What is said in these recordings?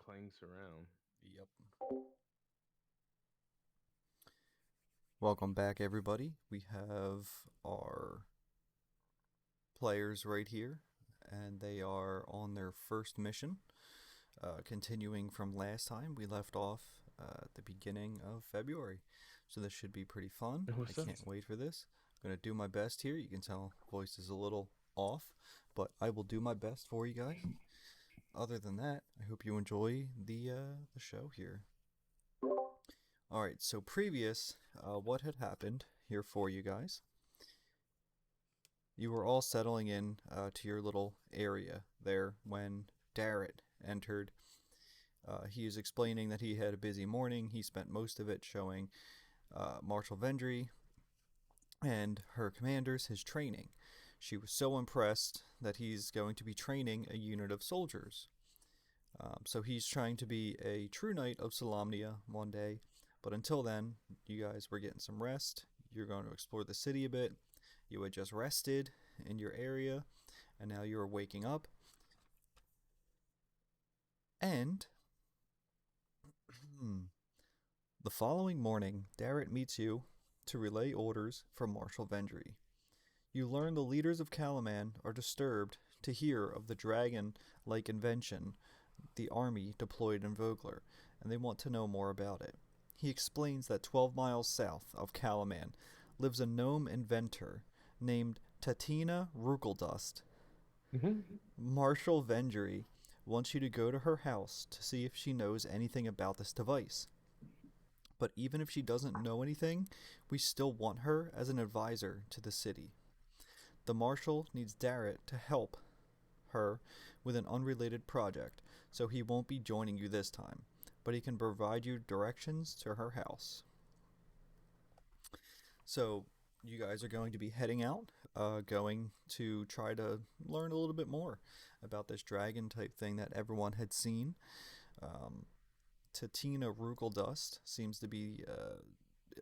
playing surround. Yep. Welcome back, everybody. We have our players right here, and they are on their first mission. Continuing from last time, we left off at the beginning of February. So this should be pretty fun. I What's up? can't wait for this. I'm going to do my best here. You can tell voice is a little off, but I will do my best for you guys. Other than that, I hope you enjoy the show here. All right, so what had happened here for you guys? You were all settling in to your little area there when Darrett entered. He is explaining that he had a busy morning. He spent most of it showing Marshal Vendry and her commanders his training. She was so impressed that he's going to be training a unit of soldiers. So he's trying to be a true knight of Solamnia one day. But until then, you guys were getting some rest. You're going to explore the city a bit. You had just rested in your area, and now you're waking up. And the following morning, Darrett meets you to relay orders from Marshal Vendry. You learn the leaders of Calaman are disturbed to hear of the dragon-like invention the army deployed in Vogler, and they want to know more about it. He explains that 12 miles south of Calaman lives a gnome inventor named Tatina Rugeldust. Mm-hmm. Marshal Vendry wants you to go to her house to see if she knows anything about this device. But even if she doesn't know anything, we still want her as an advisor to the city. The Marshal needs Darrett to help her with an unrelated project, so he won't be joining you this time, but he can provide you directions to her house. So, you guys are going to be heading out, going to try to learn a little bit more about this dragon type thing that everyone had seen. Tatina Rugeldust seems to be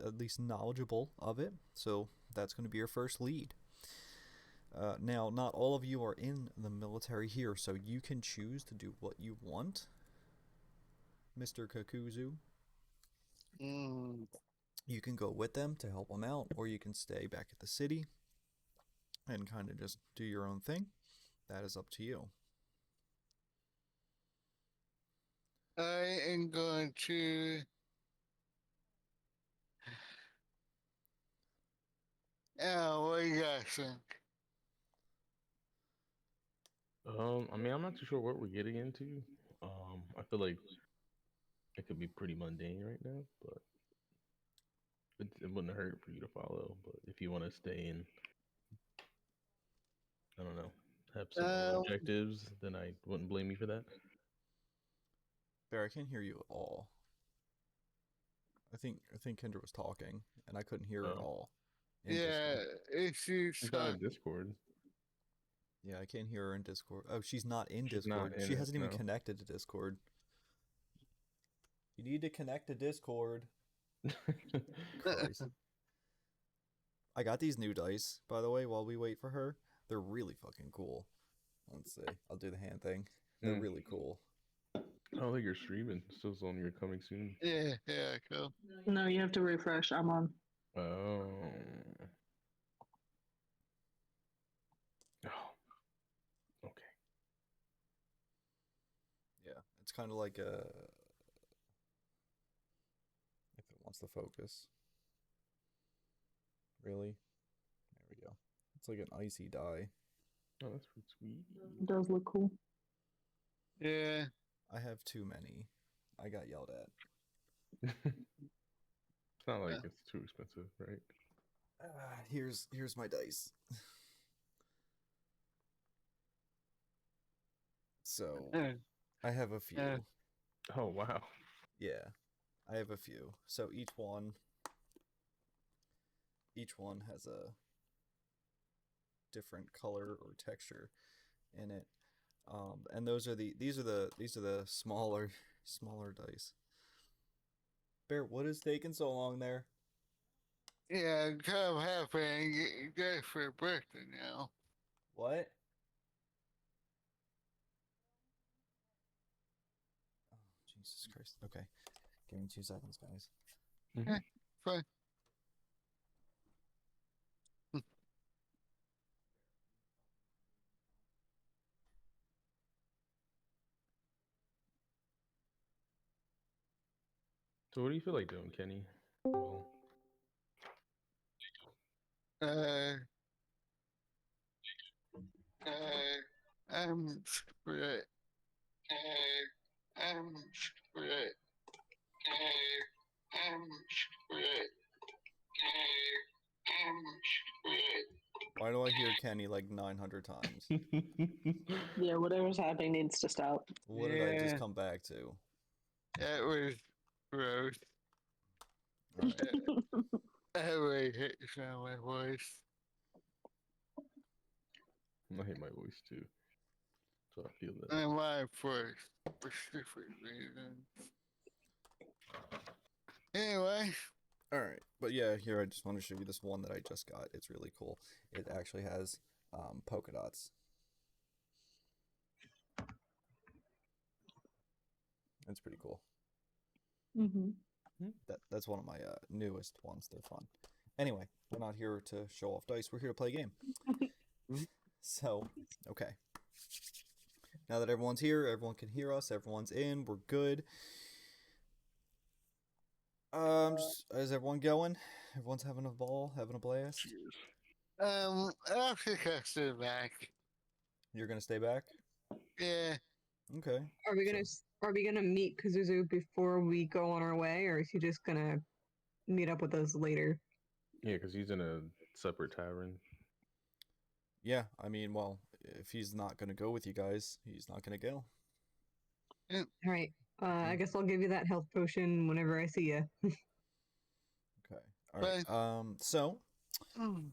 at least knowledgeable of it, so that's going to be your first lead. Now, not all of you are in the military here, so you can choose to do what you want, Mr. Kakuzu. You can go with them to help them out, or you can stay back at the city and kind of just do your own thing. That is up to you. I am going to what do you guys think? I'm not too sure what we're getting into. I feel like it could be pretty mundane right now, but it wouldn't hurt for you to follow. But if you want to stay in, I don't know, have some objectives, then I wouldn't blame you for that. Bear, I can't hear you at all. I think Kendra was talking, and I couldn't hear her at all. She's not in Discord. Yeah, I can't hear her in Discord. Oh, she's not in She's Discord. not in She it, hasn't even no. connected to Discord. You need to connect to Discord. Christ. I got these new dice, by the way, while we wait for her. They're really fucking cool. Let's see. I'll do the hand thing. They're really cool. I don't think you're streaming. It says on your coming soon. Yeah, cool. No, you have to refresh. I'm on. Oh. Oh. Okay. Yeah, it's kind of like a... if it wants to focus. Really? There we go. It's like an icy die. Oh, that's pretty sweet. It does look cool. Yeah. I have too many. I got yelled at. It's not like it's too expensive, right? Here's my dice. So, I have a few. Oh, wow. Yeah, I have a few. So each one has a different color or texture in it. And these are the smaller dice. Bear, what is taking so long there? Yeah, I'm kind of happy and get you guys for your birthday now. What? Oh, Christ. Okay. Give me 2 seconds, guys. Fine. So what do you feel like doing, Kenny? Well, Uh, I'm split. I'm split. I'm split. I'm split. Why do I hear Kenny like 900 times? Yeah, whatever's happening needs to stop. What did I just Yeah. come back to? That was gross. Alright. I really hate the sound of my voice. I hate my voice too, so I feel that. And my voice for stupid reasons. Anyway, Alright. But yeah, here I just want to show you this one that I just got. It's really cool. It actually has polka dots. It's pretty cool. Mm-hmm. That's one of my newest ones. They're fun. Anyway, we're not here to show off dice. We're here to play a game. So, okay. Now that everyone's here, everyone can hear us. Everyone's in. We're good. Is everyone going? Everyone's having a ball, having a blast. I'll think I'll stay back. You're gonna stay back? Yeah, Okay. Are we gonna meet Kazuzu before we go on our way, or is he just gonna meet up with us later? Yeah, because he's in a separate tavern. Yeah, I mean, well, if he's not gonna go with you guys, he's not gonna go. All right. I guess I'll give you that health potion whenever I see you. Okay. All right. So, Mm.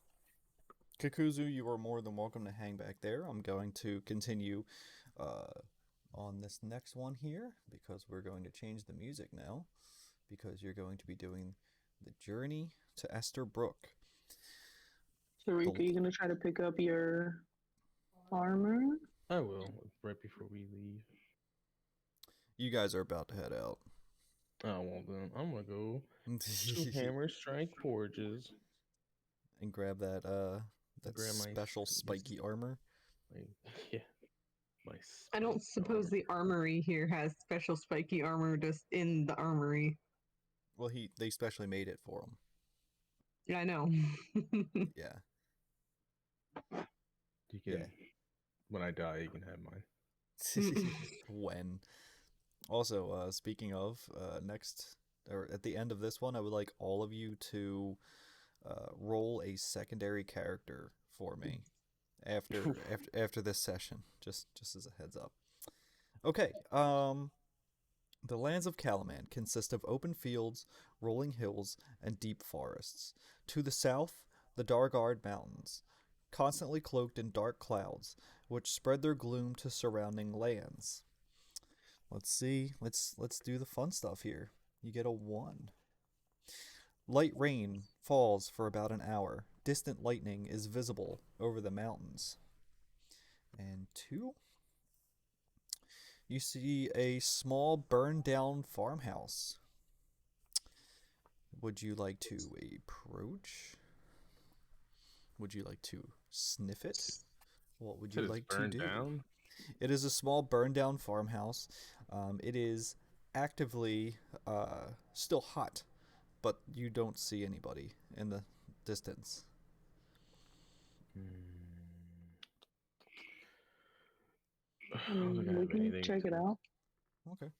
Kakuzu, you are more than welcome to hang back there. I'm going to continue on this next one here because we're going to change the music now because you're going to be doing the journey to Esther Brook. Tariq, are you going to try to pick up your armor? I will, right before we leave. You guys are about to head out. Oh, well then, I'm gonna go to Hammer Strike Forges. And grab that Grab my special spiky armor. Yeah. I don't suppose the armory here has special spiky armor just in the armory. Well, they specially made it for him. Yeah, I know. Yeah. You can, when I die, you can have mine. When. Also, speaking of, next or at the end of this one, I would like all of you to roll a secondary character for me after this session. Just as a heads up. Okay. The lands of Kalaman consist of open fields, rolling hills, and deep forests. To the south, the Dargard Mountains, constantly cloaked in dark clouds, which spread their gloom to surrounding lands. Let's see. Let's do the fun stuff here. You get a 1. Light rain falls for about an hour. Distant lightning is visible over the mountains. And 2. You see a small burned down farmhouse. Would you like to approach? Would you like to sniff it? What would you like to do? Down? It is a small burned down farmhouse. It is actively still hot, but you don't see anybody in the distance. We can check it out. Okay.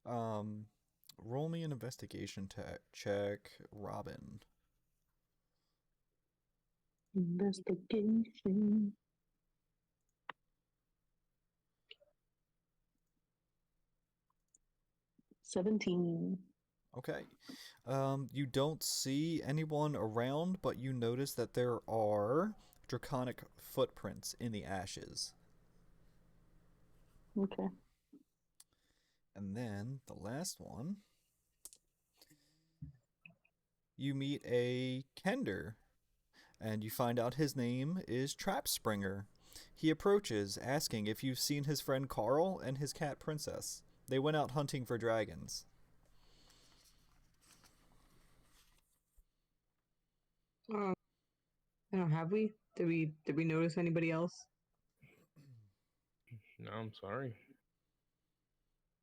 Roll me an investigation check, Robin. Investigation. $17. Okay. You don't see anyone around, but you notice that there are draconic footprints in the ashes. Okay. And then the last one, you meet a Kender, and you find out his name is Trapspringer. He approaches, asking if you've seen his friend Carl and his cat Princess. They went out hunting for dragons. I don't know, have we? Did we notice anybody else? No, I'm sorry.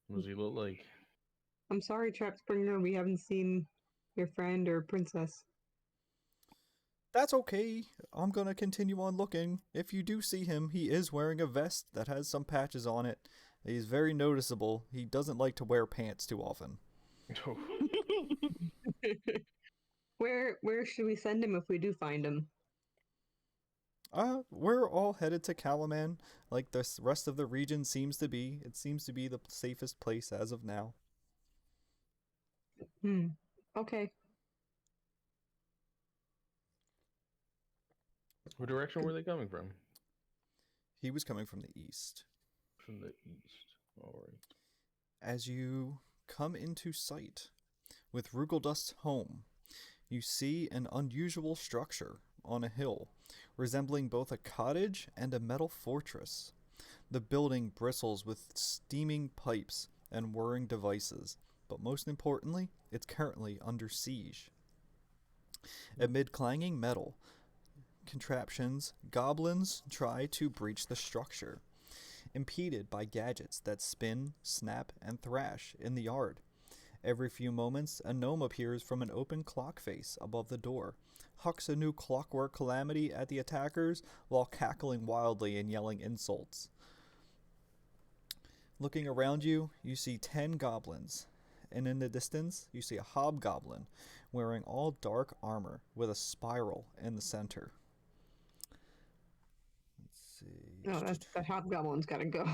What does he look like? I'm sorry, Trap Springer, we haven't seen your friend or princess. That's okay. I'm gonna continue on looking. If you do see him, he is wearing a vest that has some patches on it. He's very noticeable. He doesn't like to wear pants too often. Oh, Where should we send him if we do find him? We're all headed to Calaman, like the rest of the region seems to be. It seems to be the safest place as of now. Okay. what direction were they coming from? He was coming from the east. From the east. All right. As you come into sight with Rugeldust's home, you see an unusual structure on a hill, resembling both a cottage and a metal fortress. The building bristles with steaming pipes and whirring devices, but most importantly, it's currently under siege. Amid clanging metal contraptions, goblins try to breach the structure, impeded by gadgets that spin, snap, and thrash in the yard. Every few moments, a gnome appears from an open clock face above the door, hucks a new clockwork calamity at the attackers while cackling wildly and yelling insults. Looking around you, you see 10 goblins, and in the distance, you see a hobgoblin wearing all dark armor with a spiral in the center. Let's see. No, that hobgoblin's gotta go.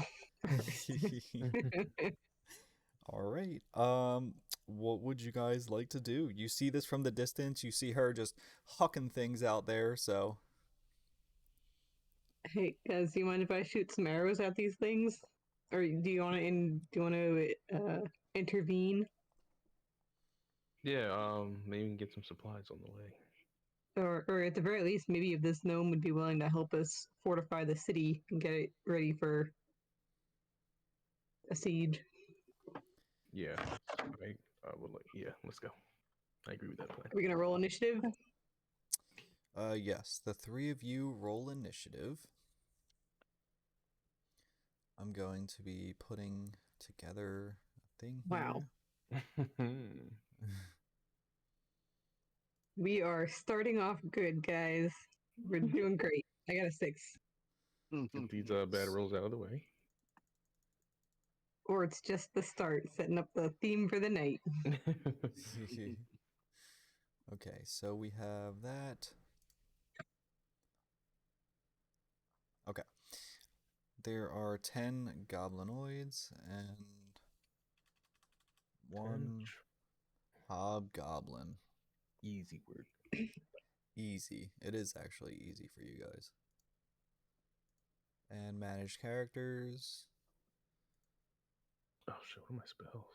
All right. What would you guys like to do? You see this from the distance. You see her just hucking things out there. So, Hey, guys, do you mind if I shoot some arrows at these things? Or do you want to intervene? Yeah, maybe we can get some supplies on the way. Or at the very least, maybe if this gnome would be willing to help us fortify the city and get it ready for a siege. Yeah, I would like. Yeah, let's go. I agree with that plan. Are we gonna roll initiative? yes, the three of you roll initiative. I'm going to be putting together a thing Wow. here. We are starting off good, guys. We're doing great. I got a 6. Get these bad rolls out of the way. Or it's just the start, setting up the theme for the night. Okay, so we have that. Okay. There are 10 goblinoids and 1 hobgoblin. Easy work. Easy. It is actually easy for you guys. And manage characters. Oh shit, what are my spells?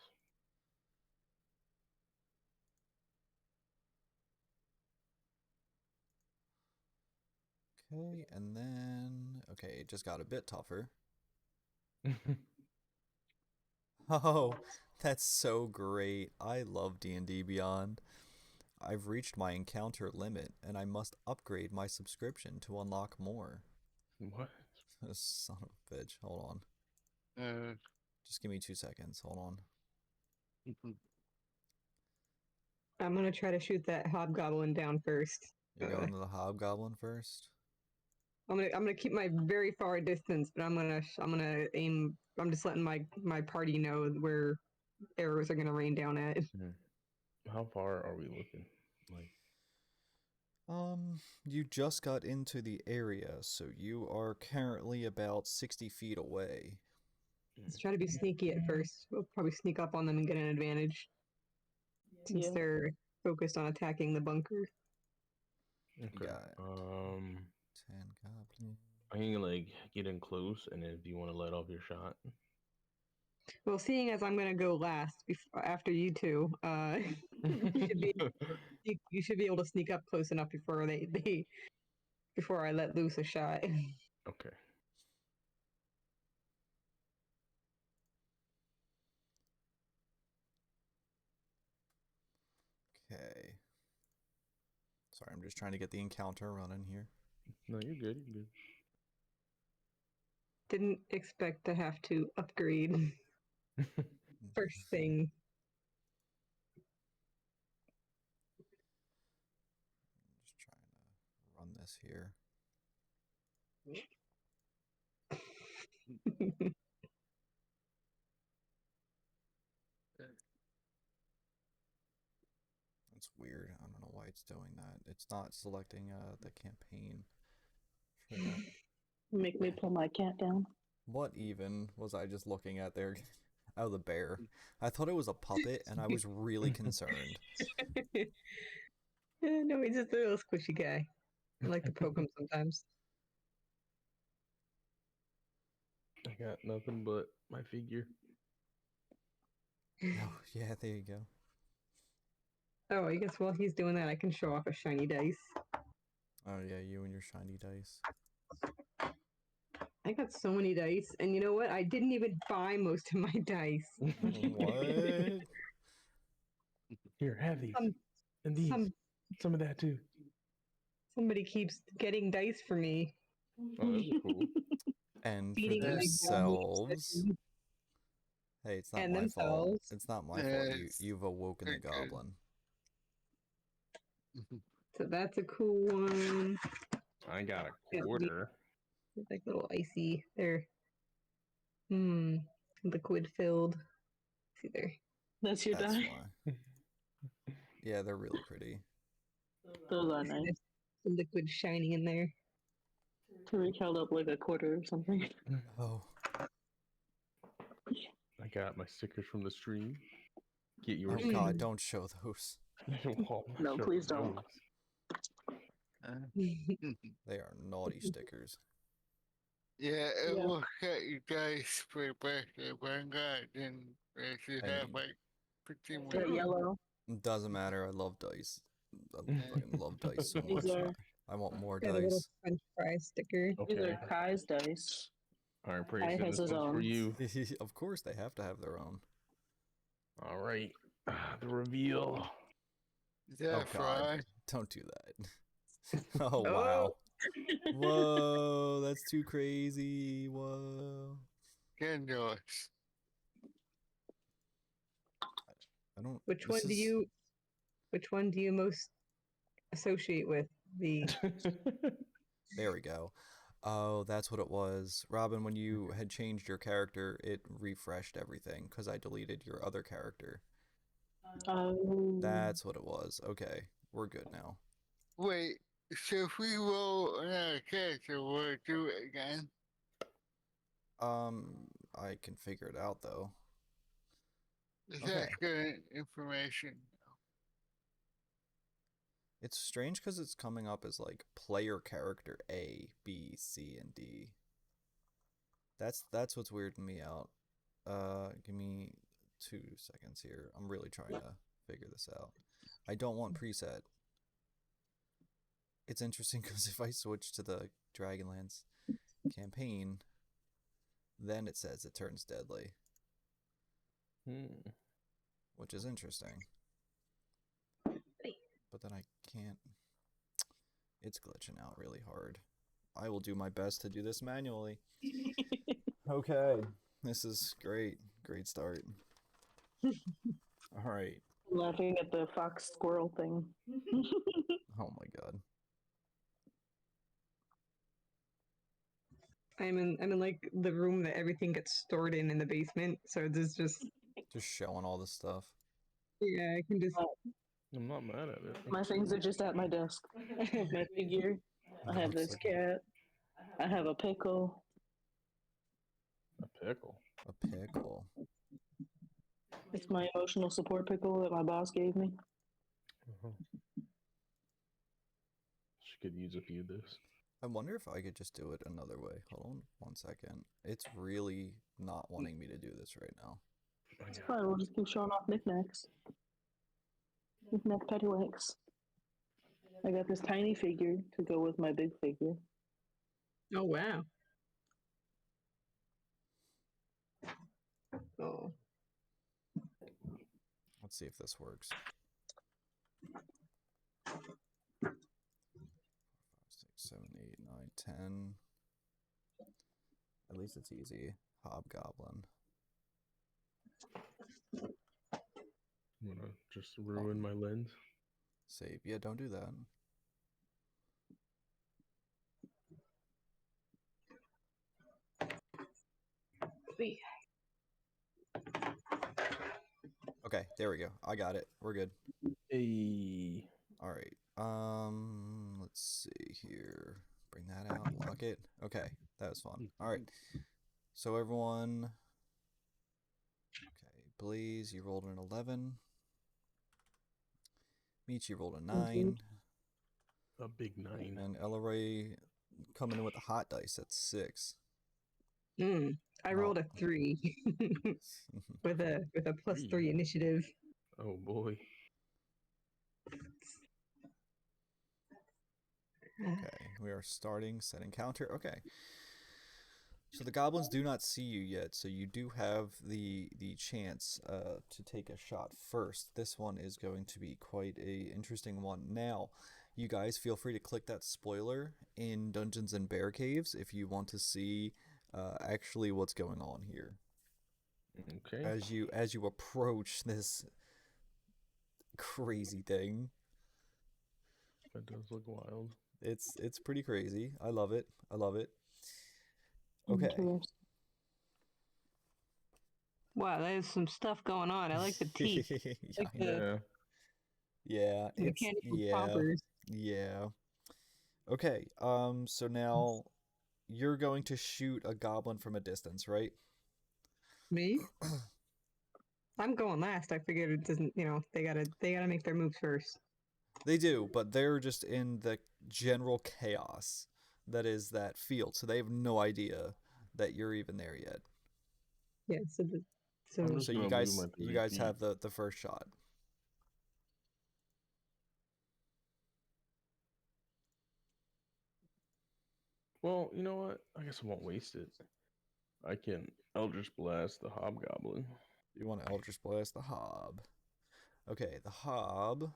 Okay, and then okay, it just got a bit tougher. Oh, that's so great. I love D&D Beyond. I've reached my encounter limit, and I must upgrade my subscription to unlock more. What? Son of a bitch. Hold on. Just give me 2 seconds. Hold on. I'm gonna try to shoot that hobgoblin down first. You're going to the hobgoblin first? I'm gonna keep my very far distance, but I'm gonna aim. I'm just letting my party know where arrows are gonna rain down at. How far are we looking? Like, You just got into the area, so you are currently about 60 feet away. Let's try to be sneaky at first. We'll probably sneak up on them and get an advantage, since they're focused on attacking the bunker. okay. Got 10 goblins. I can like get in close, and then if you want to let off your shot. Well, seeing as I'm gonna go last after you two, you should be able to sneak up close enough before before I let loose a shot. Okay. Okay. Sorry, I'm just trying to get the encounter running here. No, you're good. You're good. Didn't expect to have to upgrade first thing. Just trying to run this here. That's weird. I don't know why it's doing that. It's not selecting the campaign for that. Make me pull my cat down. What even was I just looking at there? Oh, the bear. I thought it was a puppet, and I was really concerned. No, he's just a little squishy guy. I like to poke him sometimes. I got nothing but my figure. Oh, yeah, there you go. Oh, I guess while he's doing that, I can show off a shiny dice. Oh, yeah, you and your shiny dice. I got so many dice, and you know what? I didn't even buy most of my dice. What? Here, have these. Some- And these. Some of that too. Somebody keeps getting dice for me. Oh, those are cool. And for Feeding my themselves. goblins. Hey, it's not And my fault. themselves. It's not my fault. Yes. You've awoken the Okay. goblin. So that's a cool one. I got a Yeah, quarter. It's like little icy. They're liquid filled. See there. That's your That's die. why. Yeah, they're really pretty. Those are See nice. the liquid shining in there. Tariq held up like a quarter or something. Oh, I got my stickers from the stream. Get oh yours. God! Don't show those. Well, No, sure, please don't. those. They are naughty stickers. Yeah, Yeah. look at you guys for birthday. Vanguard, and if you I have mean- like 15 They're minutes. yellow. Doesn't matter. I love dice. I fucking love dice so These much. are- I want more Got a little dice. French fry sticker. These Okay. are Kai's dice. All right, Kai Praise. has This his one's for own. you. Of course, they have to have their own. All right. The reveal. Is that Oh, God. fry? Don't do that. Oh wow. Whoa, that's too crazy. Whoa. Candles. I don't. Which this one do is- you? Which one do you most associate with? The There we go. Oh, that's what it was. Robin, when you had changed your character, it refreshed everything because I deleted your other character. Oh. That's what it was. Okay, we're good now. Wait, so if we roll another character, we'll do it again? I can figure it out though. Is Okay. that good information? It's strange because it's coming up as like player character A, B, C, and D. That's what's weirding me out. Give me 2 seconds here. I'm really trying to figure this out. I don't want preset. It's interesting because if I switch to the Dragonlance campaign, then it says it turns deadly, which is interesting. But then I can't. It's glitching out really hard. I will do my best to do this manually. Okay. This is great. Great start. All right. Laughing at the fox squirrel thing. Oh my god. I'm in like the room that everything gets stored in the basement. So this is just Just showing all this stuff. yeah, I can just I'm not mad at it. My things are just at my desk. I have my figure. I have this Looks cat. I have a pickle. A pickle. A pickle. It's my emotional support pickle that my boss gave me. She could use a few of this. I wonder if I could just do it another way. Hold on 1 second. It's really not wanting me to do this right now. It's fine. We'll just keep showing off knickknacks. Knickknack paddywhacks. I got this tiny figure to go with my big figure. oh wow. Oh. Let's see if this works. 10. At least it's easy. Hobgoblin. I'm gonna just ruin my lens. Save. Yeah, don't do that. Sweet. Okay, there we go. I got it. We're good. Hey. All right. Let's see here. Bring that out. Lock it. Okay, that was fun. All right. So everyone. Okay, Blaze, you rolled an 11. Meech, you rolled a 9. A big 9. And Elleray coming in with the hot dice at 6. I rolled a 3 with a +3 initiative. Oh boy. Okay, we are starting set encounter. Okay. So the goblins do not see you yet, so you do have the chance to take a shot first. This one is going to be quite a interesting one. Now, you guys feel free to click that spoiler in Dungeons and Bear Caves if you want to see actually what's going on here. Okay. As you approach this crazy thing. That does look wild. It's pretty crazy. I love it. I love it. Okay. Wow, there's some stuff going on. I like the teeth. Like the Yeah. It's mechanical choppers. Yeah. Okay. So now you're going to shoot a goblin from a distance, right? Me? I'm going last. I figured it doesn't. They gotta make their moves first. They do, but they're just in the general chaos that is that field, so they have no idea that you're even there yet. Yeah. So you guys have the first shot. Well, you know what? I guess I won't waste it. I can Eldritch Blast the Hobgoblin. You want to Eldritch Blast the Hob. Okay, the Hob.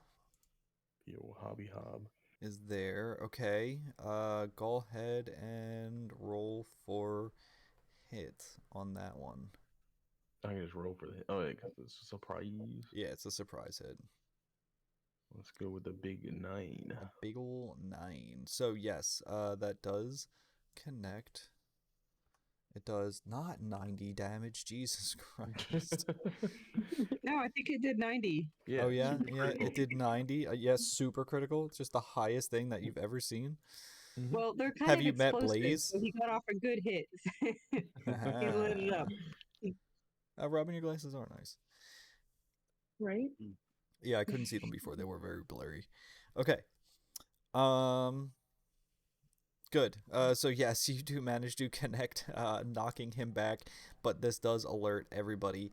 Yo, Hobby Hob. Is there. Okay. Go ahead and roll for hit on that one. I can just roll for the hit. Oh, yeah, because it's a surprise. Yeah, it's a surprise hit. Let's go with the big 9. A big ol' 9. So yes, that does connect. It does not 90 damage. Jesus Christ. No, I think it did 90. Yeah, oh yeah, super yeah, critical. it did 90. Yes, super critical. It's just the highest thing that you've ever seen. Well, they're kind Have of you met explosive, Blaze? so he got off a good hit. He lit it up. Robin, your glasses are nice. Right? Yeah, I couldn't see them before. They were very blurry. Okay. Good. So yes, you do manage to connect, knocking him back, but this does alert everybody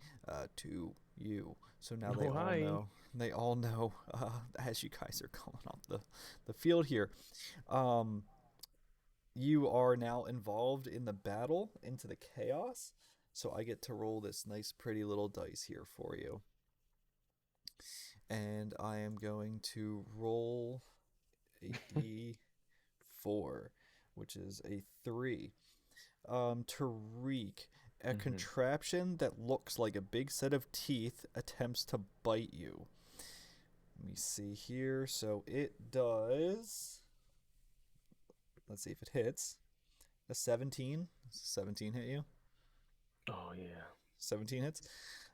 to you. So now they all know. They all know as you guys are coming off the field here. You are now involved in the battle, into the chaos. So I get to roll this nice, pretty little dice here for you. And I am going to roll a d4, which is a 3. Tariq, a contraption that looks like a big set of teeth attempts to bite you. Let me see here. So it does. Let's see if it hits. A 17. 17 hit you? Oh, yeah. 17 hits.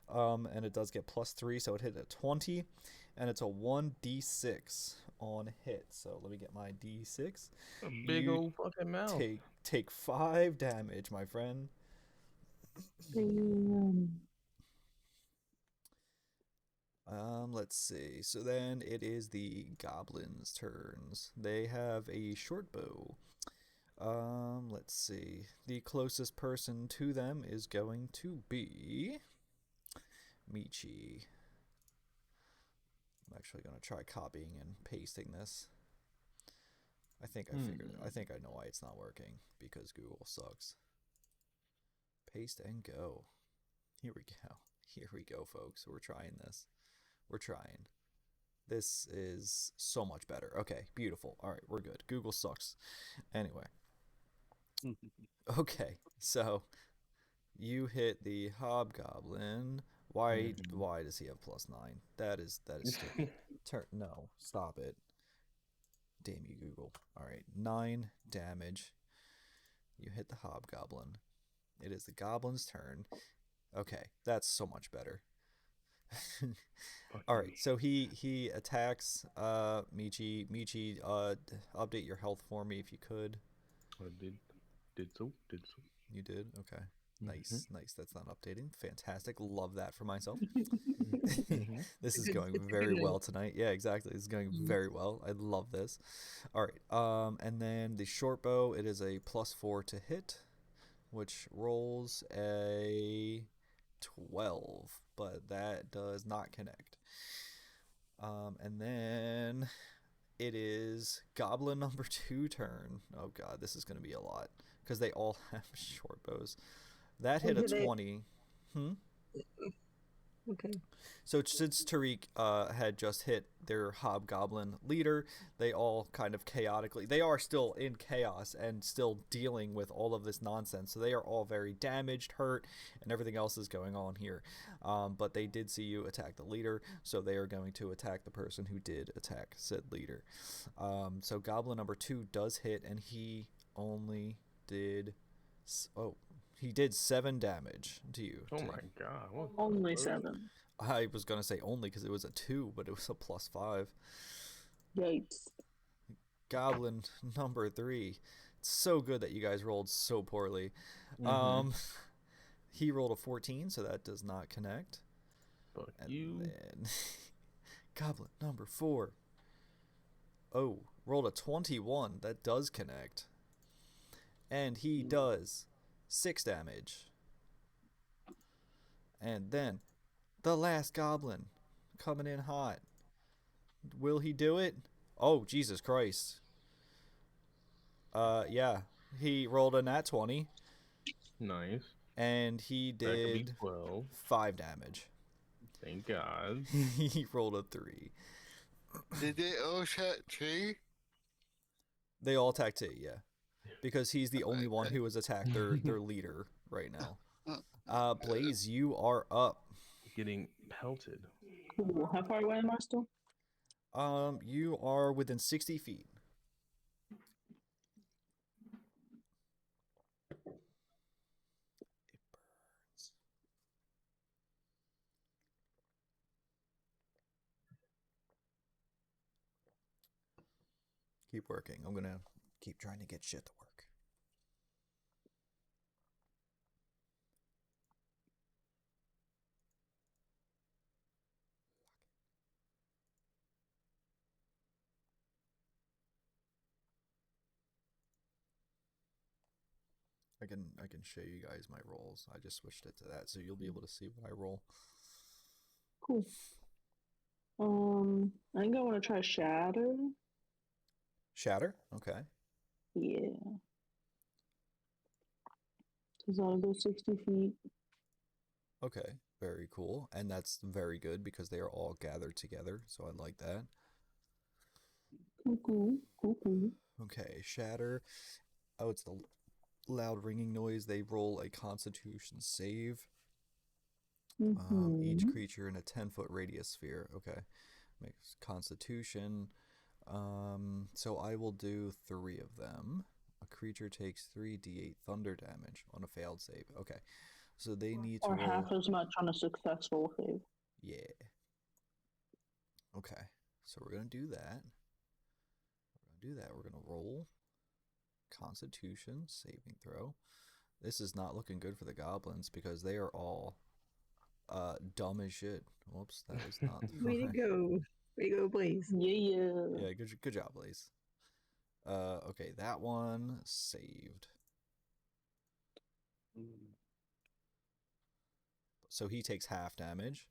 And it does get +3, so it hit a 20. And it's a 1d6 on hit. So let me get my d6. A big old fucking mouth. Take 5 damage, my friend. Let's see. So then it is the goblins' turns. They have a short bow. Let's see. The closest person to them is going to be Michi. I'm actually going to try copying and pasting this. I think I figured it. I think I know why it's not working, because Google sucks. Paste and go. Here we go. Here we go, folks. We're trying this. We're trying. This is so much better. Okay, beautiful. All right, we're good. Google sucks. Anyway, Okay, so you hit the hobgoblin. Why does he have +9? That is stupid. No, stop it. Damn you, Google. Alright, 9 damage. You hit the hobgoblin. It is the goblin's turn. Okay, that's so much better. Alright, so he attacks Michi. Michi, update your health for me if you could. I did so. You did? Okay. Nice. That's not updating. Fantastic. Love that for myself. This is going very well tonight. Yeah, exactly. This is going very well. I love this. All right. And then the short bow, it is a +4 to hit, which rolls a 12, but that does not connect. And then it is goblin number 2 turn. Oh god, this is going to be a lot because they all have short bows. That hit a 20. Okay. So since Tariq had just hit their hobgoblin leader, they all kind of chaotically, they are still in chaos and still dealing with all of this nonsense. So they are all very damaged, hurt, and everything else is going on here. But they did see you attack the leader, so they are going to attack the person who did attack said leader. So goblin number 2 does hit, and he only did... he did 7 damage to you. Oh my god. What Only the fuck? 7. I was going to say only because it was a 2, but it was a +5. Yikes. Goblin number 3. It's so good that you guys rolled so poorly. He rolled a 14, so that does not connect. Fuck And you. then Goblin number 4. Oh, rolled a 21. That does connect. And he does 6 damage. And then the last goblin coming in hot. Will he do it? Oh, Jesus Christ. Yeah. He rolled a nat 20. Nice. And he That could be did 12. 5 damage. Thank God. He rolled a 3. Did they all shot tree? They all attacked T, yeah. Because he's the only one who has attacked their leader right now. Blaze, you are up. Getting pelted. Cool. How far away am I still? You are within 60 feet. It burns. Keep working. I'm gonna keep trying to get shit to work. I can show you guys my rolls. I just switched it to that, so you'll be able to see what I roll. Cool. I think I want to try Shatter. Shatter? Okay. Yeah. Because that'll go 60 feet. Okay. Very cool. And that's very good because they are all gathered together, so I like that. Cool. Okay, Shatter. Oh, it's the loud ringing noise. They roll a Constitution save. Each creature in a 10-foot radius sphere. Okay. Makes Constitution. So I will do 3 of them. A creature takes 3d8 thunder damage on a failed save. Okay. So they need to Or roll... half as much on a successful save. Yeah. Okay. So we're going to do that. We're going to roll Constitution saving throw. This is not looking good for the goblins because they are all dumb as shit. Whoops, that is not Way to go. Way to go, Blaze. Yeah. Yeah, good job, Blaze. Okay, that one saved. So he takes half damage.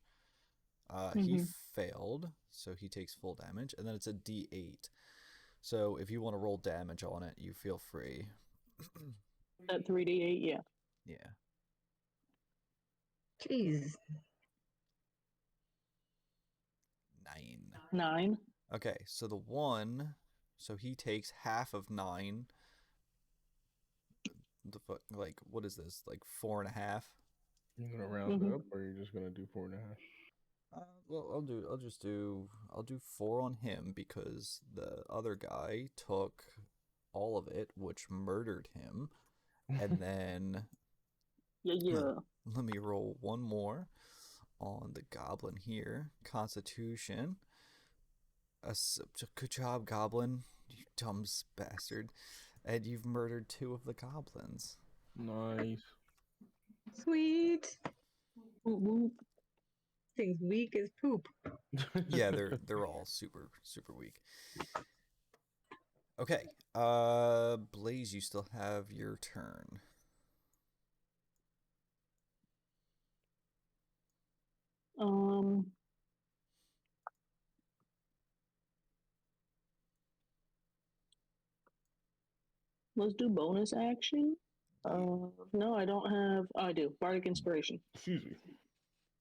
He failed, so he takes full damage, and then it's a D8. So if you want to roll damage on it, you feel free. At 3d8, yeah. Yeah. Jeez. 9. 9. Okay, so the one, so he takes half of 9. the fuck? Like, what is this? Like 4.5? You're gonna round Mhm. up, or you're just gonna do 4.5? Well, I'll do 4 on him because the other guy took all of it, which murdered him. And then Yeah. let me roll one more on the goblin here. Constitution. Good job, goblin. You dumb bastard. And you've murdered 2 of the goblins. Nice. Sweet. Whoop, whoop. Thing's weak as poop. Yeah, they're all super weak. Okay. Blaze, you still have your turn. Let's do bonus action. No, I don't have. Oh, I do. Bardic Inspiration. Excuse me.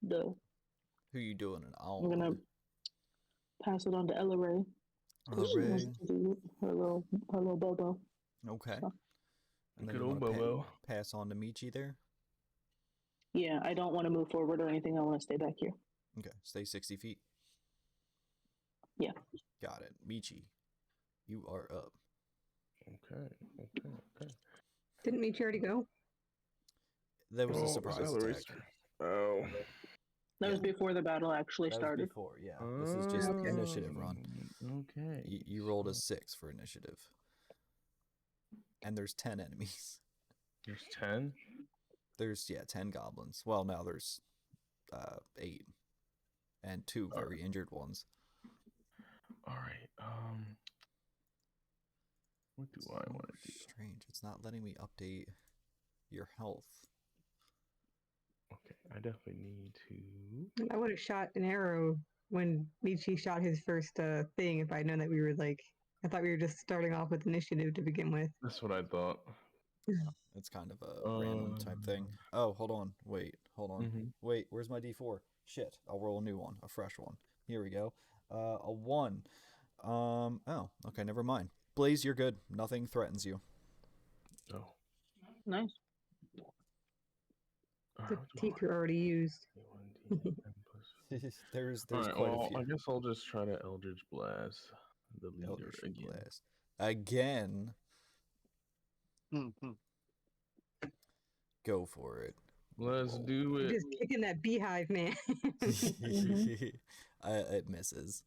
Duh. Who you doing an owl? I'm gonna pass it on to Ella Ray. Ella She wants Ray. to do her little Bobo. Okay. So- And then Good you old wanna Bobo. pass on to Michi there. Yeah, I don't want to move forward or anything. I want to stay back here. Okay. Stay 60 feet. Yeah. Got it. Michi, you are up. Okay. Didn't Meech already go? That was a Oh, surprise Valerie's attack. turn. Oh. That was Yeah. before the battle actually That was started. before, yeah. This is just Okay. initiative run. Okay. You rolled a 6 for initiative. And there's 10 enemies. There's 10? There's 10 goblins. Well, now there's 8 and 2 very injured ones. All right. What do I want to do? Strange. It's not letting me update your health. Okay, I definitely need to. I would have shot an arrow when Michi shot his first thing if I'd known that we were like. I thought we were just starting off with initiative to begin with. That's what I thought. It's kind of a random type thing. Oh, hold on. Wait, hold on. Mhm. Wait, where's my D4? Shit, I'll roll a new one, a fresh one. Here we go. A 1. Oh, okay, never mind. Blaze, you're good. Nothing threatens you. Oh. Nice. The teeth were already used. there's All right, quite well, a few. I guess I'll just try to Eldritch Blast the leader Eldritch again. Blast. Again. Go for it. Let's Roll. do it. Just kicking that beehive, man. It misses.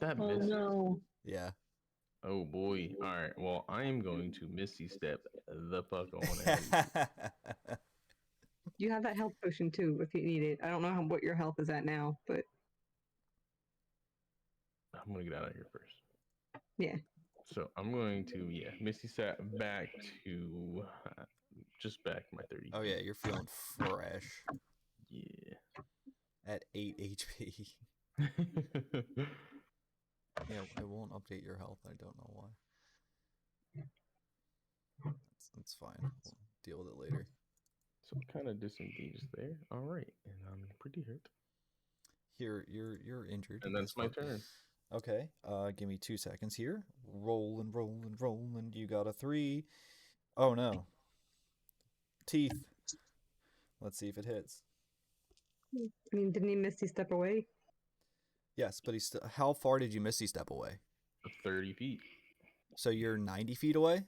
That Oh misses. no. Yeah. Oh boy. All right. Well, I am going to Misty Step the fuck on it. You have that health potion too, if you need it. I don't know what your health is at now, but I'm gonna get out of here first. yeah. So I'm going to Misty Step back to just back my 30. Oh yeah, you're feeling fresh Yeah. at 8 HP. Yeah, it won't update your health. I don't know why. That's fine. We'll deal with it later. So I'm kind of disengaged there. All right, and I'm pretty hurt. Here, you're injured. And that's my fine. turn. Okay. Give me 2 seconds here. Roll and you got a 3. Oh no. Teeth. Let's see if it hits. I mean, didn't he Misty step away? Yes, but he's how far did you Misty step away? 30 feet. So you're 90 feet away?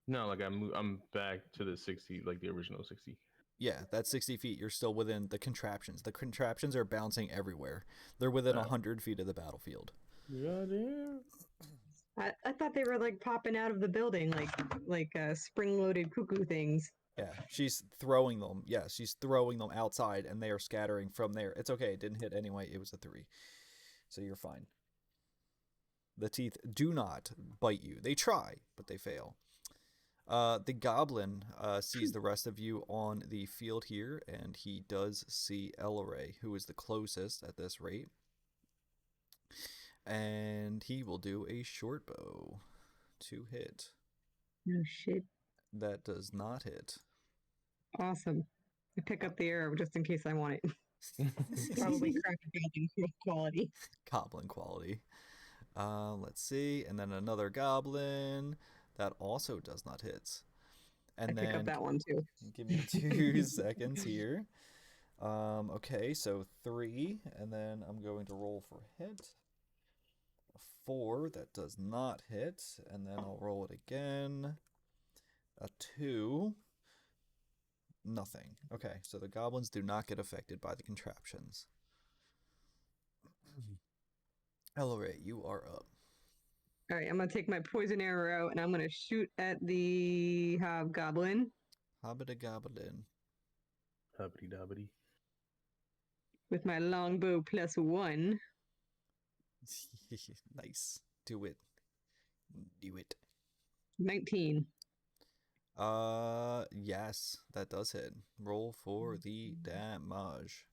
No, like I'm back to the 60, like the original 60. Yeah, that's 60 feet. You're still within the contraptions. The contraptions are bouncing everywhere. They're within 100 feet of the battlefield. Goddamn. I thought they were like popping out of the building, like spring-loaded cuckoo things. Yeah, she's throwing them. Yeah, she's throwing them outside, and they are scattering from there. It's okay. It didn't hit anyway. It was a 3. So you're fine. The teeth do not bite you. They try, but they fail. The goblin sees the rest of you on the field here, and he does see Elleray, who is the closest at this rate. And he will do a short bow to hit. Oh shit! That does not hit. Awesome. I pick up the arrow just in case I want it. Probably crappy quality. Goblin quality. Let's see. And then another goblin. That also does not hit. And I pick up then that one too. give me 2 seconds here. Okay, so 3, and then I'm going to roll for hit. A 4, that does not hit, and then I'll roll it again. A 2, nothing. Okay, so the goblins do not get affected by the contraptions. Ellery, you are up. All right, I'm gonna take my poison arrow and I'm gonna shoot at the hobgoblin Hobbit goblin. Hubbity dubbity. with my longbow +1. Nice. Do it. Do it. 19. Yes, that does hit. Roll for the damage.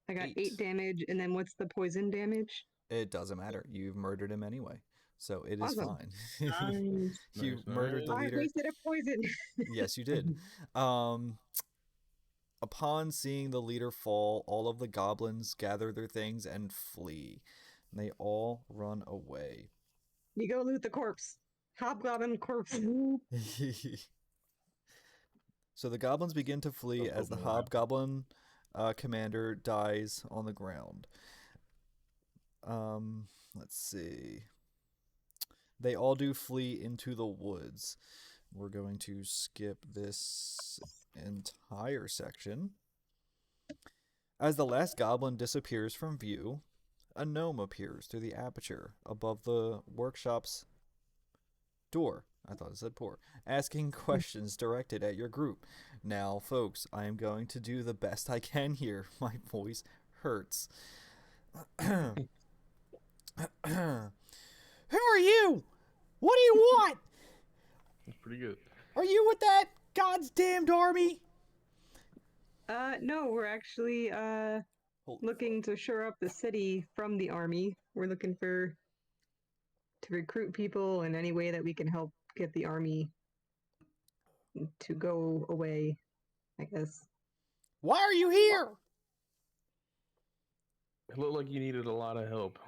I got 8 8. damage, and then what's the poison damage? It doesn't matter. You've murdered him anyway, so it is Awesome. fine. Nice. You Nice, murdered the nice. I leader. wasted a poison. Yes, you did. Upon seeing the leader fall, all of the goblins gather their things and flee. And they all run away. You go loot the corpse. Hobgoblin corpse. So the goblins begin to flee as the Open wide. hobgoblin commander dies on the ground. Let's see. They all do flee into the woods. We're going to skip this entire section. As the last goblin disappears from view, a gnome appears through the aperture above the workshop's door. I thought it said pour. Asking questions directed at your group. Now, folks, I am going to do the best I can here. My voice hurts. Who are you? What do you want? That's pretty good. Are you with that God's damned army? No, we're actually Holy looking to shore up the city from the army. We're looking to recruit people in any way that we can help get the army to go away, I guess. Why are you here? It looked like you needed a lot of help.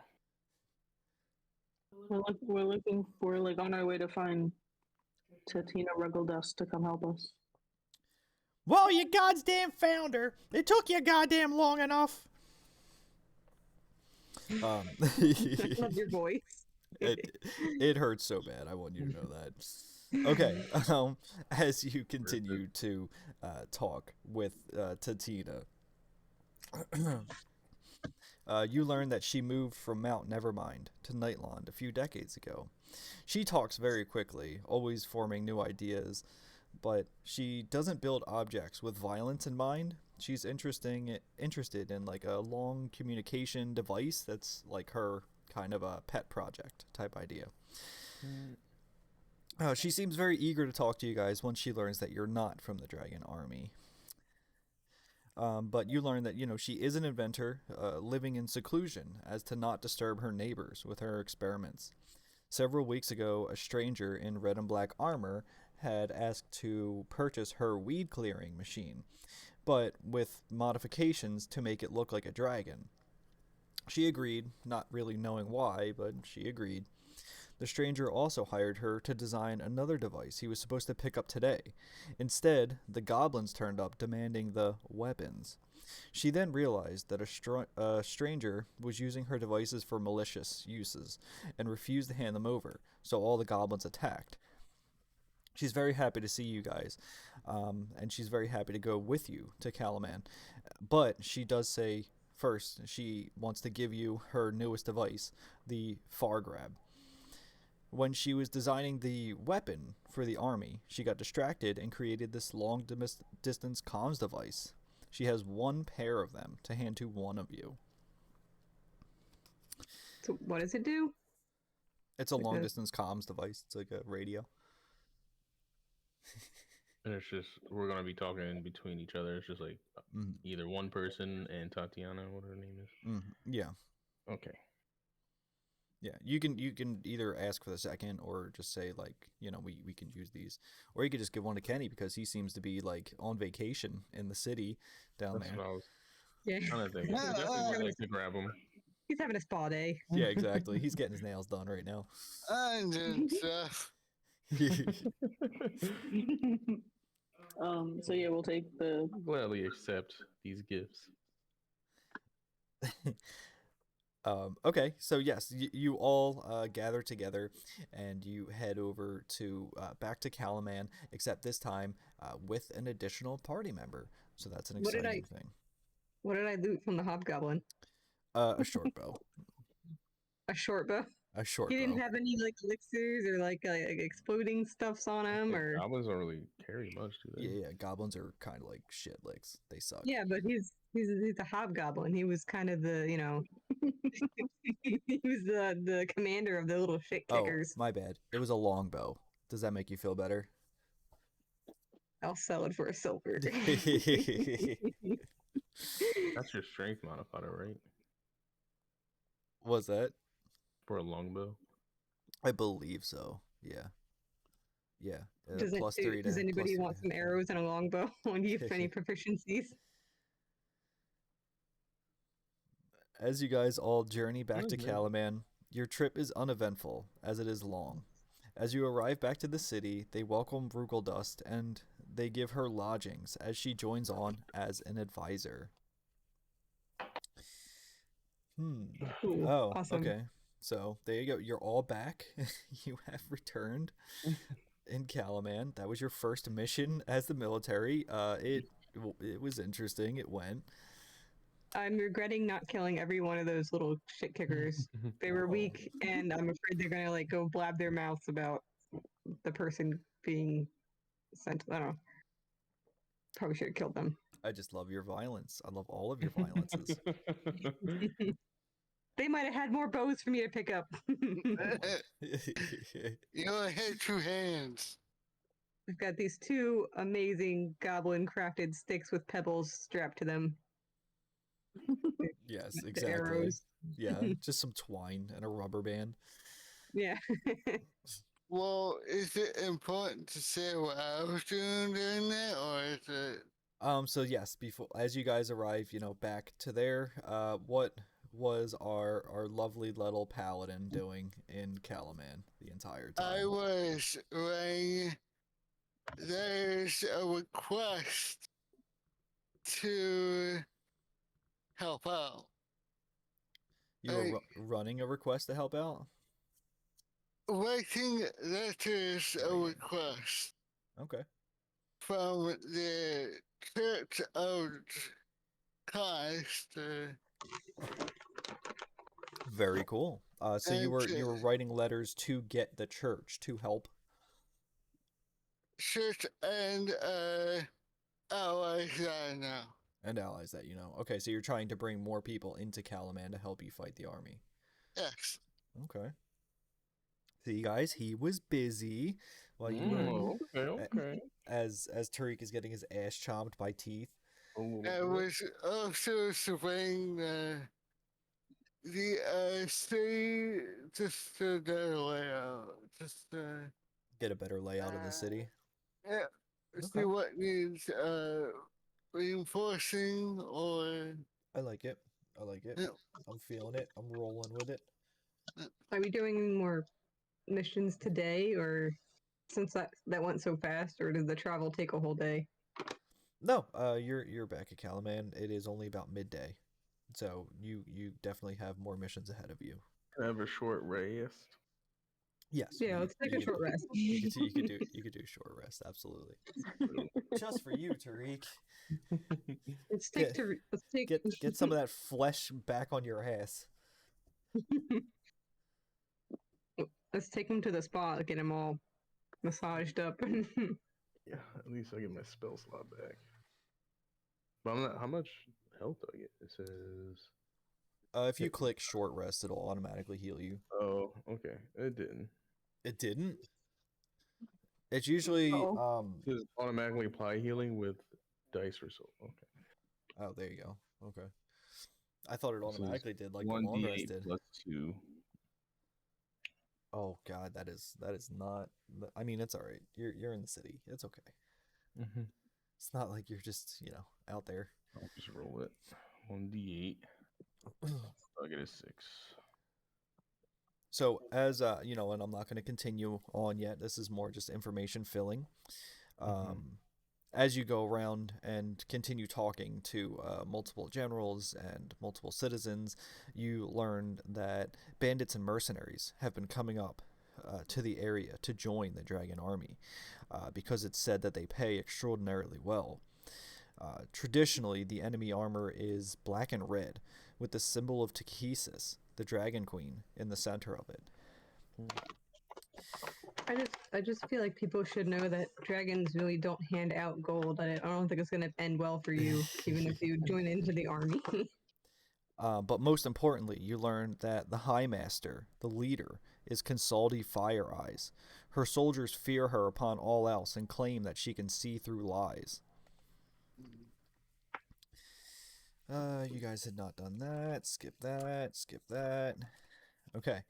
We're looking for, like, on our way to find Tatina Ruggledust to come help us. Well, you goddamn found her. It took you goddamn long enough. I love your voice. It hurts so bad. I want you to know that. Okay. As you continue to talk with Tatina, you learn that she moved from Mount Nevermind to Nightland a few decades ago. She talks very quickly, always forming new ideas, but she doesn't build objects with violence in mind. She's interested in like a long communication device that's like her kind of a pet project type idea. She seems very eager to talk to you guys once she learns that you're not from the Dragon Army. But you learn that, she is an inventor living in seclusion as to not disturb her neighbors with her experiments. Several weeks ago, a stranger in red and black armor had asked to purchase her weed clearing machine, but with modifications to make it look like a dragon. She agreed, not really knowing why, but she agreed. The stranger also hired her to design another device he was supposed to pick up today. Instead, the goblins turned up demanding the weapons. She then realized that a stranger was using her devices for malicious uses and refused to hand them over, so all the goblins attacked. She's very happy to see you guys, and she's very happy to go with you to Calaman. But she does say first she wants to give you her newest device, the Far Grab. When she was designing the weapon for the army, she got distracted and created this long-distance comms device. She has one pair of them to hand to one of you. So what does it do? It's a Like long-distance comms device. It's like a radio. And it's just, we're going to be talking in between each other. It's just like either one person and Tatiana, what her name is. Yeah. Okay. Yeah, you can either ask for the second or just say like, we can use these, or you could just give one to Kenny because he seems to be like on vacation in the city down That's there. what I was Yeah. kind of thinking. I definitely would like to grab him. He's having a spa day. Yeah, exactly. He's getting his nails done right now. and stuff. So yeah, we'll take the. Gladly accept these gifts. Okay, so yes, you all gather together and you head over to back to Calaman, except this time with an additional party member. So that's an What did exciting thing. What did I loot from the hobgoblin? A short bow. A short bow. A short He bow. didn't have any like elixirs or like exploding stuffs on him, or Goblins don't really carry much, do they? Yeah, goblins are kind of like shit licks. They suck. yeah, but he's a hobgoblin. He was kind of the he was the commander of the little shit Oh, kickers. my bad. It was a long bow. Does that make you feel better? I'll sell it for a silver. That's your strength modifier, right? Was that? For a longbow. I believe so. Yeah. Yeah. Does anybody want some arrows and a longbow? Do you have any proficiencies? As you guys all journey back to Mhm. Calaman, your trip is uneventful, as it is long. As you arrive back to the city, they welcome Rugeldust and they give her lodgings as she joins on as an advisor. Ooh, Oh, awesome. okay. So there you go. You're all back. You have returned in Calaman. That was your first mission as the military. It was interesting. It went. I'm regretting not killing every one of those little shit kickers. They were weak, and I'm afraid they're gonna like go blab their mouths about the person being sent. I don't know. Probably should have killed them. I just love your violence. I love all of your violences. They might have had more bows for me to pick up. You only had 2 hands. I've got these 2 amazing goblin crafted sticks with pebbles strapped to them. Yes, The exactly. arrows. Yeah, just some twine and a rubber band. Yeah. Well, is it important to say what I was doing during that, or is it? So yes, before as you guys arrive, back to there, what was our lovely little paladin doing in Calaman the entire time? I was writing. There's a request to help out. You were running a request to help out? Writing letters a request Okay. from the Church of Christ. Very cool. So you And, were writing letters to get the church to help. Church and allies that I know. And allies that you know. Okay, so you're trying to bring more people into Calaman to help you fight the army. Yes. Okay. See, guys, he was busy while you were Okay. as Tariq is getting his ass chomped by teeth. I was also surveying the city just to the layout. Just Get a better layout of the city. yeah. See Okay. what needs reinforcing or I like it. I like it. yeah. I'm feeling it. I'm rolling with it. Are we doing more missions today, or since that went so fast, or did the travel take a whole day? No, you're back at Calaman. It is only about midday, so you definitely have more missions ahead of you. Can I have a short rest? Yes. Yeah, let's take a short rest. You could do short rest. Absolutely. Just for you, Tariq. Let's Get some of that flesh back on your ass. Let's take him to the spa, get him all massaged up. Yeah, at least I get my spell slot back. But I'm not. How much health do I get? It says. If you click short rest, it'll automatically heal you. Oh, okay. It didn't. It didn't. It's usually It says automatically apply healing with dice result. Okay. Oh, there you go. Okay. I thought it automatically did like the 1d8 long rest did. plus 2. Oh God, that is not. I mean, it's all right. You're in the city. It's okay. Mm-hmm. It's not like you're just out there. I'll just roll it. 1d8. I get a 6. So as you know, and I'm not going to continue on yet. This is more just information filling. As you go around and continue talking to multiple generals and multiple citizens, you learn that bandits and mercenaries have been coming up to the area to join the dragon army because it's said that they pay extraordinarily well. Traditionally, the enemy armor is black and red, with the symbol of Takesis, the dragon queen, in the center of it. I just feel like people should know that dragons really don't hand out gold. I don't think it's going to end well for you, even if you join into the army. But most importantly, you learn that the High Master, the leader, is Consaldi Fire Eyes. Her soldiers fear her upon all else and claim that she can see through lies. You guys had not done that. Skip that. Skip that. Okay.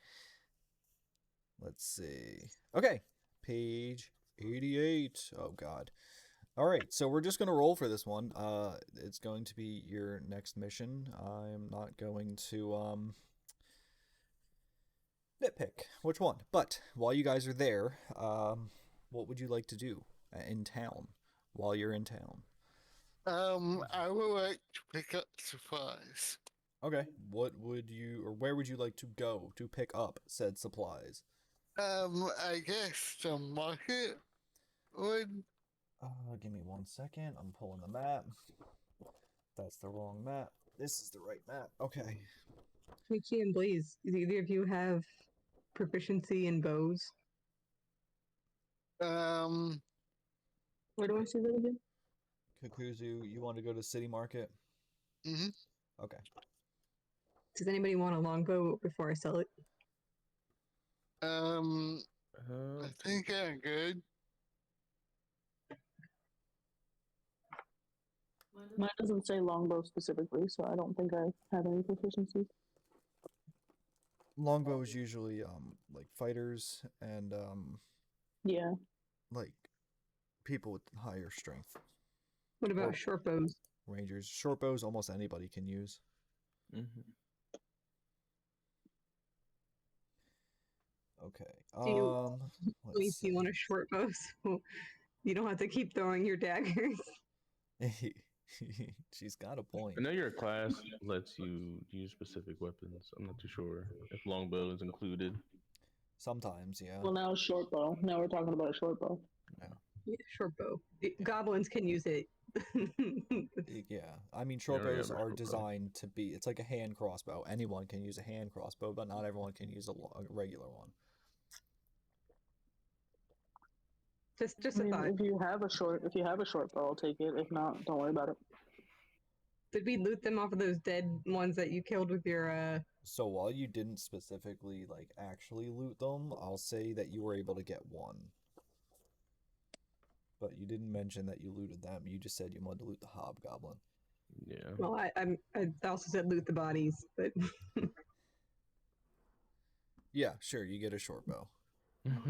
Let's see. Okay. Page 88. Oh, God. All right. So we're just going to roll for this one. It's going to be your next mission. I'm not going to nitpick which one. But while you guys are there, what would you like to do in town while you're in town? I would like to pick up supplies. Okay. What would you, or where would you like to go to pick up said supplies? I guess the market would. Give me 1 second. I'm pulling the map. That's the wrong map. This is the right map. Okay. Michi and Blaze, do either of you have proficiency in bows? Where do I see that again? Kukuzu, you want to go to City Market? Mhm. Okay. Does anybody want a longbow before I sell it? I think I'm good. Mine doesn't say longbow specifically, so I don't think I have any proficiency. Longbow is usually like fighters and Yeah. like people with higher strength. What about Or- short bows? Rangers. Short bows almost anybody can use. Okay. Do you- Let's Blaze, do you see. want a short bow so you don't have to keep throwing your daggers? She's got a point. I know your class lets you use specific weapons. I'm not too sure if longbow is included. Sometimes, yeah. Well, now it's short bow. Now we're talking about a short bow. Yeah, short bow. Goblins can use it. Yeah, I mean, short already bows have a are short bow. designed to be. It's like a hand crossbow. Anyone can use a hand crossbow, but not everyone can use a regular one. Just I a mean, thought. if you have a short bow, I'll take it. If not, don't worry about it. Did we loot them off of those dead ones that you killed with your So while you didn't specifically like actually loot them, I'll say that you were able to get one. But you didn't mention that you looted them. You just said you wanted to loot the hobgoblin. Yeah. Well, I also said loot the bodies, but Yeah, sure. You get a short bow.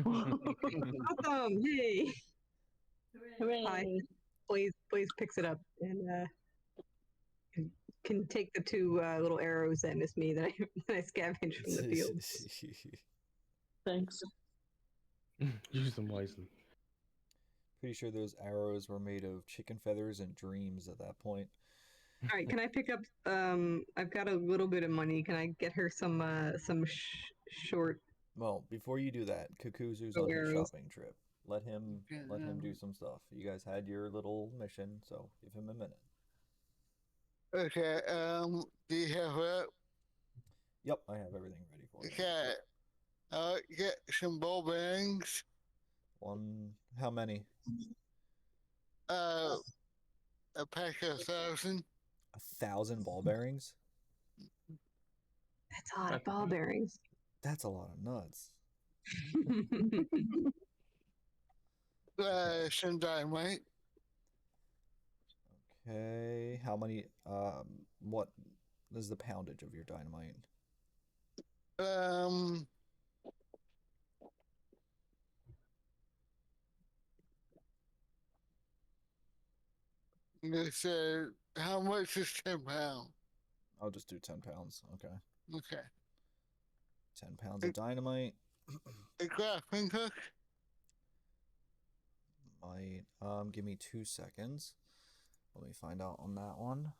awesome! Yay! Hooray! Blaze picks it up and can take the two little arrows that miss me that I scavenged from the fields. Thanks. Use them wisely. Pretty sure those arrows were made of chicken feathers and dreams at that point. All right, can I pick up? I've got a little bit of money. Can I get her some short? Well, before you do that, Kukuzu's Oh, on his arrows. shopping trip. Let him do some stuff. You guys had your little mission, so give him a minute. Okay. Do you have that? Yep, I have everything ready for you. Okay. I'll get some ball bearings. One, how many? A pack of 1,000. 1,000 ball bearings? That's a lot of ball bearings. That's a lot of nuts. Some dynamite. Okay, how many? What is the poundage of your dynamite? They said, how much is 10 pounds? I'll just do 10 pounds. Okay. Okay. 10 pounds of dynamite. A grappling hook. Might give me 2 seconds. Let me find out on that one.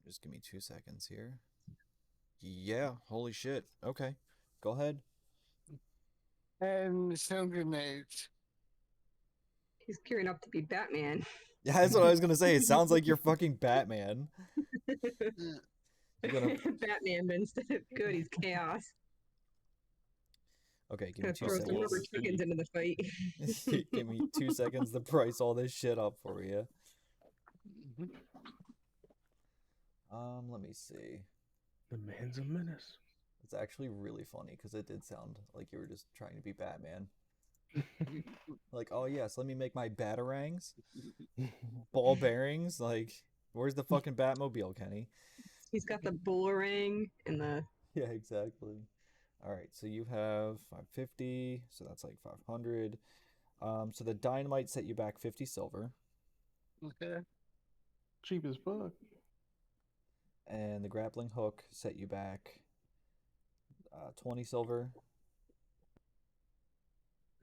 Just give me 2 seconds here. Yeah, holy shit. Okay. Go ahead. And some grenades. He's gearing up to be Batman. Yeah, that's what I was gonna say. It sounds like you're fucking Batman. You're gonna... Batman, but instead of good, he's chaos. Okay, give me Gonna 2 throw some rubber seconds. chickens into the fight. Give me 2 seconds to price all this shit up for you. Let me see. The man's a menace. It's actually really funny because it did sound like you were just trying to be Batman. Like, oh yes, let me make my batarangs, ball bearings. Like, where's the fucking Batmobile, Kenny? He's got the boomerang and the. Yeah, exactly. All right, so you have 550, so that's like 500. So the dynamite set you back 50 silver. Okay. Cheap as fuck. And the grappling hook set you back 20 silver.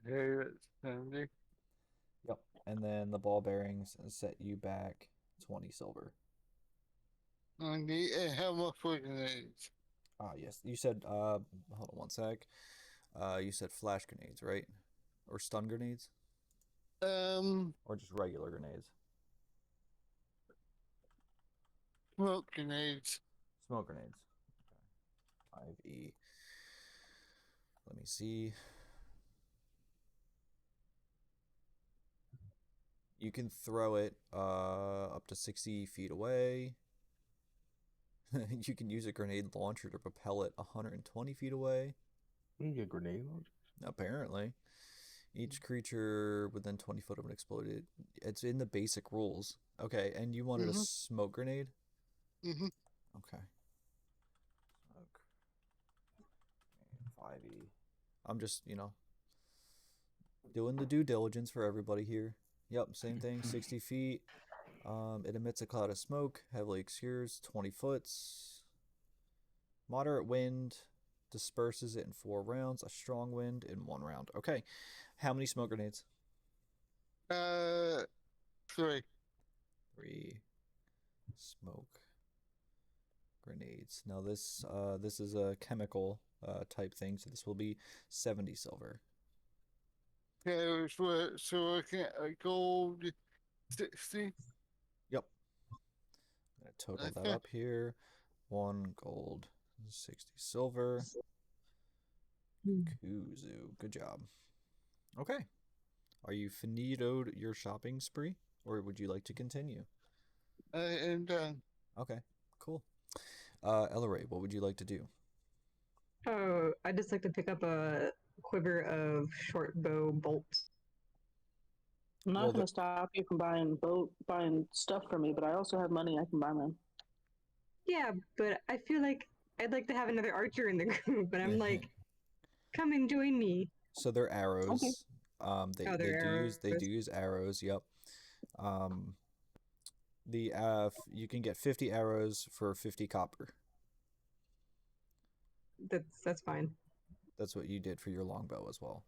Okay, that's 70. Yep. And then the ball bearings set you back 20 silver. And how much for grenades? Ah, yes. You said, hold on one sec. You said flash grenades, right? Or stun grenades? Or just regular grenades? Smoke grenades. Smoke grenades. Okay. 5E. Let me see. You can throw it up to 60 feet away. You can use a grenade launcher to propel it 120 feet away. You can get grenade launchers. Apparently. Each creature within 20 foot of an exploded. It's in the basic rules. Okay, and you wanted a smoke grenade? Mm-hmm. Okay. Smoke. 5E. I'm just, doing the due diligence for everybody here. Yep, same thing, 60 feet. It emits a cloud of smoke, heavily obscures, 20 foots. Moderate wind disperses it in 4 rounds, a strong wind in 1 round. Okay, how many smoke grenades? 3. 3 smoke grenades. Now this is a chemical type thing, so this will be 70 silver. Okay, so looking at a gold 60. Yep. I'm gonna total that up here. 1 gold, 60 silver. Kuzu, good job. Okay. Are you finitoed your shopping spree, or would you like to continue? I am done. Okay, cool. Ellery, what would you like to do? Oh, I'd just like to pick up a quiver of short bow bolts. I'm not gonna stop you from buying stuff from me, but I also have money I can buy them. Yeah, but I feel like I'd like to have another archer in the group, but I'm like, come and join me. So they're arrows. Okay. They do use arrows. Yep. You can get 50 arrows for 50 copper. That's fine. That's what you did for your longbow as well.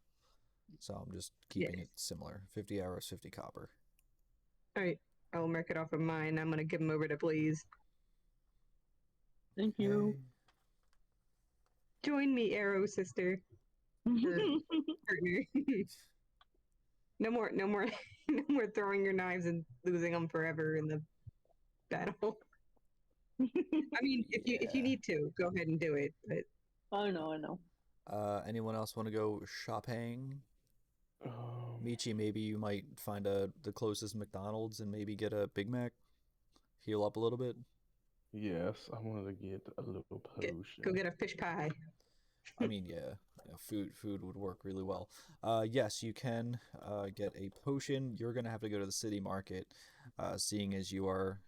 So I'm just keeping it similar. 50 arrows, 50 copper. All right, I'll mark it off of mine. I'm gonna give them over to Blaze. Thank you. Join me, arrow sister. Partner. No more, no more throwing your knives and losing them forever in the battle. I mean, if you need to, go ahead and do it. But I know. Anyone else want to go shopping? Michi, maybe you might find the closest McDonald's and maybe get a Big Mac. Heal up a little bit. Yes, I wanted to get a little potion. Go get a fish pie. I mean, yeah, food would work really well. Yes, you can get a potion. You're gonna have to go to the city market, seeing as you are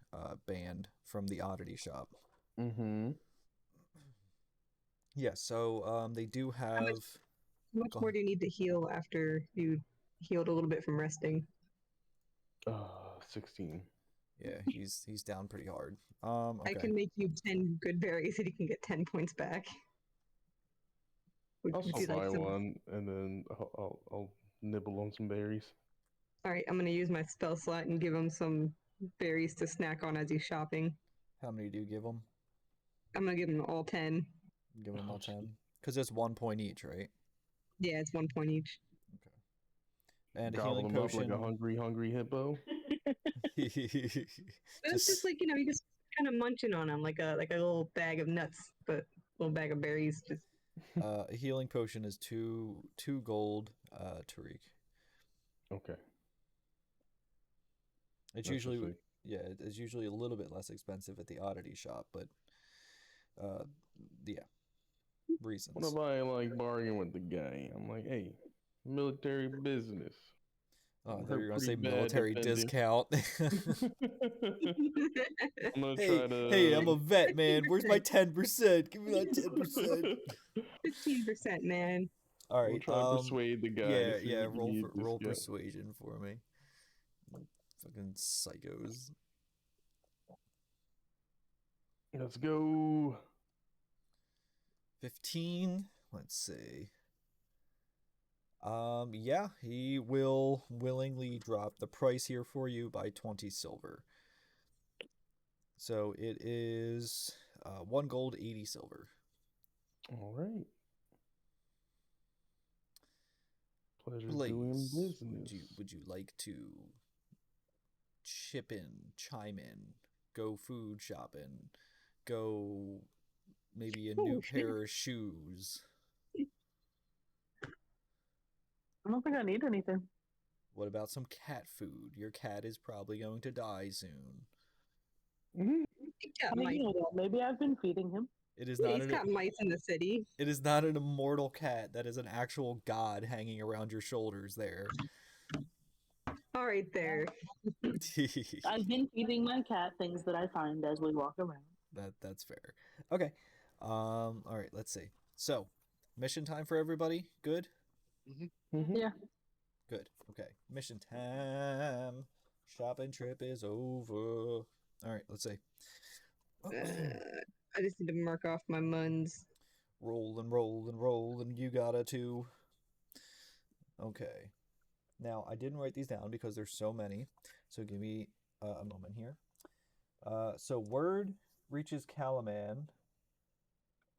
banned from the oddity shop. Mm-hmm. Yeah, so they do have. How much more do you need to heal after you healed a little bit from resting. 16. Yeah, he's down pretty hard. I Okay. can make you 10 good berries and you can get 10 points back. I'll Would you still like buy some? one, and then I'll nibble on some berries. All right, I'm going to use my spell slot and give him some berries to snack on as he's shopping. How many do you give him? I'm going to give him all 10. Give him Oh, all 10? Because it's 1 point each, right? Yeah, it's 1 point each. And a Gobble healing them up potion. like a hungry hippo. It's just like, you just kind of munching on them like a little bag of nuts, but a little bag of berries. Just a healing potion is two gold, Tariq. Okay. It's That's usually just it's usually a little bit less expensive at the oddity shop, but yeah, reasons. What if I like bargain with the guy? I'm like, hey, military business. Oh, I I'm thought you were gonna say pretty bad military defending. discount. I'm gonna hey, try to. hey, I'm a vet, man. Where's my 10%? Give me that 10%. 15%, man. All We'll right. try to persuade the guy. Yeah, see yeah. if he needs Roll discount. persuasion for me. Fucking psychos. Let's go. 15. Let's see. Yeah, he will willingly drop the price here for you by 20 silver. So it is 1 gold, 80 silver. All right. Pleasure Blaze, doing business. would you like to chime in, go food shopping, go maybe a new pair of shoes? I don't think I need anything. What about some cat food? Your cat is probably going to die soon. Mhm. He's got How do mice. you know that? Maybe I've been feeding him. It is Yeah, not he's got mice in the city. It is not an immortal cat. That is an actual god hanging around your shoulders there. All right, there. I've been feeding my cat things that I find as we walk around. That's fair. Okay. All right, let's see. So, mission time for everybody? Good? Mhm. Yeah. Good. Okay. Mission time. Shopping trip is over. All right, let's see. I just need to mark off my muns. Rolling. You gotta too. Okay. Now, I didn't write these down because there's so many. So give me a moment here. So word reaches Calaman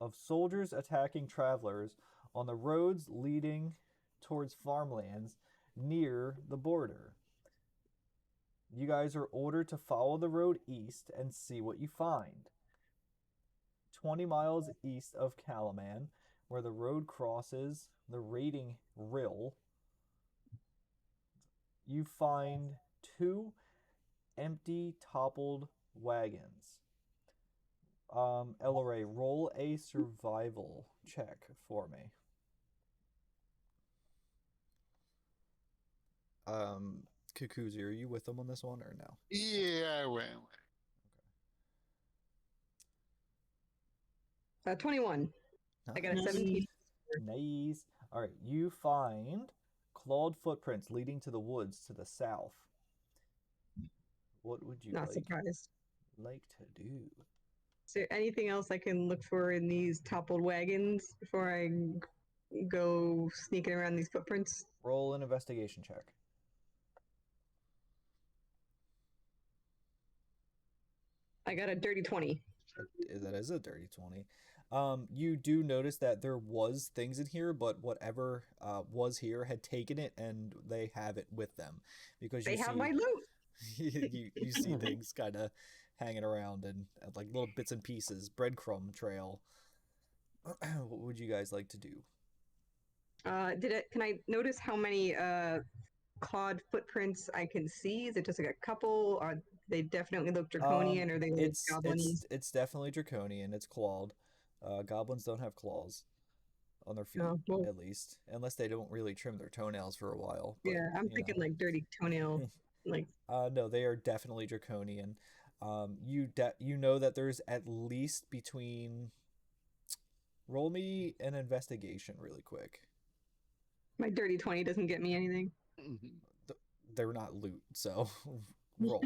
of soldiers attacking travelers on the roads leading towards farmlands near the border. You guys are ordered to follow the road east and see what you find. 20 miles east of Calaman, where the road crosses the raiding rill, you find 2 empty toppled wagons. Elleray, roll a survival check for me. Kukuzi, are you with them on this one or no? Yeah, I went. 21. I got a Nice. 17. Nice. All right, you find clawed footprints leading to the woods to the south. What would you Not surprised. like to do? Is there anything else I can look for in these toppled wagons before I go sneaking around these footprints? Roll an investigation check. I got a dirty 20. That is a dirty 20. You do notice that there was things in here, but whatever was here had taken it, and they have it with them because They have my loot. you see things kind of hanging around and like little bits and pieces, breadcrumb trail. What would you guys like to do? Can I notice how many clawed footprints I can see? Is it just like a couple? Are they definitely look draconian, or they look goblins? It's definitely draconian. It's clawed. Goblins don't have claws on their feet, well, at least, unless they don't really trim their toenails for a while. But, yeah, I'm thinking like dirty toenail. Like, no, they are definitely draconian. You know that there's at least between. Roll me an investigation really quick. my dirty 20 doesn't get me anything. They're not loot, so roll.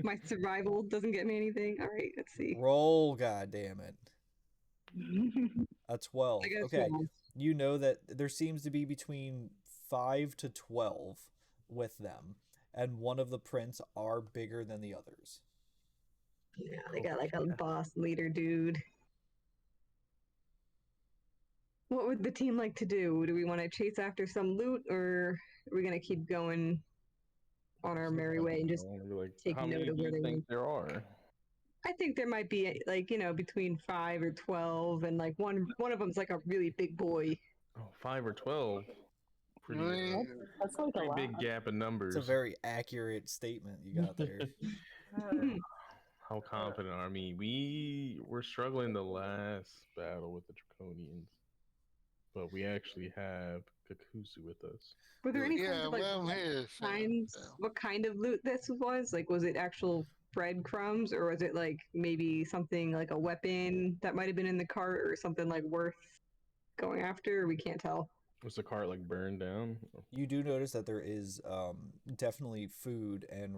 My survival doesn't get me anything. All right, let's see. Roll, god damn it. A 12. I got a Okay. 12. You know that there seems to be between 5 to 12 with them, and one of the prints are bigger than the others. Yeah, they got like a boss leader dude. What would the team like to do? Do we want to chase after some loot, or are we gonna keep going on our merry way and just like, take how note many of do where you they think went? there are? I think there might be like between 5 or 12, and like one of them's like a really big boy. Oh, 5 or 12. Pretty, Really? That's like a pretty lot. big gap in numbers. It's a very accurate statement you got there. How confident are me? We were struggling the last battle with the Draconians, but we actually have Kakuzu with us. Were there any Yeah, kinds of like well, I'm here. what kind of loot this was? Like, was it actual breadcrumbs, or was it like maybe something like a weapon that might have been in the cart, or something like worth going after? Or we can't tell. Was the cart like burned down? You do notice that there is definitely food and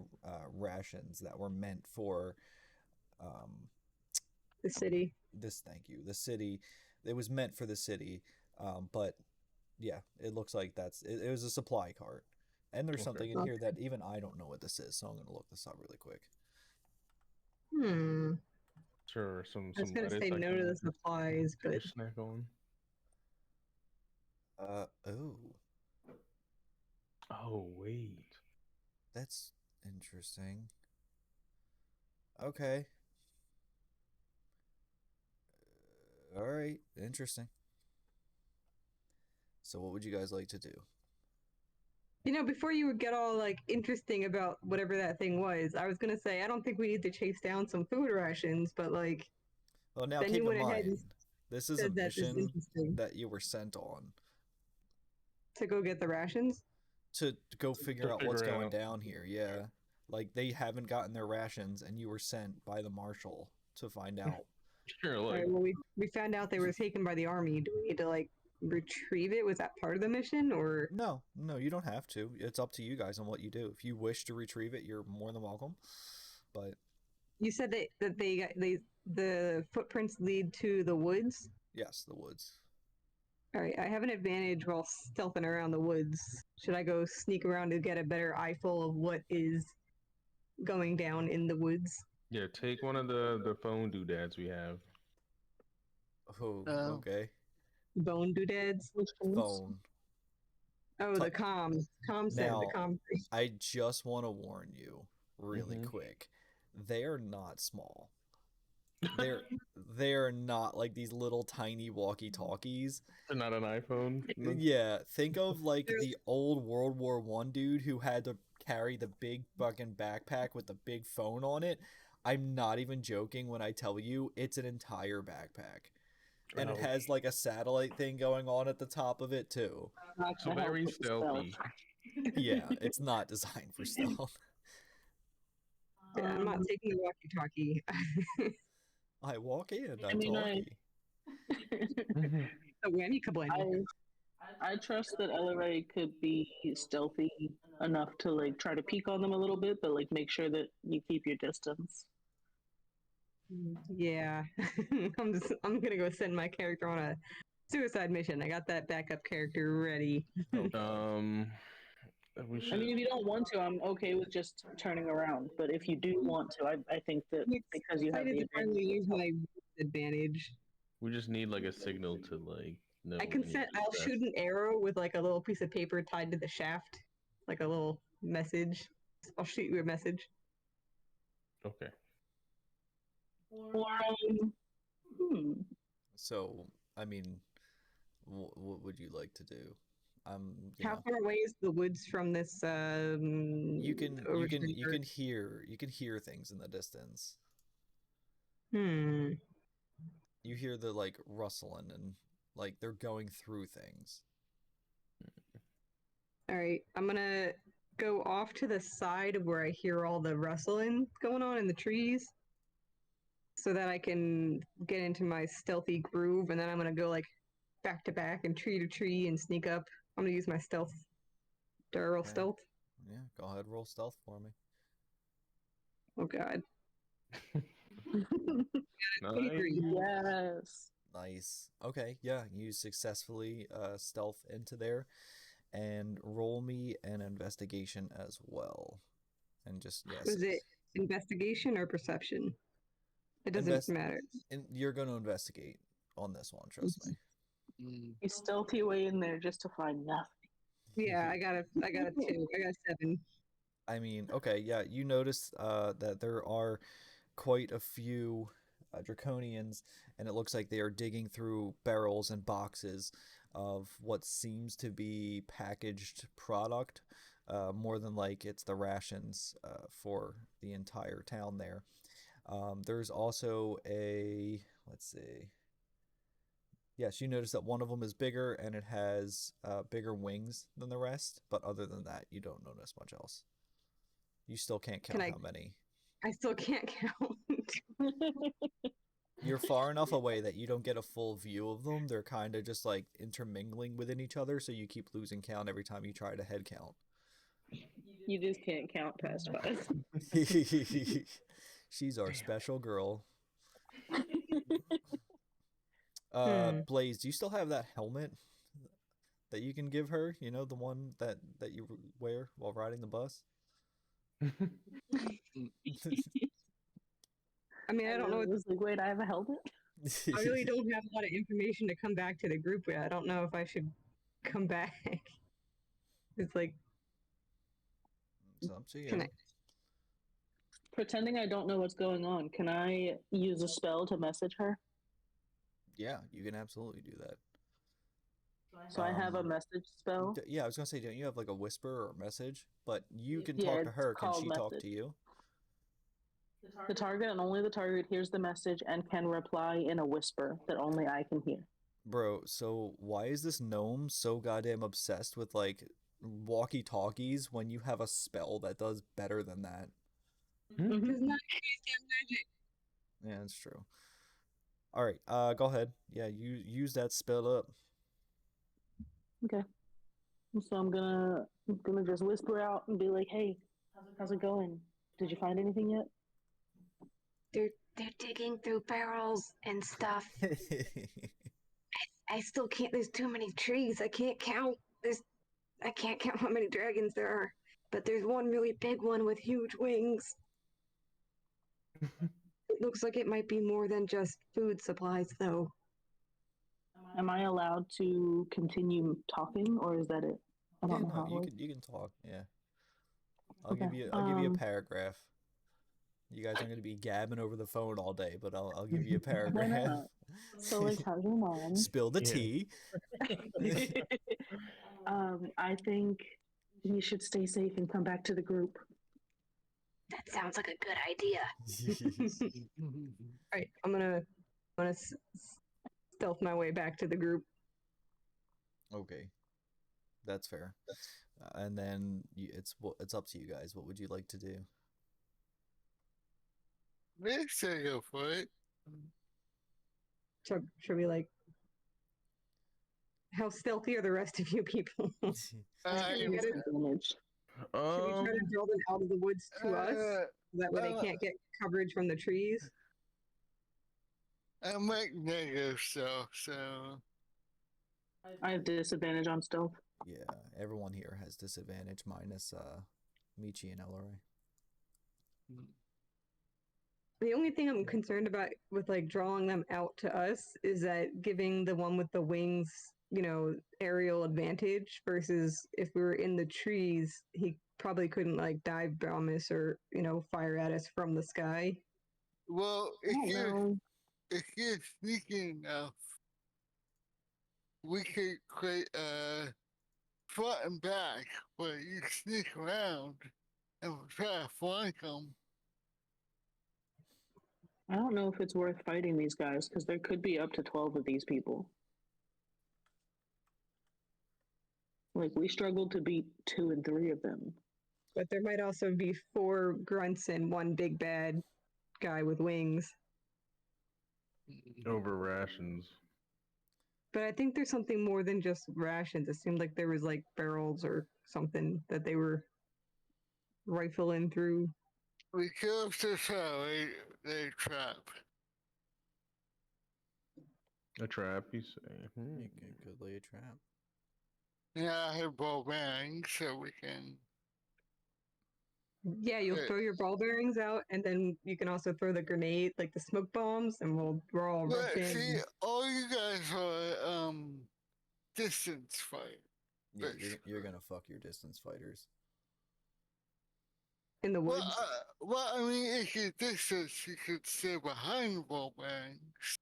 rations that were meant for The city. thank you, the city. It was meant for the city, but yeah, it looks like it was a supply cart. And there's Okay. something in here that even I don't know what this is, so I'm gonna look this up really quick. Sure, some I was gonna lettuce say I no to can the supplies, take but a snack on. Oh, Oh wait. that's interesting. Okay. All right, interesting. So what would you guys like to do? before you would get all like interesting about whatever that thing was, I was gonna say I don't think we need to chase down some food rations, but like Well, now then keep you in went ahead and mind, this is a said that is mission interesting that you were sent on to go get the rations. to go figure out what's figure going out. down here. Yeah. Like they haven't gotten their rations and you were sent by the marshal to find out. Sure, All like right, well, we found out they were taken by the army. Do we need to like retrieve it? Was that part of the mission, or No, you don't have to. It's up to you guys on what you do. If you wish to retrieve it, you're more than welcome. But you said that the footprints lead to the woods? yes, the woods. All right, I have an advantage while stealthing around the woods. Should I go sneak around to get a better eyeful of what is going down in the woods? yeah, take one of the phone doodads we have. Oh, Oh. okay. Bone doodads? Phone. Oh, the comms. Comm said Now, the comm. I just want to warn you really Mhm. quick. They're not small. They're not like these little tiny walkie-talkies. They're not an iPhone. No? Yeah, think of like the old World War One dude who had to carry the big fucking backpack with the big phone on it. I'm not even joking when I tell you it's an entire backpack. And it Oh. has like a satellite thing going on at the top of it too. So very stealthy. Yeah, it's not designed for stealth. Yeah, I'm not taking the walkie-talkie. I walk in, I I'm mean, talkie. The whammy kablam. I trust that Ellery could be stealthy enough to like try to peek on them a little bit, but like make sure that you keep your distance. Yeah, I'm gonna go send my character on a suicide mission. I got that backup character ready. We should. I mean, if you don't want to, I'm okay with just turning around. But if you do want to, I think that because you have Excited the to finally use advantage. my advantage. We just need like a signal to like know. I can when set. it's I'll best. shoot an arrow with like a little piece of paper tied to the shaft, like a little message. I'll shoot you a message. Okay. So, I mean, what would you like to do? You How know, far away is the woods from this? you can originator? hear things in the distance. Hmm. You hear the like rustling and like they're going through things. All right, I'm gonna go off to the side of where I hear all the rustling going on in the trees, so that I can get into my stealthy groove, and then I'm gonna go like back to back and tree to tree and sneak up. I'm gonna use my stealth Do I roll Okay. stealth? Yeah, go ahead, roll stealth for me. Oh god. Nice. 23. Yes. Nice. Okay, yeah, you successfully stealth into there, and roll me an investigation as well. And just yes, Was it investigation or perception? It doesn't Invest- matter. and you're going to investigate on this one. Trust me. Mm. You stealthy way in there just to find nothing. Yeah, I got a 2. I got a 7. I mean, okay, yeah, you notice that there are quite a few draconians, and it looks like they are digging through barrels and boxes of what seems to be packaged product. More than like it's the rations for the entire town there. There's also a, let's see. Yes, you notice that one of them is bigger and it has bigger wings than the rest, but other than that, you don't notice much else. You still can't count how many. I still can't count. You're far enough away that you don't get a full view of them. They're kind of just like intermingling within each other, so you keep losing count every time you try to head count. You just can't count past 5. She's our special girl. Hmm. Blaze, do you still have that helmet that you can give her? You know, the one that you wear while riding the bus? I mean, I don't know. It was like, wait, I have a helmet? I really don't have a lot of information to come back to the group with. I don't know if I should come back. It's like, It's up to you. can I? Pretending I don't know what's going on, can I use a spell to message her? Yeah, you can absolutely do that. So I have a message spell. Yeah, I was gonna say, don't you have like a whisper or a message? But you can Yeah, talk to it's her. Can called she talk message. to you? The target and only the target hears the message and can reply in a whisper that only I can hear. Bro, so why is this gnome so goddamn obsessed with like walkie-talkies when you have a spell that does better than that? Mhm. Does not use magic. Yeah, that's true. All right, go ahead. Yeah, you use that spell up. Okay. So I'm gonna just whisper out and be like, "Hey, how's it going? Did you find anything yet?" They're digging through barrels and stuff. I still can't. There's too many trees. I can't count. I can't count how many dragons there are. But there's one really big one with huge wings. It looks like it might be more than just food supplies, though. Am I allowed to continue talking, or is that it? I Yeah, don't know no, how it works. you can talk. Yeah, I'll Okay, give you a paragraph. You guys aren't gonna be gabbing over the phone all day, but I'll give you a Why paragraph. not? So, like, how's your mom? Spill the Yeah. tea. I think we should stay safe and come back to the group. That sounds like a good idea. All right, I'm gonna stealth my way back to the group. Okay, that's fair. And then it's up to you guys. What would you like to do? Let's say go for it. Should we like? How stealthy are the rest of you people? I Should we get it? Disadvantage. Should we try to draw them out of the woods to us? That way they can't get coverage from the trees. I make negative stuff, so I have disadvantage on stealth. Yeah, everyone here has disadvantage minus Michi and Ellery. The only thing I'm concerned about with like drawing them out to us is that giving the one with the wings, you know, aerial advantage versus if we were in the trees, he probably couldn't like dive bomb us or, you know, fire at us from the sky. well, I don't know. if you're sneaking enough, we could create a front and back where you sneak around and try to flank them. I don't know if it's worth fighting these guys because there could be up to 12 of these people. Like, we struggled to beat 2 and 3 of them. But there might also be 4 grunts and 1 big bad guy with wings. Over rations. But I think there's something more than just rations. It seemed like there was like barrels or something that they were rifling through. We killed the Charlie, they trap. A trap, you say? You could lay a trap. Yeah, I have ball bearings, so we can. Yeah, you'll throw your ball bearings out, and then you can also throw the grenade, like the smoke bombs, and we're all rush But in. see, all you guys are distance fight. Yeah, you're gonna fuck your distance fighters. In the woods. Well, I mean, if you distance, you could stay behind the ball bearings.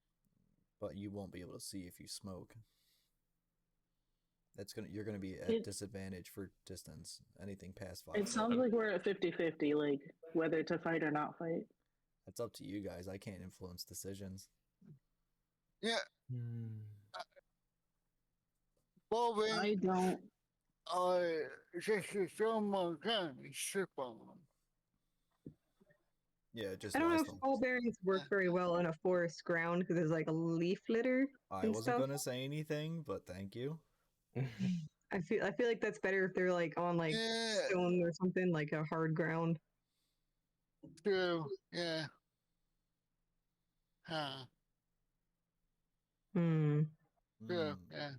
But you won't be able to see if you smoke. You're gonna be at disadvantage for distance. Anything past 5 It feet. sounds like we're at 50-50, like whether to fight or not fight. That's up to you guys. I can't influence decisions. Yeah. Hmm. Ball bearings. I don't. Just to throw them on gun and strip on them. Yeah, just I don't know last if ball bearings work Yeah. very well in a forest ground because there's like a leaf litter. I and wasn't stuff. gonna say anything, but thank you. I feel like that's better if they're like on like Yeah, stone or something, like a hard ground. true. Yeah. Huh. Hmm. True. Mm. Yeah.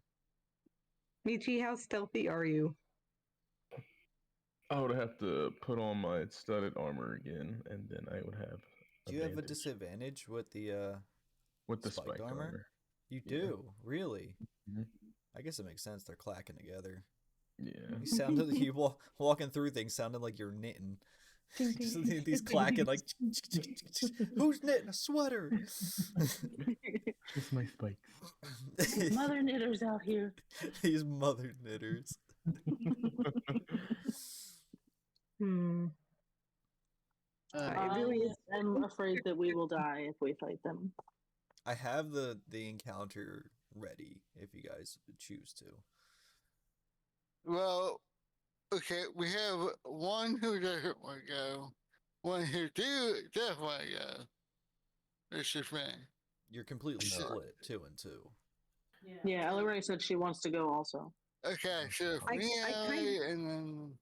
Michi, how stealthy are you? I would have to put on my studded armor again, and then I would have. Do you have a advantage disadvantage with the with the spiked spiked armor? armor? You Yeah. do? Really? Mhm. I guess it makes sense. They're clacking together. Yeah. You sounded walking through things sounded like you're knitting. Just these clacking like who's knitting a sweater? Just my spikes. Mother knitters out here. These mother knitters. Hmm. Uh, It really is. I'm afraid that we will die if we fight them. I have the encounter ready if you guys choose to. well, okay, we have one who doesn't want to go, one who does want to go. It's just me. You're completely Sure. split 2 and 2. Yeah, Ellery said she wants to go also. Okay, so I- me, I kind- Ellie, and then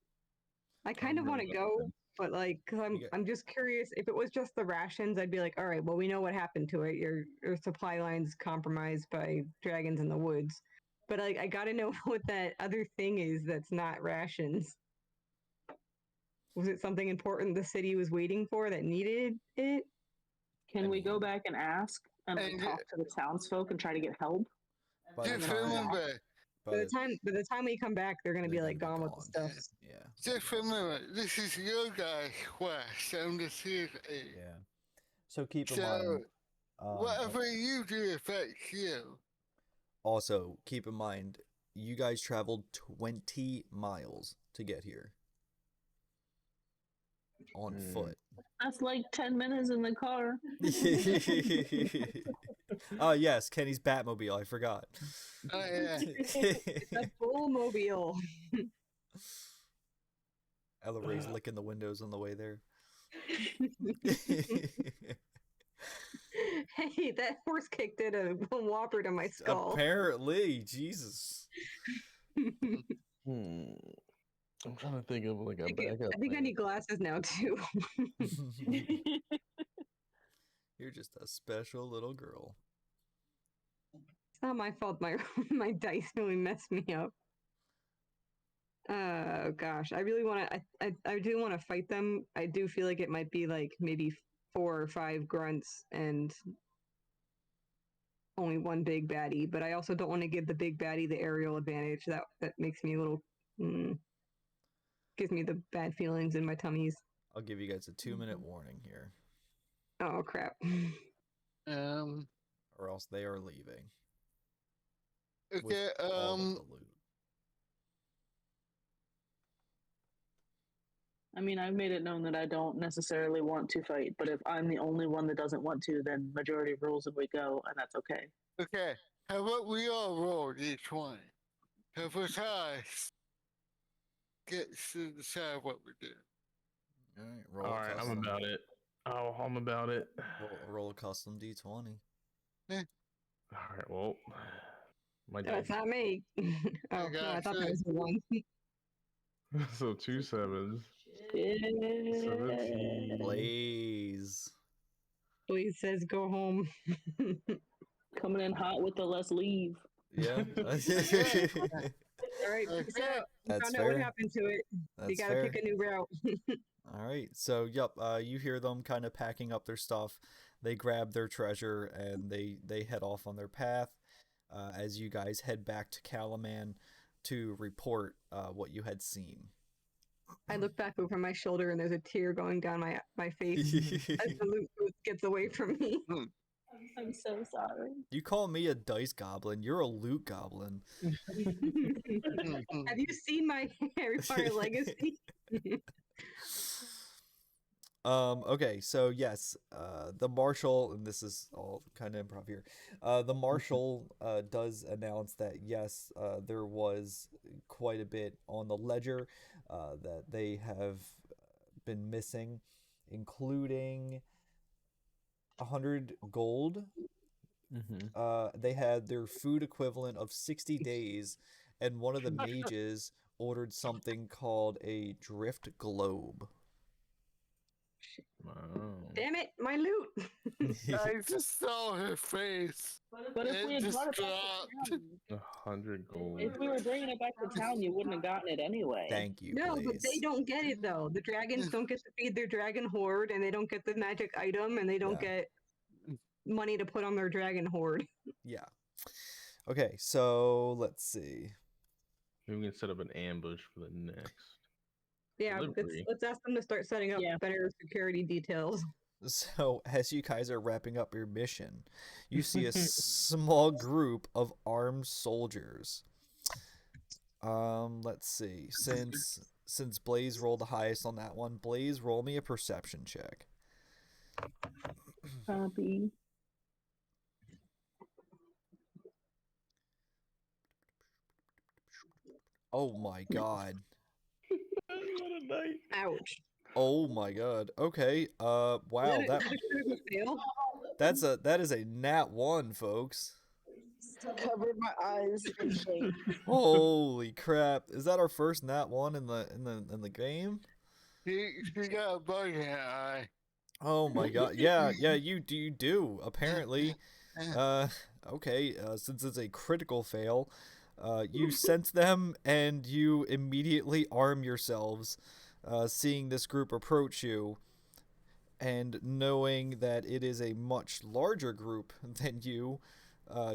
I kind of I'm want to really go, open. but like, cause You got- I'm just curious. If it was just the rations, I'd be like, all right, well, we know what happened to it. Your supply line's compromised by dragons in the woods. But I gotta know what that other thing is that's not rations. Was it something important the city was waiting for that needed it? Can I we go mean- back and ask and like, And- talk to the townsfolk and try to get help? By the just time, remember, By the time we come back, they're gonna be They're like gonna be gone with the gone. stuff. yeah. just remember, this is your guys' quest. I'm just here to aid. Yeah. So keep in So, mind. whatever you do affects you. Also, keep in mind, you guys traveled 20 miles to get here. On Mm. foot. That's like 10 minutes in the car. Oh, yes, Kenny's Batmobile. I forgot. Oh, yeah. The full mobile. Ella Ray's licking the windows on the way there. Hey, that horse kick did a whopper to my skull. Apparently, Jesus. I'm trying to think of like a backup. I think I plan. need glasses now too. You're just a special little girl. It's not my fault. My my dice really messed me up. Oh gosh, I really want to. I do want to fight them. I do feel like it might be like maybe 4 or 5 grunts and only one big baddie. But I also don't want to give the big baddie the aerial advantage. That makes me a little. Gives me the bad feelings in my tummies. I'll give you guys a 2-minute warning here, Oh crap. or else they are leaving. With Okay, all of the loot. I mean, I've made it known that I don't necessarily want to fight, but if I'm the only one that doesn't want to, then majority rules and we go, and that's okay. okay. How about we all roll D20? So for ties, gets to decide what we do. All right, All right, I'm about it. Oh, I'm about it. Roll a custom D20. All right, well, My No, it's dice. not me. Oh, no, I thought that was the one. So 2 sevens. Shit. 17. Blaze. Please says go home. Coming in hot with the let's leave. Yeah. All right, peace out. That's Found out what fair. happened to it. You That's gotta fair. pick a new route. All right. So, yep, you hear them kind of packing up their stuff. They grab their treasure and they head off on their path as you guys head back to Calaman to report what you had seen. I look back over my shoulder and there's a tear going down my face as the loot booth gets away from me. I'm so sorry. You call me a dice goblin. You're a loot goblin. Have you seen my Harry Potter legacy? Okay, so yes, the marshal, and this is all kind of improv here. The marshal does announce that yes, there was quite a bit on the ledger that they have been missing, including 100 gold. They had their food equivalent of 60 days, and one of the mages ordered something called a drift globe. Wow. Damn it, my loot! I just saw her face. But if we had It brought it just back dropped. to town, 100 gold. if we were bringing it back to town, you wouldn't have gotten it anyway. Thank you, No, but Blaze. they don't get it though. The dragons don't get to feed their dragon horde, and they don't get the magic item, and they don't Yeah. get money to put on their dragon horde. Yeah. Okay, so let's see. Maybe we can set up an ambush for the next. Yeah, Delivery. let's ask them to start setting up Yeah. better security details. So, as you guys are wrapping up your mission, you see a small group of armed soldiers. Let's see. Since Blaze rolled the highest on that one, Blaze, roll me a perception check. Copy. Oh my god. What a night. Ouch. Oh my god. Okay. Wow. That that is a nat 1, folks. Covered my eyes in shame. Holy crap! Is that our first nat 1 in the game? She got a bug in her eye. Oh my god. Yeah, you do apparently. Okay, since it's a critical fail, you sense them and you immediately arm yourselves, seeing this group approach you, and knowing that it is a much larger group than you,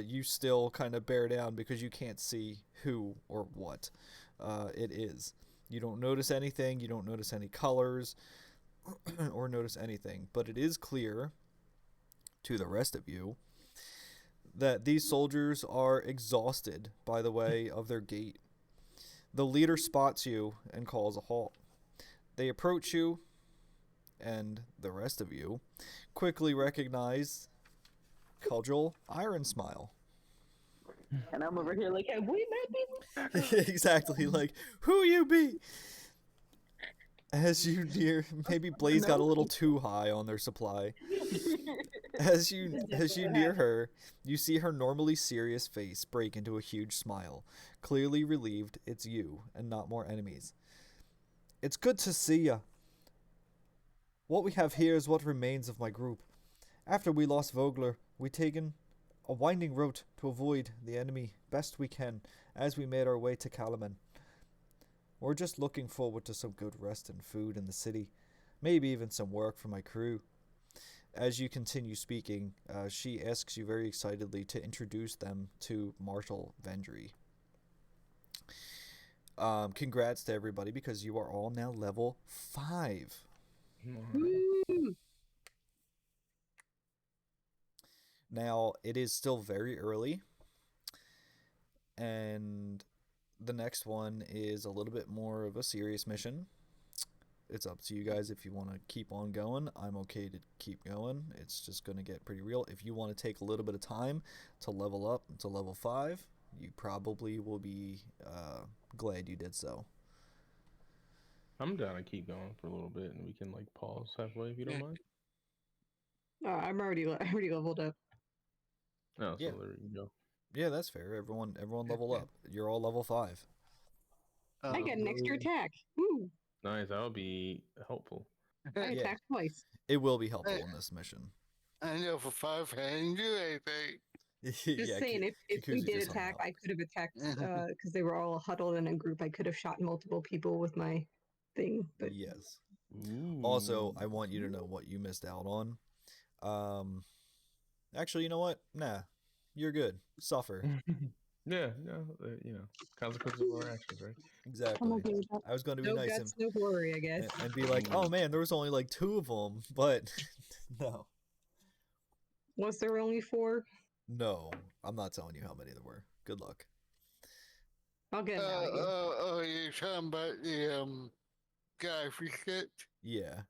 you still kind of bear down because you can't see who or what it is. You don't notice anything, you don't notice any colors, or notice anything, but it is clear to the rest of you that these soldiers are exhausted by the way of their gait. The leader spots you and calls a halt. They approach you, and the rest of you quickly recognize Cudgel Iron Smile. And I'm over here like, have we met people? Exactly, like, who you be? As you near, maybe Blaze got a little too high on their supply. As you near her, you see her normally serious face break into a huge smile. Clearly relieved it's you and not more enemies. It's good to see ya. What we have here is what remains of my group. After we lost Vogler, we taken a winding route to avoid the enemy best we can as we made our way to Calaman. We're just looking forward to some good rest and food in the city, maybe even some work for my crew. As you continue speaking, she asks you very excitedly to introduce them to Marshal Vendry. Congrats to everybody because you are all now level 5. Woo! Now, it is still very early, and the next one is a little bit more of a serious mission. It's up to you guys if you want to keep on going. I'm okay to keep going. It's just going to get pretty real. If you want to take a little bit of time to level up to level 5, you probably will be glad you did so. I'm down to keep going for a little bit, and we can like pause halfway if you don't mind. I'm already leveled up. Oh, so Yeah. there you go. Yeah, that's fair. Everyone level up. You're all level 5. I get an extra Um, attack. Woo! Nice. That would be helpful. I Yeah. attack twice. It will be helpful in this mission. I know for 5 I didn't do anything. Just Yeah, saying, if we Kikuzu did just hung attack, out. I could have attacked because they were all huddled in a group. I could have shot multiple people with my thing, but Yes. Ooh. Also, I want you to know what you missed out on. Actually, you know what? Nah, you're good. Suffer. Yeah, consequences of our actions, right? Exactly. I'm okay with that. I was going to be no nice guts, no glory, I guess. and be like, oh man, there was only like 2 of them, but no. Was there only 4? No, I'm not telling you how many there were. Good luck. I'll get an value. You're talking about the guy we hit? Yeah.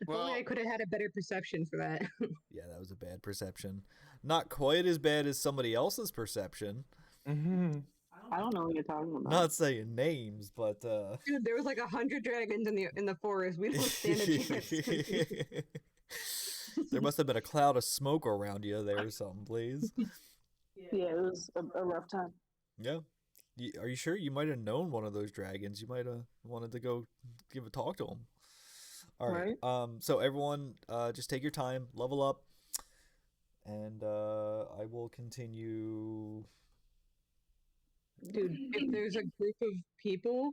If Well, only I could have had a better perception for that. Yeah, that was a bad perception. Not quite as bad as somebody else's perception. Mm-hmm. I don't know what you're talking about. Not saying names, but Dude, there was like 100 dragons in the forest. We don't stand a chance. There must have been a cloud of smoke around you there or something, please. Yeah, it was a rough time. Yeah. Are you sure? You might have known one of those dragons. You might have wanted to go give a talk to him. All right. So everyone, just take your time, level up, and I will continue. Dude, if there's a group of people,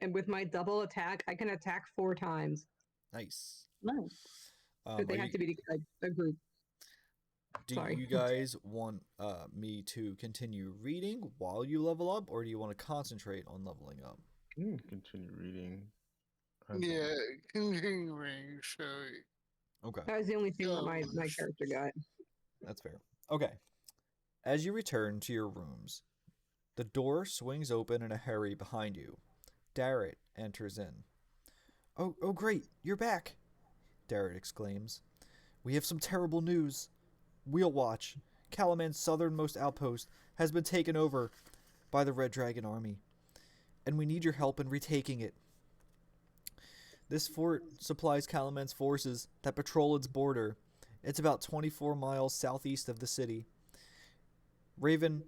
and with my double attack, I can attack 4 times. Nice. Nice. But they have to be a group. Do Sorry. you guys want me to continue reading while you level up, or do you want to concentrate on leveling up? Continue reading. yeah, continuing. So, Okay. That was the only thing that my character got. That's fair. Okay. As you return to your rooms, the door swings open in a hurry behind you. Darrett enters in. Oh, great, you're back, Darrett exclaims. We have some terrible news. Wheel Watch, Calaman's southernmost outpost, has been taken over by the Red Dragon Army, and we need your help in retaking it. This fort supplies Calaman's forces that patrol its border. It's about 24 miles southeast of the city. Raven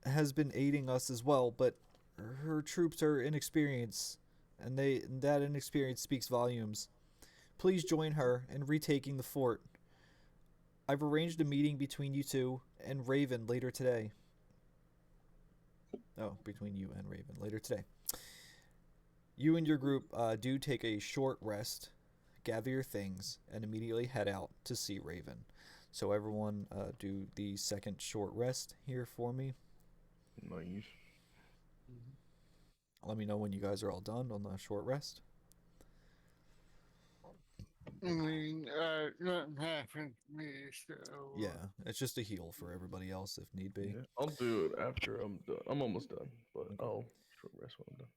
has been aiding us as well, but her troops are inexperienced, and that inexperience speaks volumes. Please join her in retaking the fort. I've arranged a meeting between you two and Raven later today. Oh, between you and Raven later today. You and your group do take a short rest, gather your things, and immediately head out to see Raven. So everyone do the second short rest here for me. Nice. Let me know when you guys are all done on the short rest. I mean, nothing happened to me, so. Yeah, it's just a heal for everybody else if need be. Yeah, I'll do it after I'm done. I'm almost done, but Okay. I'll short rest when I'm done.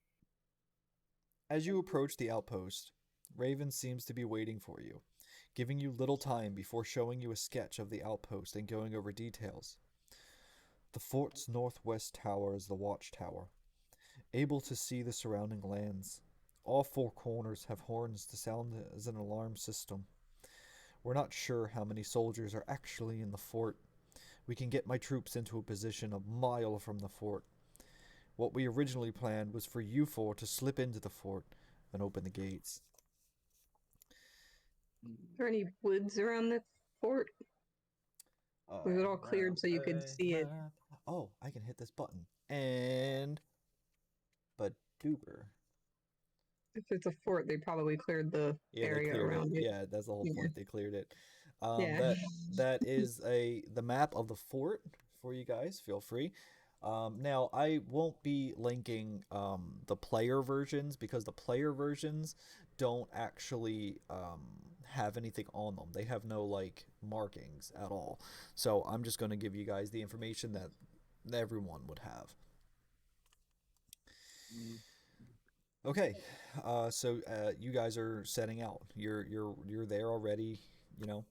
As you approach the outpost, Raven seems to be waiting for you, giving you little time before showing you a sketch of the outpost and going over details. The fort's northwest tower is the watchtower, able to see the surrounding lands. All 4 corners have horns to sound as an alarm system. We're not sure how many soldiers are actually in the fort. We can get my troops into a position a mile from the fort. What we originally planned was for you 4 to slip into the fort and open the gates. Are there any woods around the fort? Was it all cleared so you could see it? Oh, I can hit this button. And... But duper. If it's a fort, they probably cleared the area around it. Yeah, that's the whole point. They cleared it. Yeah. That is the map of the fort for you guys. Feel free. Now I won't be linking the player versions because the player versions don't actually have anything on them. They have no like markings at all. So I'm just going to give you guys the information that everyone would have. Okay, so you guys are setting out. You're there already. You know.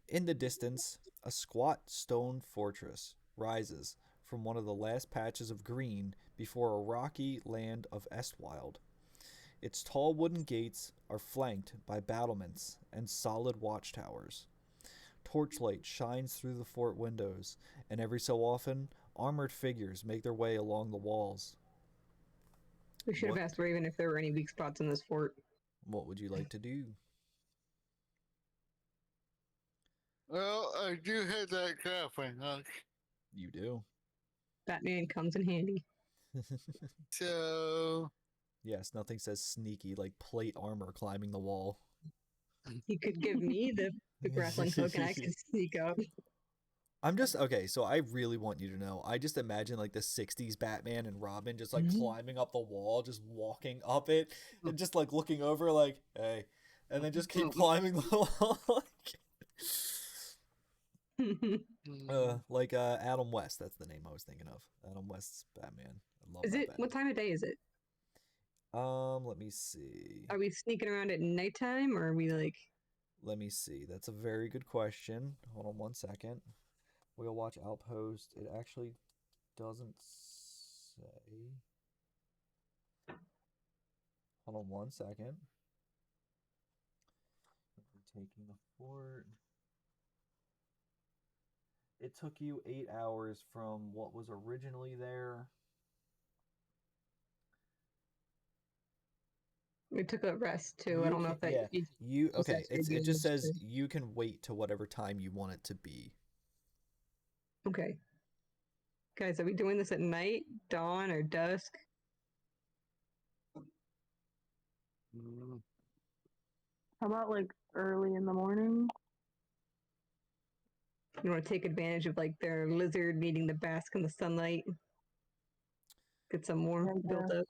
In the distance, a squat stone fortress rises from one of the last patches of green before a rocky land of Estwild. Its tall wooden gates are flanked by battlements and solid watchtowers. Torchlight shines through the fort windows, and every so often, armored figures make their way along the walls. We should have What- asked Raven if there were any weak spots in this fort. What would you like to do? Well, I do have that grappling hook. You do. Batman comes in handy. So, Yes, nothing says sneaky like plate armor climbing the wall. He could give me the grappling hook and I could sneak up. I'm just okay, so I really want you to know. I just imagine like the 60s Batman and Robin just like climbing up the wall, just walking up it, and just like looking over like, hey, and then just keep climbing the wall. Like Adam West, that's the name I was thinking of. Adam West's Batman. I love Is that it Batman. what time of day is it? Let me see. Are we sneaking around at nighttime or are we like Let me see. That's a very good question. Hold on one second. Whale Watch Outpost. It actually doesn't say. Hold on one second. Taking the fort. It took you 8 hours from what was originally there. we took a rest too? I don't know if that Yeah, you just okay? actually It just doing says this you can wait to whatever time you want it to be. Okay. Guys, are we doing this at night, dawn, or dusk? How about like early in the morning? You want to take advantage of like their lizard needing to bask in the sunlight? Get some more Yeah. built up.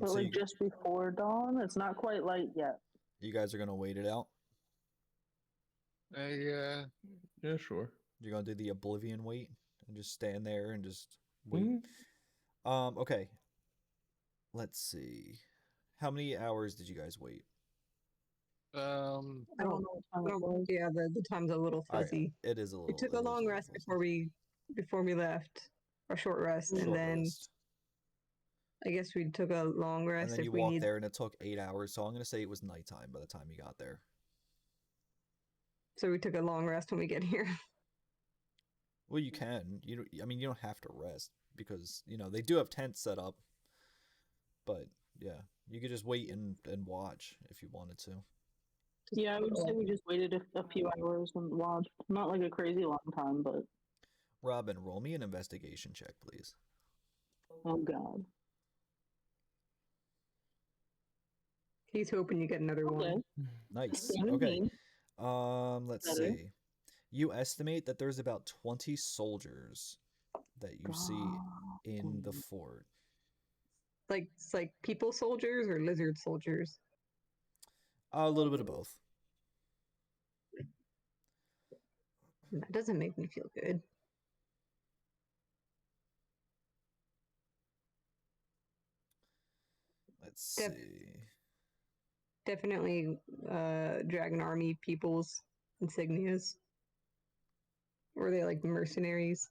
But So like just before dawn? It's not quite light yet. you guys are gonna wait it out. yeah. Yeah, sure. You're gonna do the oblivion wait and just stand there and just wait. Mhm. Okay. Let's see. How many hours did you guys wait? I I don't don't know what time it was. Yeah, the time's a little All right, fuzzy. it is a little. We took it a is long little rest fuzzy. before we left, a short rest, Short and then rest. I guess we took a long And rest then if you we walked need. there, and it took 8 hours. So I'm gonna say it was nighttime by the time you got there. So we took a long rest when we get here. Well, you can. I mean, you don't have to rest because they do have tents set up. But yeah, you could just wait and watch if you wanted to. Yeah, I would say we just waited a few hours and watched. Not like a crazy long time, but Robin, roll me an investigation check, please. oh god. He's hoping you get another Okay. one. Nice. 17. Okay. Let's Better. see. You estimate that there's about 20 soldiers that you see in the fort. Like it's like people soldiers or lizard soldiers. A little bit of both. That doesn't make me feel good. Let's Def- see. Definitely Dragon Army people's insignias. Or are they like mercenaries?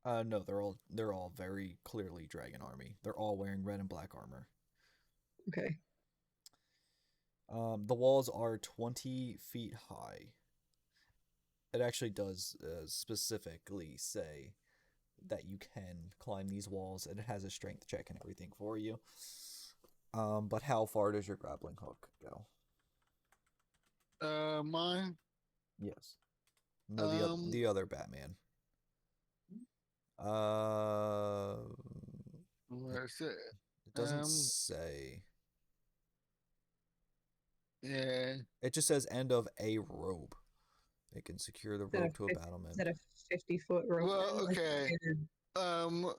No, they're all very clearly Dragon Army. They're all wearing red and black armor. Okay. The walls are 20 feet high. It actually does specifically say that you can climb these walls, and it has a strength check and everything for you. But how far does your grappling hook go? Mine. Yes. No, the other Batman. Where's it? It doesn't say. Yeah. It just says end of a rope. It can secure the rope to a battlement. Is that a 50-foot rope? Well, then? Like okay. standard-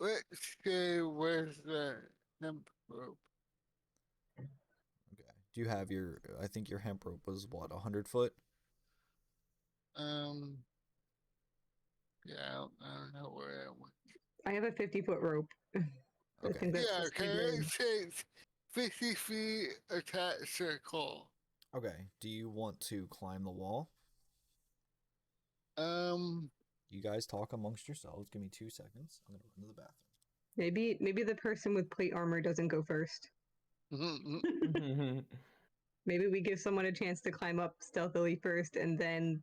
Let's see. Where's the hemp rope? Okay. Do you have your? I think your hemp rope was what, 100 foot? Yeah, I don't know where that went. I have a 50-foot rope. I Okay. think that's Yeah, the okay. standard. It says 50 feet attached circle. Okay. Do you want to climb the wall? You guys talk amongst yourselves. Give me 2 seconds. I'm gonna run to the bathroom. Maybe the person with plate armor doesn't go first. Maybe we give someone a chance to climb up stealthily first, and then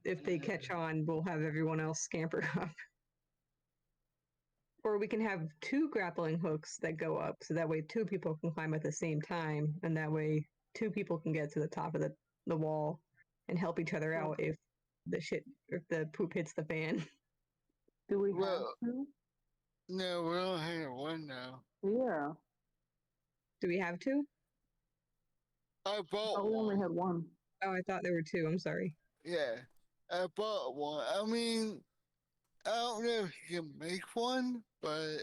if they catch on, we'll have everyone else scamper up. Or we can have 2 grappling hooks that go up, so that way 2 people can climb at the same time, and that way 2 people can get to the top of the wall and help each other out if the poop hits the fan. Do we have Well, to? no, we only have one now. Yeah. Do we have 2? I bought Oh, we only one. had one. Oh, I thought there were 2. I'm sorry. Yeah, I bought one. I mean, I don't know if you can make one, but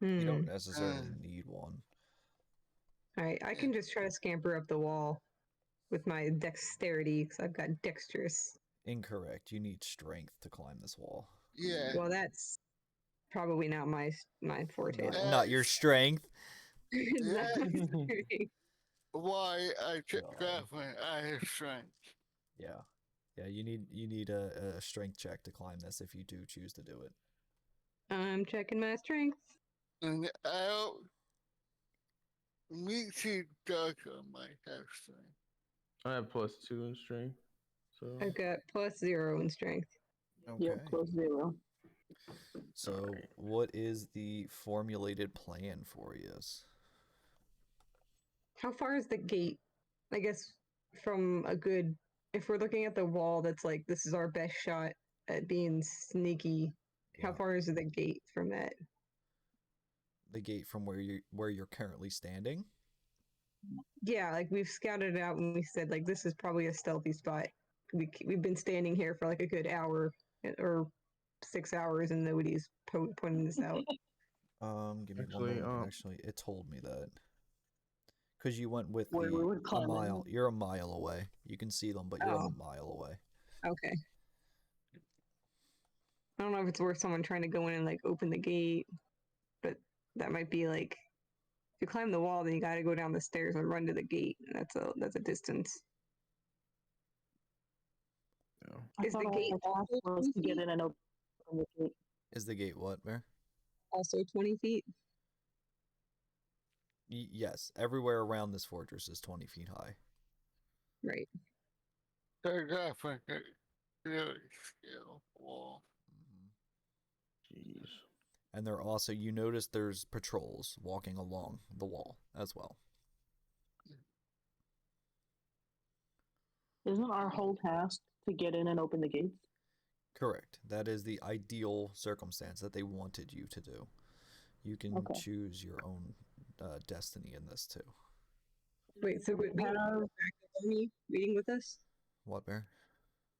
You don't Hmm. necessarily need one. Alright, I can just try to scamper up the wall with my dexterity, because I've got dexterous. Incorrect. You need strength to climb this wall. yeah. Well, that's probably not my forte. Not your strength. It's not my Yeah. strength. Why I took God. grappling, I have strength. Yeah. Yeah, you need a strength check to climb this if you do choose to do it. I'm checking my strength. And I don't meet you Darko might have strength. I have +2 in strength. So I've got +0 in strength. Okay. Yep, +0. So, Alright. what is the formulated plan for you? How far is the gate? I guess from a good. If we're looking at the wall, that's like this is our best shot at being sneaky. How Yeah. far is the gate from that? The gate from where you're currently standing? Yeah, like we've scouted it out and we said like this is probably a stealthy spot. We've been standing here for like a good hour or 6 hours and nobody's pointing this out. Give me Actually, one moment. Actually, it told me that. Because you went with Where we would a climb in. mile. You're a mile away. You can see them, but you're Oh. a mile away. Okay. I don't know if it's worth someone trying to go in and like open the gate, but that might be like if you climb the wall, then you got to go down the stairs and run to the gate. That's a distance. yeah. I Is the thought gate all the task was to get in and open the gate. Is the gate what, Bear? also 20 feet? Yes. Everywhere around this fortress is 20 feet high. Right. So grappling could really skill wall. Jeez. And there also, you notice there's patrols walking along the wall as well. Isn't our whole task to get in and open the gates? Correct. That is the ideal circumstance that they wanted you to do. You can Okay. choose your own destiny in this too. Wait, so we have a backup army waiting with us? What, Bear?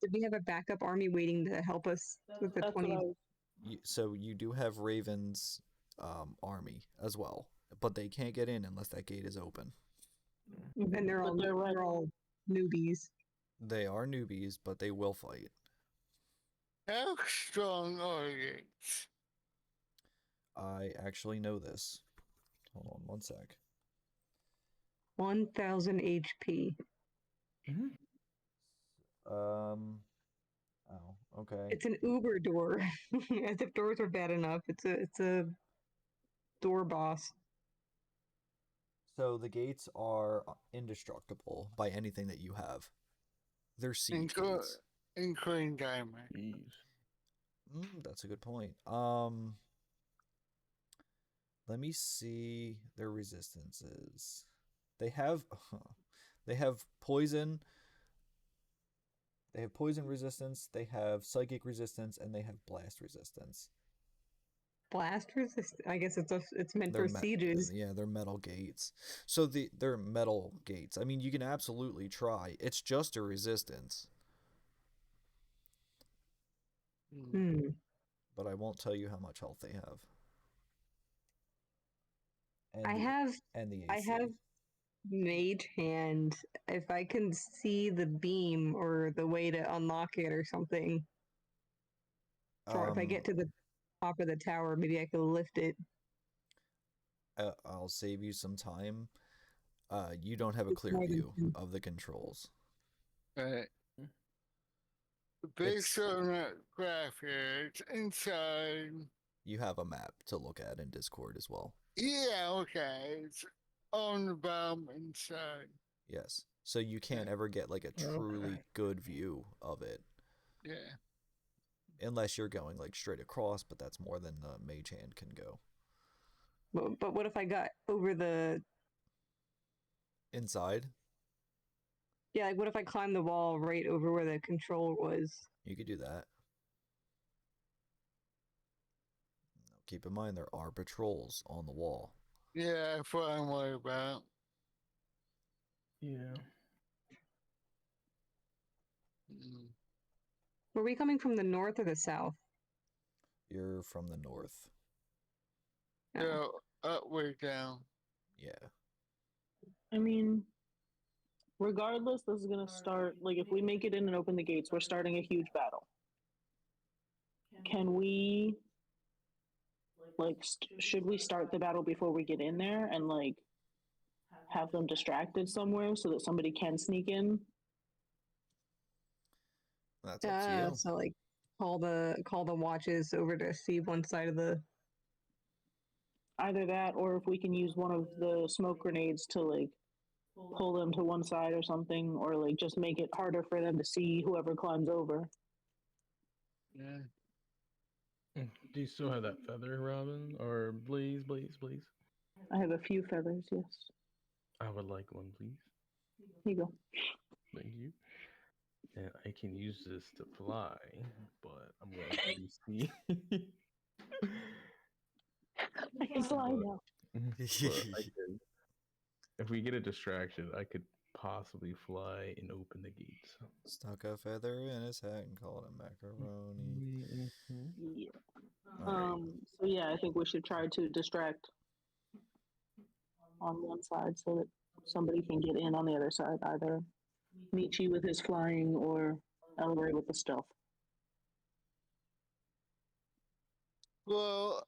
Did we have a backup army waiting to help us with the That's what 20? I was. So you do have Raven's army as well, but they can't get in unless that gate is open. And they're all, But they're right. they're all newbies. They are newbies, but they will fight. How strong are you? I actually know this. Hold on one sec. 1,000 HP. Oh, okay. It's an Uber door. As if doors were bad enough. It's a door boss. So the gates are indestructible by anything that you have. They're siege gates. Including diamond. Jeez. That's a good point. Let me see their resistances. They have poison. They have poison resistance, they have psychic resistance, and they have blast resistance. Blast resist. I guess it's meant They're for sieges. Yeah, they're metal gates. So they're metal gates. I mean, you can absolutely try. It's just a resistance. But I won't tell you how much health they have. And I have mage hand. If I can see the beam or the way to unlock it or something. Or if I get to the top of the tower, maybe I could lift it. I'll save you some time. You don't have a clear view of the controls. Right. Based on that graph here, it's inside. You have a map to look at in Discord as well. Yeah, okay. on the bottom inside. Yes. So you can't ever get like a truly good view of it. Yeah. Unless you're going like straight across, but that's more than the mage hand can go. But what if I got over the... Inside, Yeah, like what if I climbed the wall right over where the control was? you could do that. Keep in mind there are patrols on the wall. Yeah, that's what I'm worried about. Yeah. Mm. Were we coming from the north or the south? You're from the north. No. So, up, way down. Yeah. I mean, regardless, this is gonna start. Like, if we make it in and open the gates, we're starting a huge battle. Can we, like, should we start the battle before we get in there and like have them distracted somewhere so that somebody can sneak in? That's up to you. So like call the watches over to see one side of the... Either that, or if we can use one of the smoke grenades to like pull them to one side or something, or like just make it harder for them to see whoever climbs over. Yeah. Do you still have that feather, Robin? Or Blaze? I have a few feathers, yes. I would like one, please. Here you go. Thank you. And I can use this to fly, but I'm going to see. I can fly now. If we get a distraction, I could possibly fly and open the gates. Stuck a feather in his hat and called him macaroni. Yeah. Alright. So yeah, I think we should try to distract on one side so that somebody can get in on the other side, either Michi with his flying or Elray with the stealth. Well,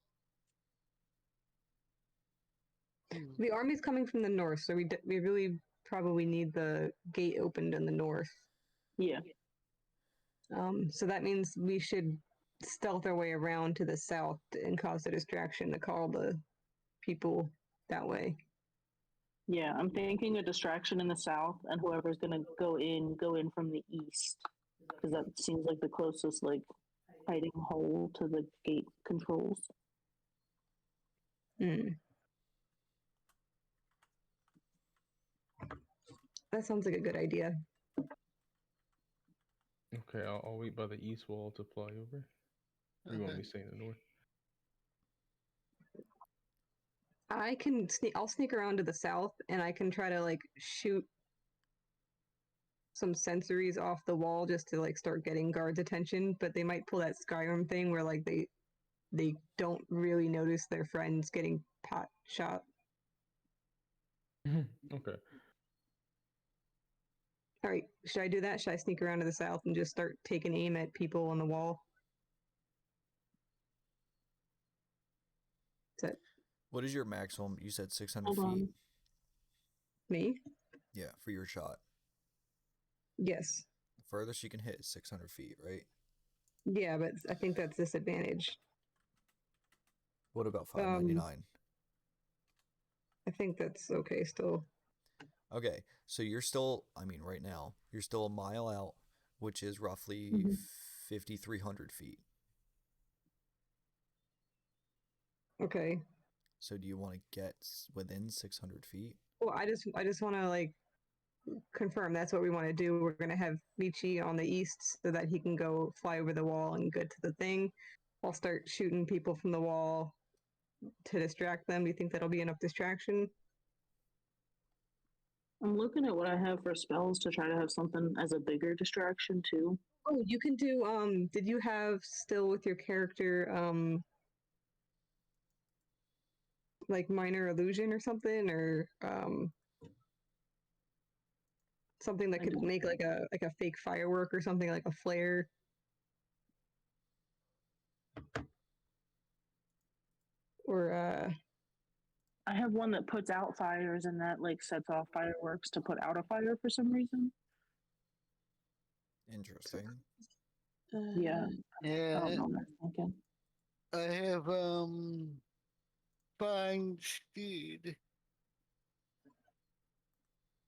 The army's coming from the north, so we really probably need the gate opened in the north. Yeah. So that means we should stealth our way around to the south and cause a distraction to call the people that way. Yeah, I'm thinking a distraction in the south, and whoever's gonna go in from the east, because that seems like the closest like hiding hole to the gate controls. That sounds like a good idea. Okay, I'll wait by the east wall to fly over. Or you want me to stay in the north? I'll sneak around to the south, and I can try to like shoot some sensories off the wall just to like start getting guards' attention. But they might pull that Skyrim thing where like they don't really notice their friends getting pot shot. Okay. All right, should I do that? Should I sneak around to the south and just start taking aim at people on the wall? Is that What is your maximum? You said 600 Hold on. feet? me? Yeah, for your shot. Yes. Furthest you can hit is 600 feet, right? Yeah, but I think that's disadvantage. What about 599? I think that's okay still. Okay, so you're still, I mean, right now, you're still a mile out, which is roughly 5,300 feet. Okay. So do you want to get within 600 feet? Well, I just want to like confirm that's what we want to do. We're gonna have Michi on the east so that he can go fly over the wall and get to the thing. I'll start shooting people from the wall to distract them. Do you think that'll be enough distraction? I'm looking at what I have for spells to try to have something as a bigger distraction too. Oh, you can do did you have still with your character like minor illusion or something, or something that could make like a fake firework or something, like a flare? Or I have one that puts out fires and that like sets off fireworks to put out a fire for some reason. Interesting. Yeah. I yeah. don't know what I'm thinking. I have find speed.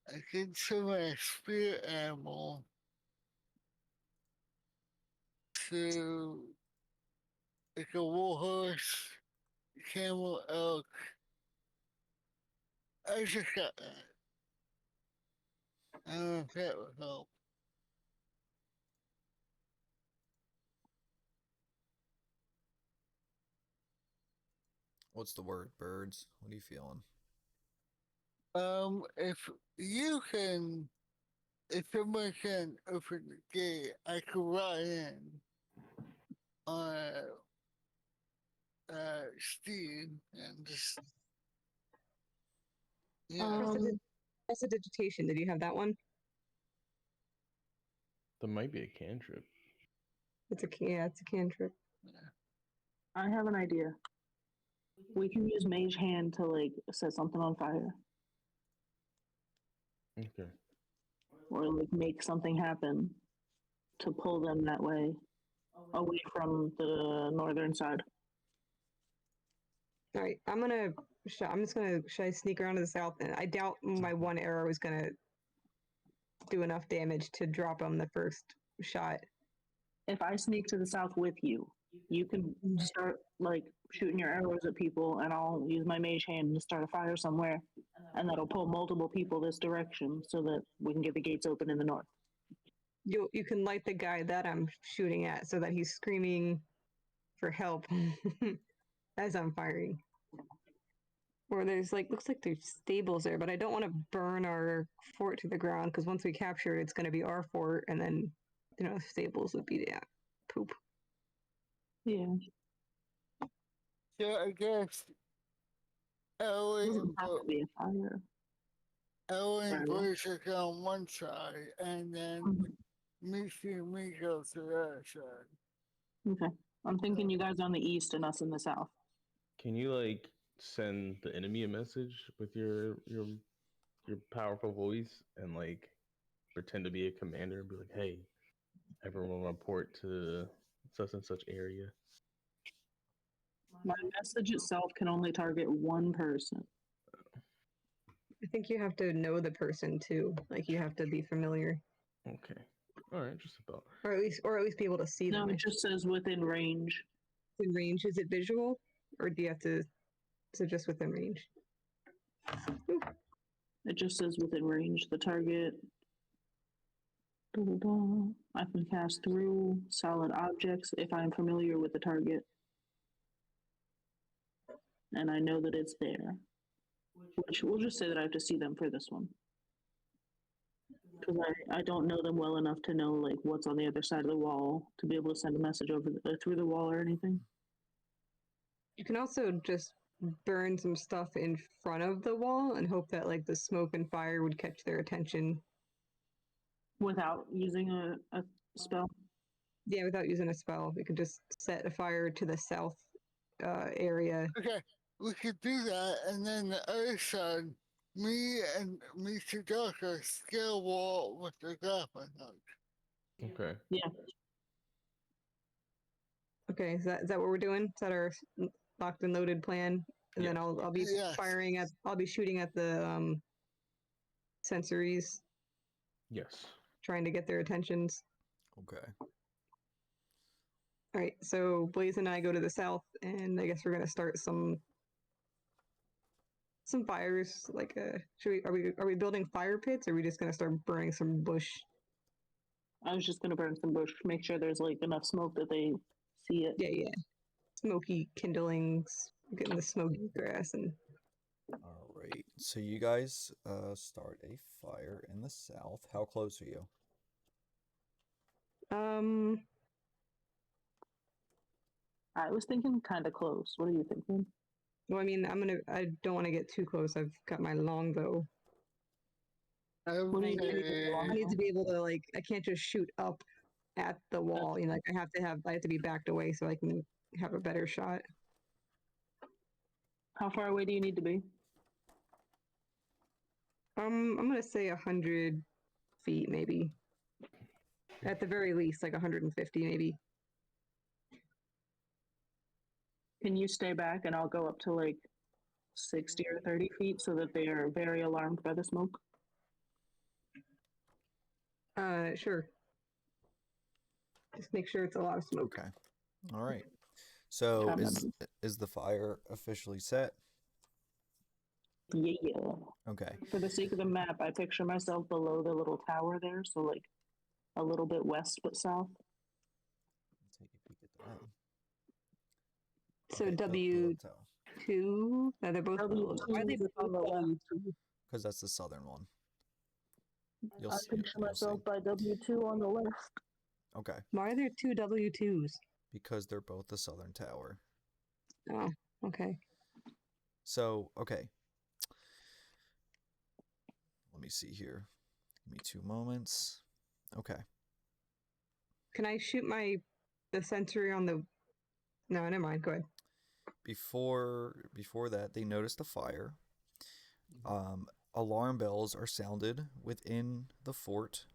I can send my spirit animal to like a wool horse, camel, elk. I just got that. I don't know if that would help. What's the word? Birds? What are you feeling? If you can, if someone can open the gate, I could ride in on Steed and just, yeah. Prestidigitation. Did you have that one? There might be a cantrip. It's a cantrip. Yeah. I have an idea. We can use Mage Hand to like set something on fire Okay. or like make something happen to pull them that way away from the northern side. All right, I'm just gonna. Should I sneak around to the south? And I doubt my one arrow is gonna do enough damage to drop him the first shot. If I sneak to the south with you, you can start like shooting your arrows at people, and I'll use my mage hand to start a fire somewhere, and that'll pull multiple people this direction so that we can get the gates open in the north. You can light the guy that I'm shooting at so that he's screaming for help as I'm firing. Or there's like looks like there's stables there, but I don't want to burn our fort to the ground because once we capture it, it's going to be our fort, and then stables would be poop. Yeah. So I guess Ellie Doesn't and have to be a fire. Bruce are on one side, and then Missy and me go to the other side. Okay. I'm thinking you guys on the east and us in the south. Can you like send the enemy a message with your powerful voice and like pretend to be a commander and be like, "Hey, everyone report to such and such area." My message itself can only target one person. I think you have to know the person too. Like you have to be familiar, Okay. All right, just about. or at least be able to see No, them. it just says within range. In range, is it visual, or do you have to? Is it just within range? It just says within range. The target. I can cast through solid objects if I am familiar with the target. And I know that it's there. Which we'll just say that I have to see them for this one. Because I don't know them well enough to know like what's on the other side of the wall to be able to send a message over through the wall or anything. You can also just burn some stuff in front of the wall and hope that like the smoke and fire would catch their attention. Without using a spell? Yeah, without using a spell. We could just set a fire to the south area. Okay, we could do that, and then the other side, me and Mr. Doctor scale wall with the grappling hook. Okay. Yeah. Okay, is that what we're doing? Is that our locked and loaded plan? And then I'll be Yes. I'll be shooting at the sensories, Yes. trying to get their attentions. Okay. All right, so Blaze and I go to the south, and I guess we're gonna start some fires. Like, are we building fire pits, or are we just gonna start burning some bush? I was just gonna burn some bush, make sure there's like enough smoke that they see it. Yeah, smoky kindlings, getting the smoky grass, and All right. So you guys start a fire in the south. How close are you? I was thinking kind of close. What are you thinking? well, I mean, I don't want to get too close. I've got my longbow. What do you think? I need to be able to like. I can't just shoot up at the wall. Like I have to be backed away so I can have a better shot. How far away do you need to be? I'm gonna say 100 feet, maybe. At the very least, like 150, maybe. Can you stay back and I'll go up to like 60 or 30 feet so that they are very alarmed by the smoke? Sure. Just make sure it's a lot of smoke. Okay. All right. So I'm is the fire officially set? Yeah. Okay. For the sake of the map, I picture myself below the little tower there, so like a little bit west but south. Take a peek at that. So Okay, W2, they're both. Why are they W2 on both the left. W2? because that's the southern one. You'll I see it. picture You'll see. myself by W2 on the left. Okay, Why are there two W2s? because they're both the southern tower. Oh, okay. So, okay. Let me see here. Give me 2 moments. Okay. Can I shoot the sentry on the? No, never mind. Go ahead. Before that, they noticed a fire. Alarm bells are sounded within the fort,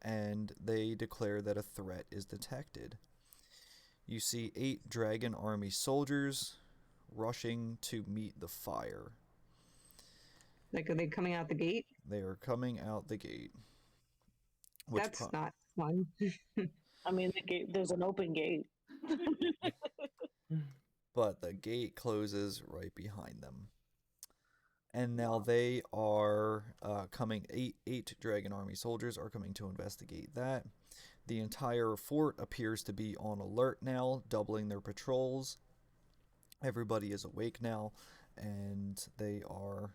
and they declare that a threat is detected. You see 8 dragon army soldiers rushing to meet the fire. Like, are they coming out the gate? They are coming out the gate. That's not fun. I mean, the gate. There's an open gate. But the gate closes right behind them. And now they are coming. Eight dragon army soldiers are coming to investigate that. The entire fort appears to be on alert now, doubling their patrols. Everybody is awake now, and they are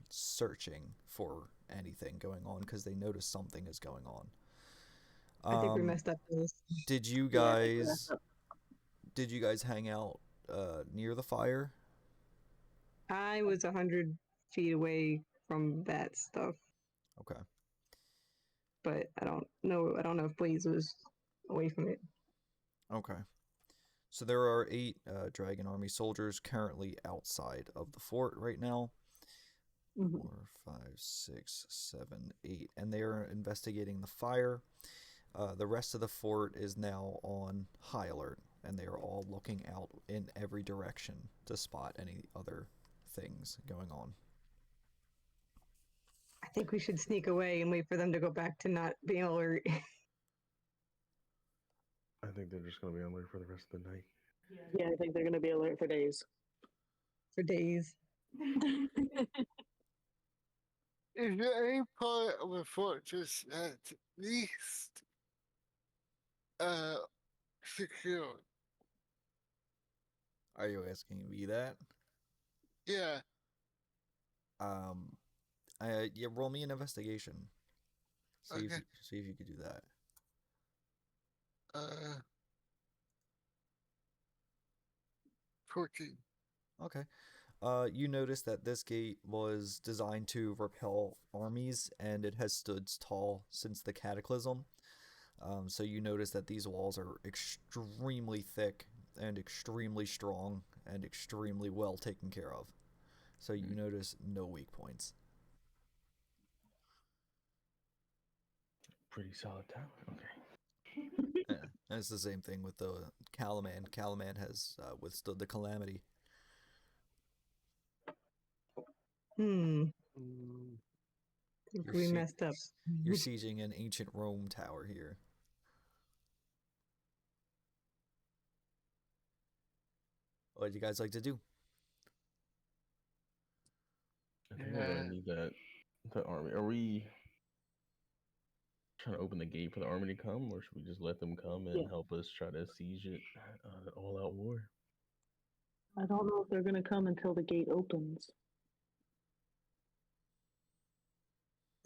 searching for anything going on because they notice something is going on. I think we messed up this. Did you guys hang out near the fire? I was 100 feet away from that stuff, Okay. but I don't know if Blaze was away from it. Okay. So there are 8 dragon army soldiers currently outside of the fort right now. 4, 5, 6, 7, 8, and they are investigating the fire. The rest of the fort is now on high alert, and they are all looking out in every direction to spot any other things going on. I think we should sneak away and wait for them to go back to not being alert. I think they're just gonna be on alert for the rest of the night. Yeah, I think they're gonna be alert for days. For days. Is there any part of a fortress that's least secure? Are you asking me that? Yeah. Yeah, roll me an investigation. See Okay. if you could do that. 14. Okay. You notice that this gate was designed to repel armies, and it has stood tall since the Cataclysm. So you notice that these walls are extremely thick and extremely strong and extremely well taken care of. So you notice no weak points. Pretty solid tower. Okay. Yeah, and it's the same thing with the Calaman. Calaman has withstood the calamity. I think You're we messed up. You're sieging an ancient Rome tower here. What do you guys like to do? I think we're gonna need that army. Are we trying to open the gate for the army to come, or should we just let them come and help us try to siege it? All-out war. I don't know if they're gonna come until the gate opens.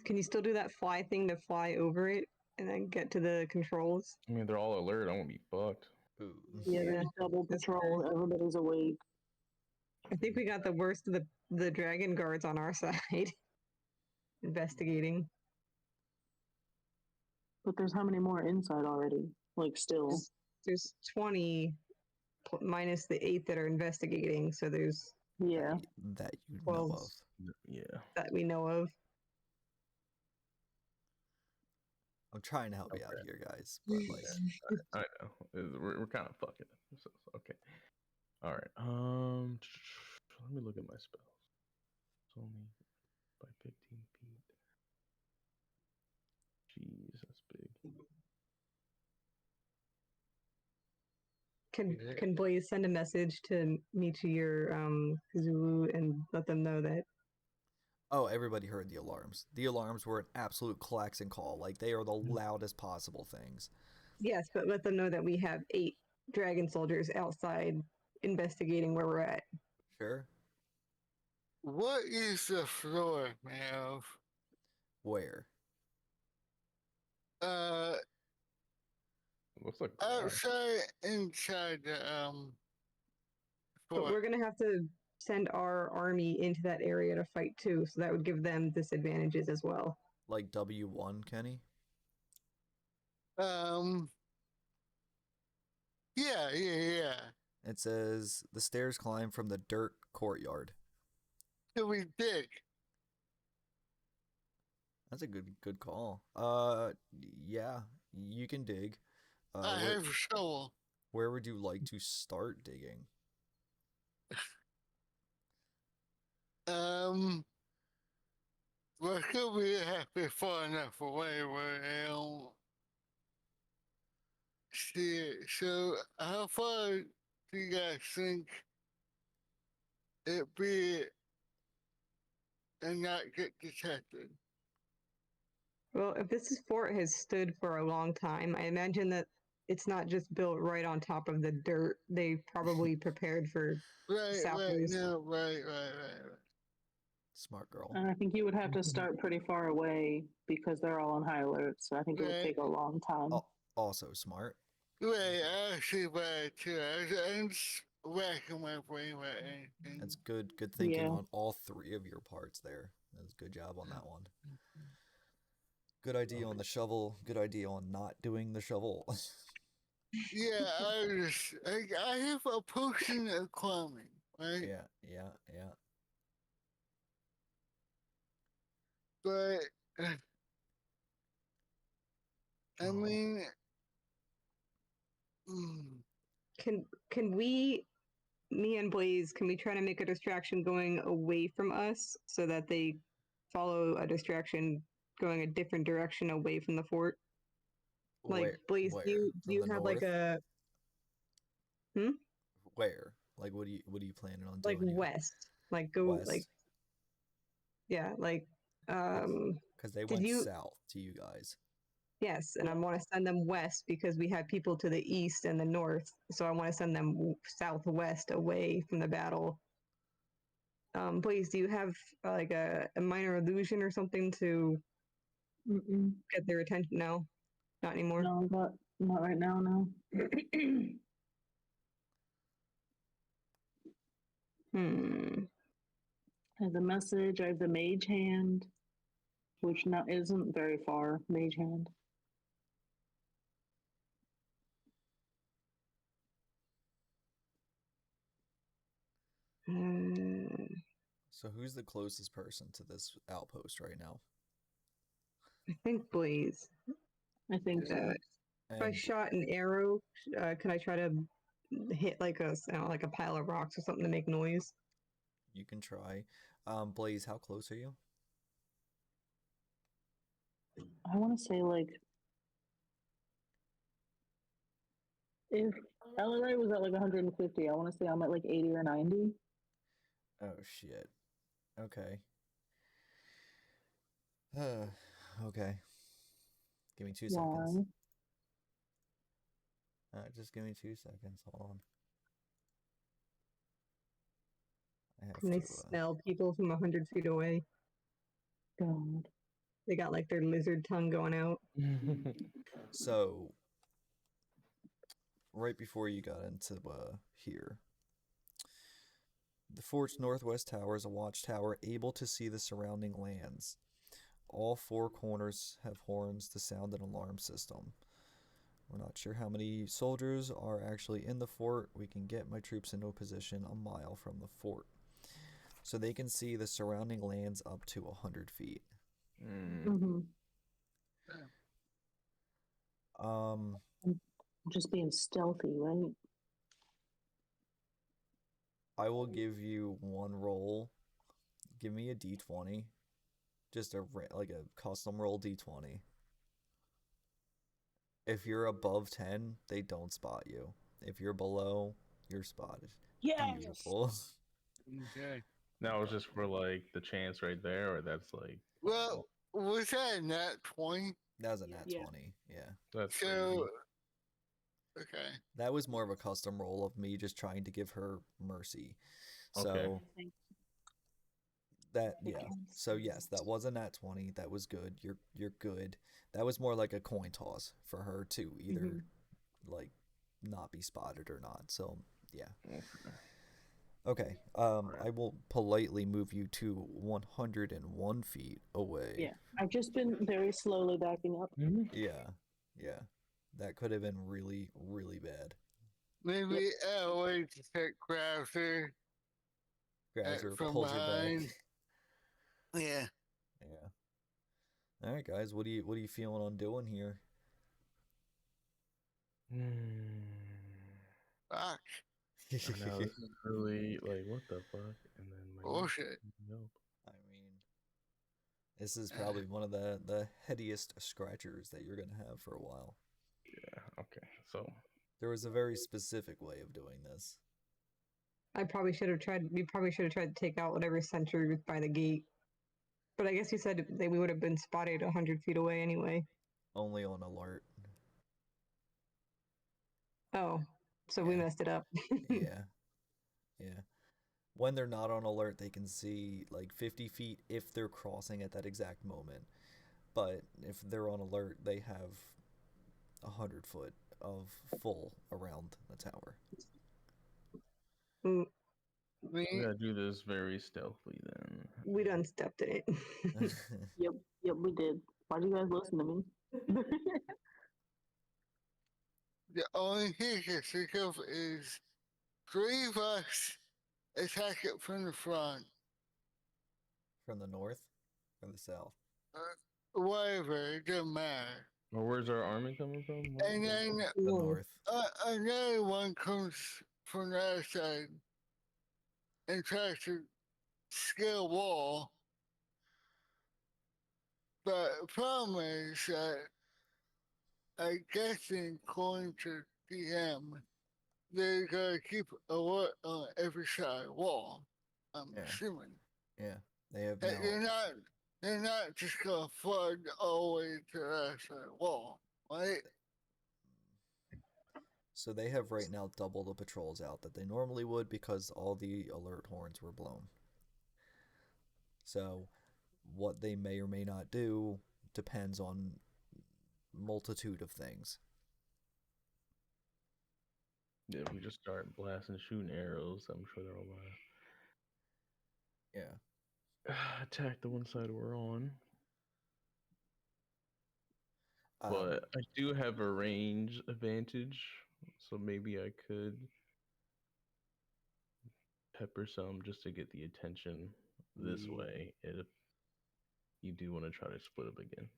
Can you still do that fly thing to fly over it and then get to the controls? I mean, they're all alert. I won't be fucked. Ooh. Yeah, there's double That's patrol. fair. Everybody's awake. I think we got the worst of the dragon guards on our side. Investigating. But there's how many more inside already? Like, still. There's 20 minus the 8 that are investigating, so there's Yeah. That you 12 know of. Yeah. that we know of. I'm trying to help you out here, guys, but like, I know. We're kind of fucking. So, okay. All right. Let me look at my spells. It's only by 15 feet. Jeez, that's big. Can Blaze send a message to Michiur, Zulu, and let them know that? Oh, everybody heard the alarms. The alarms were an absolute klaxon call. Like, they are the loudest possible things. Yes, but let them know that we have 8 dragon soldiers outside investigating where we're at. Sure. What is the floor, Mav? Where? Looks like grass. Outside, inside the But fort. we're gonna have to send our army into that area to fight too, so that would give them disadvantages as well. Like W1, Kenny? Yeah. It says the stairs climb from the dirt courtyard. So we dig. That's a good call. Yeah, you can dig. I have a shovel. Where would you like to start digging? Where could we have been far enough away where they don't see it? So how far do you guys think it'd be and not get detected? Well, if this fort has stood for a long time, I imagine that it's not just built right on top of the dirt. They probably prepared for Right. sappers. No, right. Smart girl. And I think you would have to start pretty far away because they're all on high alert. So I think it would Right. take a long time. Also smart. Right, I actually right too. I'm just racking my brain with anything. That's good thinking Yeah. on all 3 of your parts there. That's a good job on that one. Good idea on the shovel. Good idea on not doing the shovel. Yeah, I have a potion of climbing, right? Yeah. But I mean, Can we, me and Blaze, can we try to make a distraction going away from us so that they follow a distraction going a different direction away from the fort? Like, Blaze, where? do you From the have like north? a Where? Like, what are you planning on like doing? west? Like go West? like yeah, like Because they did went you south to you guys. yes, and I want to send them west because we have people to the east and the north, so I want to send them southwest away from the battle. Please, do you have like a minor illusion or something to get their attention? No, not anymore. No, not right now, no. I have the message, I have the mage hand, which isn't very far, mage hand. So who's the closest person to this outpost right now? I think Blaze. I think so. If I shot an arrow, can I try to hit like like a pile of rocks or something to make noise? You can try. Blaze, how close are you? I want to say like if LRA was at like 150, I want to say I'm at like 80 or 90. Oh shit. Okay. Okay. Give me 2 seconds. Just give me 2 seconds. Hold on. Can they smell people from 100 feet away? God. They got like their lizard tongue going out. So, right before you got into here, the fort's northwest tower is a watchtower able to see the surrounding lands. All 4 corners have horns to sound an alarm system. We're not sure how many soldiers are actually in the fort. We can get my troops into a position a mile from the fort, so they can see the surrounding lands up to 100 feet. Just being stealthy, right? I will give you 1 roll. Give me a d20. Just a custom roll d20. If you're above 10, they don't spot you. If you're below, you're spotted. Yes. Beautiful. Okay. Now it's just for like the chance right there, or that's like Well, was that nat 20? That was a nat Yeah. 20. Yeah. that's So, crazy. okay. That was more of a custom roll of me just trying to give her mercy. So Okay. that yeah. So yes, that was a nat 20. That was good. You're good. That was more like a coin toss for her to either like not be spotted or not. So yeah. Okay. I will politely move you to 101 feet away. Yeah, I've just been very slowly backing up. Yeah. Yeah. That could have been really, really bad. Maybe a way to grabs her Grabs her, from pulls her back. behind. Yeah. Yeah. All right, guys. What are you feeling on doing here? Fuck. I know this is really like what the fuck, and then my Bullshit. I mean, this is probably one of the headiest scratchers that you're gonna have for a while. Yeah. Okay. So There was a very specific way of doing this. I probably should have tried. We probably should have tried to take out whatever sentry was by the gate. But I guess you said that we would have been spotted 100 feet away anyway. Only on alert. Oh, so we Yeah. messed it up. Yeah. Yeah. When they're not on alert, they can see like 50 feet if they're crossing at that exact moment. But if they're on alert, they have 100 foot of full around the tower. Mm, we gotta do this very stealthily then. we done stepped in it. Yep, we did. Why'd you guys listen to me? The only thing I can think of is 3 of us attack it from the front. From the north, from the south. Whatever, it doesn't matter. Well, where's our army coming from? And then The north. another one comes from the other side and tries to scale a wall. But the problem is that I guess according to DM, they gotta keep alert on every side of the wall. I'm Yeah. assuming. Yeah, they have That now. they're not just gonna flood all the way to the other side of the wall, right? So they have right now double the patrols out that they normally would because all the alert horns were blown. So what they may or may not do depends on multitude of things. Yeah, if we just start blasting, shooting arrows, I'm sure they'll Yeah. attack the one side we're on. Um, But I do have a range advantage, so maybe I could pepper some just to get the attention this way if you do want to try to split up again.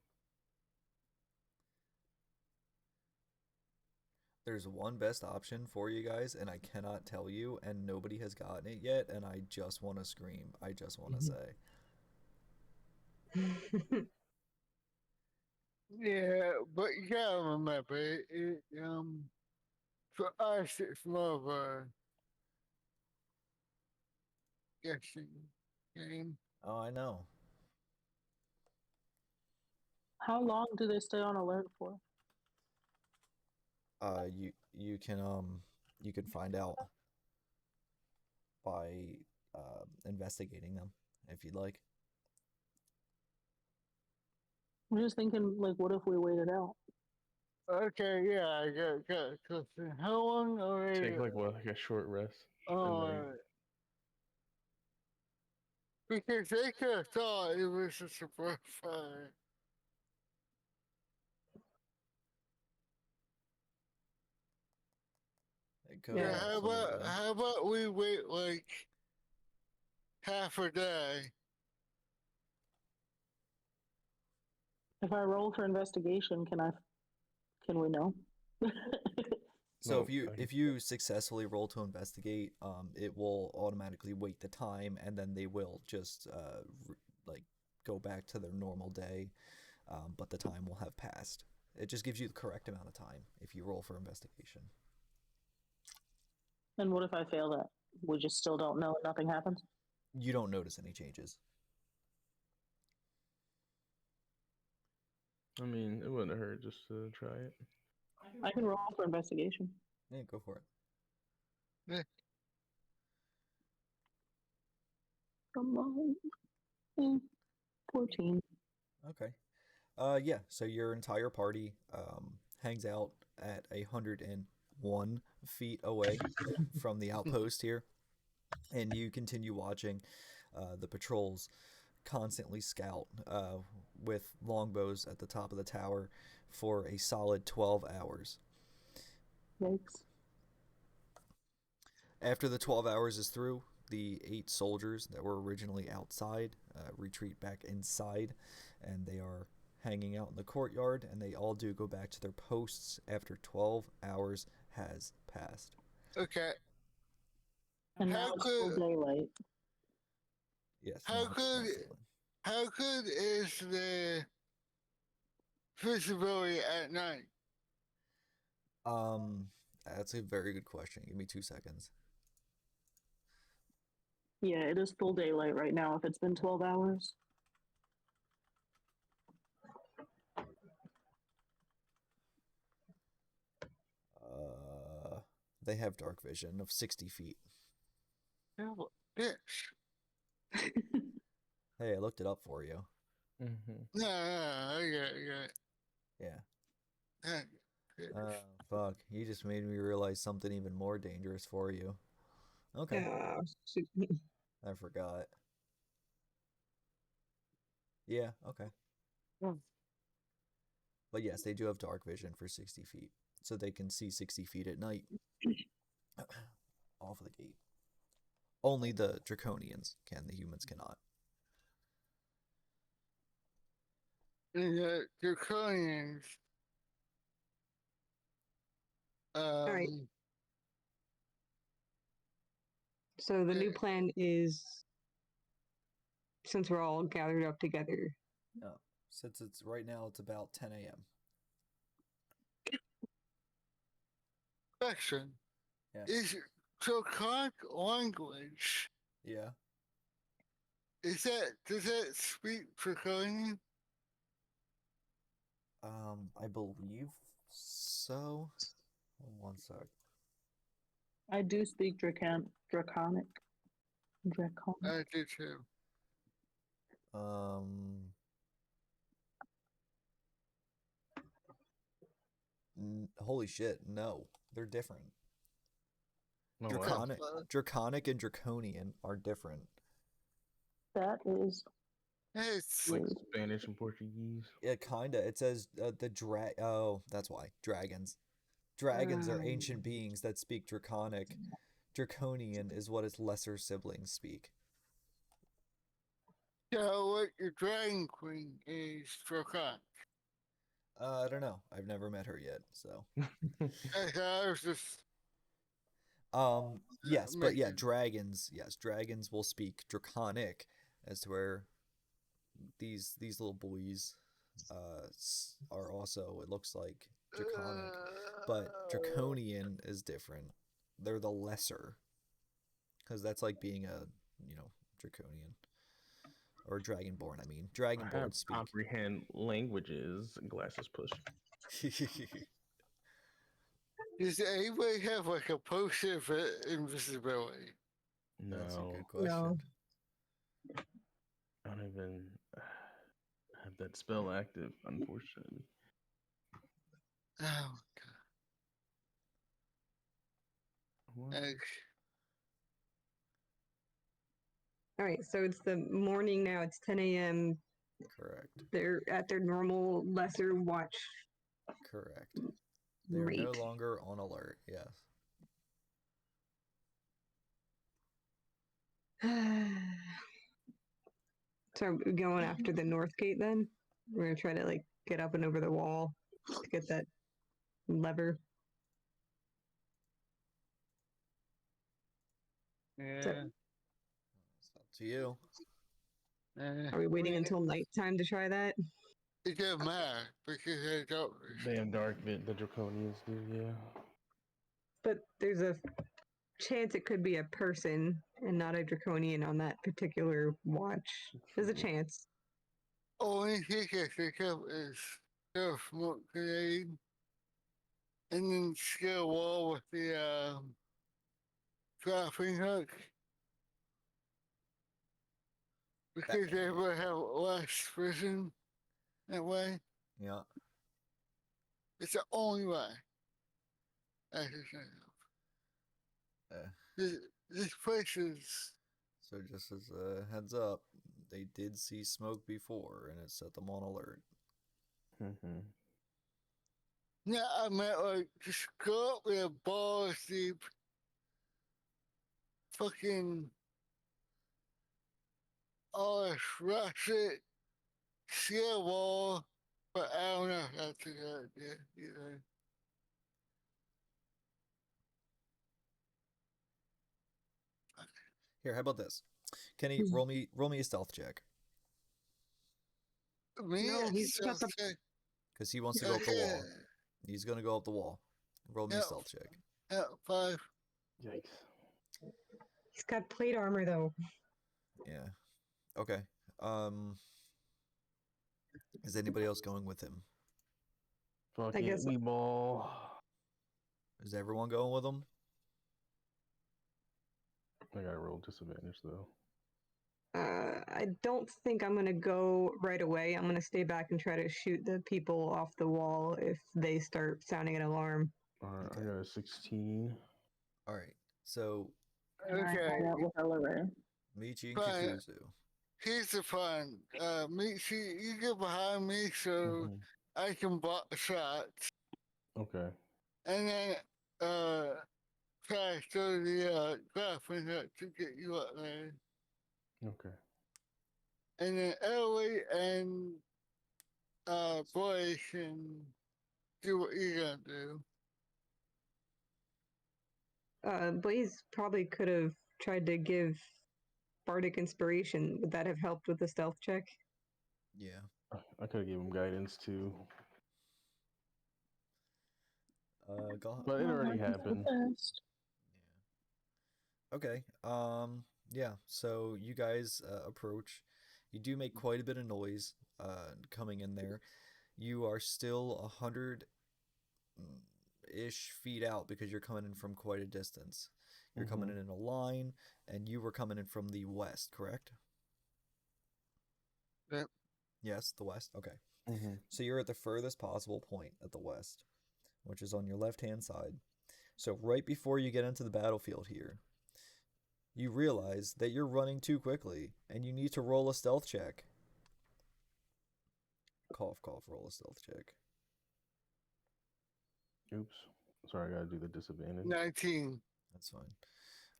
There's one best option for you guys, and I cannot tell you, and nobody has gotten it yet, and I just want to scream. I just want to say. Yeah, but you gotta remember, for us, it's more of a guessing game. Oh, I know. How long do they stay on alert for? You can find out by investigating them if you'd like. I'm just thinking, like, what if we waited out? Okay, yeah, I got a question. How long already? Take like a short rest. Because they could have thought it was just a brush fire. It could Yeah, absolutely been. how about we wait like half a day? If I roll for investigation, can we know? So No, if you successfully roll to investigate, it will automatically wait the time, and then they will just like go back to their normal day, but the time will have passed. It just gives you the correct amount of time if you roll for investigation. And what if I fail that? We just still don't know and nothing happens? You don't notice any changes. I mean, it wouldn't hurt just to try it. I can roll for investigation. Yeah, go for it. Come on. 14. Okay. Yeah, so your entire party hangs out at 101 feet away from the outpost here, and you continue watching the patrols constantly scout with longbows at the top of the tower for a solid 12 hours. Yikes. After the 12 hours is through, the 8 soldiers that were originally outside retreat back inside, and they are hanging out in the courtyard, and they all do go back to their posts after 12 hours has passed. Okay. And How now it's full could- daylight. Yes. How now it's good- concealing. How good is the visibility at night? That's a very good question. Give me 2 seconds. Yeah, it is full daylight right now if it's been 12 hours. They have dark vision of 60 feet. Oh, bitch. Hey, I looked it up for you. Mm-hmm. No, I got it. Yeah. Fuck. You just made me realize something even more dangerous for you. Okay. Shoot. I forgot. Yeah, okay. Hmm. But yes, they do have dark vision for 60 feet. So they can see 60 feet at night. Off of the gate. Only the draconians can, the humans cannot. The draconians. right. So the new plan is, since we're all gathered up together, No. Since it's right now, it's about 10 a.m. Question. Yeah. Is Draconic language, Yeah. does that speak Draconian? I believe so. Hold on 1 sec. I do speak Draconic. Draconic. I do too. Holy shit, no. They're different. Oh, Draconic, wow. Draconic and Draconian are different. That is It's like weird. Spanish and Portuguese. Yeah, kinda. It says oh, that's why. Dragons. Dragons are ancient beings that speak Draconic. Draconian is what its lesser siblings speak. so what your Dragon Queen is Draconic. I don't know. I've never met her yet, so. I was just Yes, but yeah, making- dragons will speak Draconic, as to where these little boys are also, it looks like, Draconic, but Draconian is different. They're the lesser, because that's like being a, Draconian. Or Dragonborn, I mean. I have Dragonborn speak. comprehend languages. Glasses push. Does anybody have like a potion of invisibility? No, That's a good question. no. I don't even have that spell active, unfortunately. Oh What? god. All right, so it's the morning now. It's 10 a.m. Correct. They're at their normal lesser watch. Correct. They're Great. no longer on alert, yes. So are we going after the north gate then? We're gonna try to like get up and over the wall to get that lever. Yeah. So- It's up to you. Are we waiting until nighttime to try that? It doesn't matter because they're darkness. Damn dark bit the Draconians do, yeah. But there's a chance it could be a person and not a draconian on that particular watch. There's a chance. Only thing I think of is the smoke grenade and then scale wall with the grappling hook. Because they would have less vision that way. Yeah. It's the only way. I can think of. This place is. So just as a heads up, they did see smoke before, and it set them on alert. Mm-hmm. Yeah, I meant like just go up with a ball deep. Fucking. Oh, rush it. See a wall. But I don't know if that's a good idea either. Here, how about this? Kenny, roll me a stealth check. Me, No, he's got the- Because he wants to go up the wall. He's gonna go up the wall. Roll me a stealth check. Yeah, 5. Yikes. He's got plate armor though. Yeah. Okay. Is anybody else going with him? Fucking guess- meatball. Is everyone going with him? I gotta roll disadvantage though. I don't think I'm gonna go right away. I'm gonna stay back and try to shoot the people off the wall if they start sounding an alarm. Alright, Okay. I got a 16. All right. So And I Okay. hide out with Ella Ray. Michi and But- Kikuzu. Here's the fun. Michi, you get behind me so Mhm. I can block the shots. Okay. And then, try to throw the grappling hook to get you up there. Okay. And then Ellie and, Boy can do what you're gonna do. Blaze probably could have tried to give bardic inspiration. Would that have helped with the stealth check? Yeah. I could have given him guidance too. Go. But it Oh, already I can go happened. first. Yeah. Okay. Yeah. So you guys approach. You do make quite a bit of noise. Coming in there, you are still 100-ish feet out because you're coming in from quite a distance. You're coming in a line, and you were coming in from the west, correct? Yep. Yes, the west. Okay. Mm-hmm. So you're at the furthest possible point at the west, which is on your left-hand side. So right before you get into the battlefield here, you realize that you're running too quickly, and you need to roll a stealth check. Cough, cough, roll a stealth check. Oops. Sorry, I gotta do the disadvantage. 19. That's fine.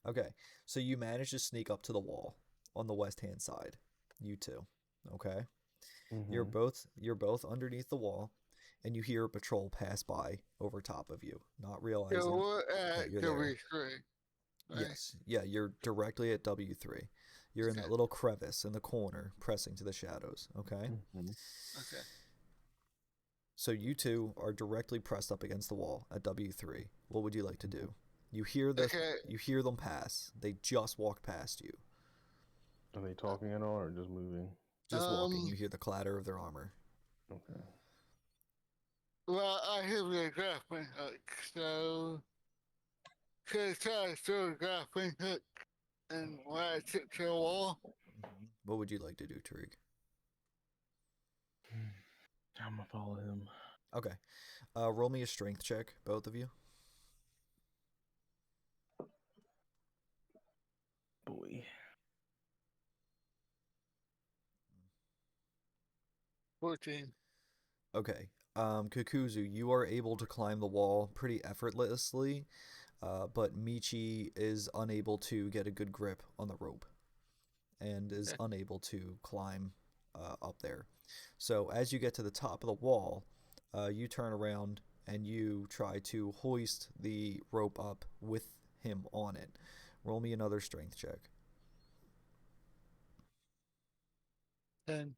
Okay, so you manage to sneak up to the wall on the west-hand side. You two. Okay? You're both underneath the wall, and you hear a patrol pass by over top of you, not realizing So we're that at you're there. W3. Right? Yes, yeah, you're directly at W3. You're in that Okay. little crevice in the corner, pressing to the shadows. Okay, Okay. so you two are directly pressed up against the wall at W3. What would you like to do? You hear Okay. you hear them pass. They just walked past you. Are they talking at all or just moving? Just walking. You hear the clatter of their armor. Okay. Well, I have the grappling hook, so could try to throw a grappling hook and when I took to the wall. What would you like to do, Tariq? I'm gonna follow him. Okay. Roll me a strength check, both of you. Boy. 14. Okay. Kukuzu, you are able to climb the wall pretty effortlessly, but Michi is unable to get a good grip on the rope and is unable to climb up there. So as you get to the top of the wall, you turn around and you try to hoist the rope up with him on it. Roll me another strength check. 10.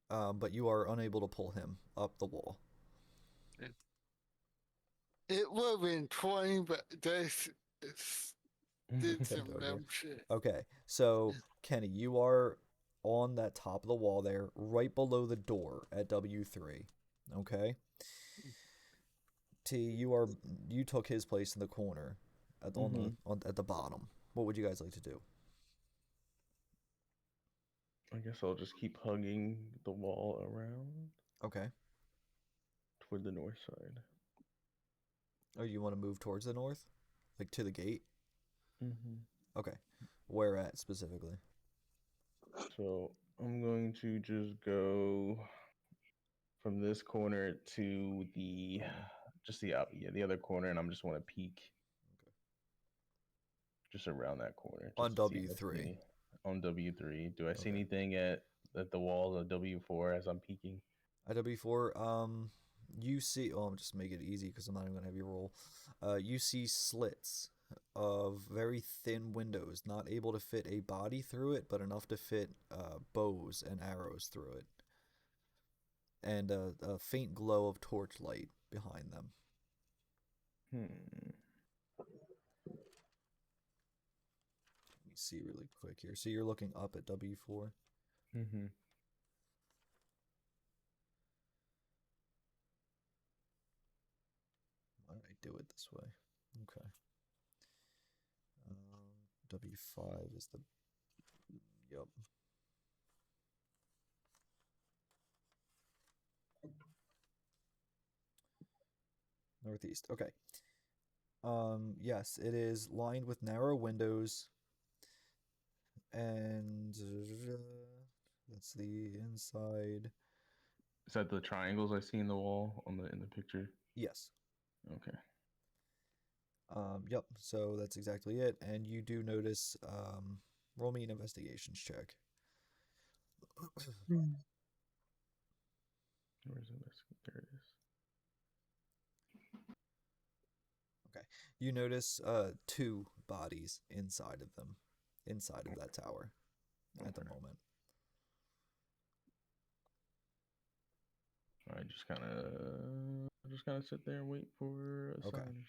but you are unable to pull him up the wall. It would have been 20, but this did some Over. dumb shit. Okay, so Kenny, you are on that top of the wall there, right below the door at W3. Okay. T, you took his place in the corner, at the bottom. What would you guys like to do? I guess I'll just keep hugging the wall around Okay. toward the north side. Oh, you want to move towards the north, like to the gate? Mm-hmm. Okay. Where at specifically? So I'm going to just go from this corner to the the other corner, and I'm just want to peek just around that corner just On to see if I see W3. any- on W3. Do I see Okay. anything at the walls of W4 as I'm peeking? At W4, you see. Oh, I'm just making it easy because I'm not even gonna have you roll. You see slits of very thin windows, not able to fit a body through it, but enough to fit bows and arrows through it, and a faint glow of torchlight behind them. Let me see really quick here. So you're looking up at W4. Mm-hmm. Why did I do it this way? Okay. W5 is the. Yup. Northeast. Okay. Yes, it is lined with narrow windows, and that's the inside. Is that the triangles I see in the wall in the picture? Yes. Okay. Yep. So that's exactly it, and you do notice. Roll me an investigations check. Where's this? There it is. Okay. You notice two bodies inside of them, inside of that tower, at the Okay. moment. I just kind of sit there and wait for a Okay. sign.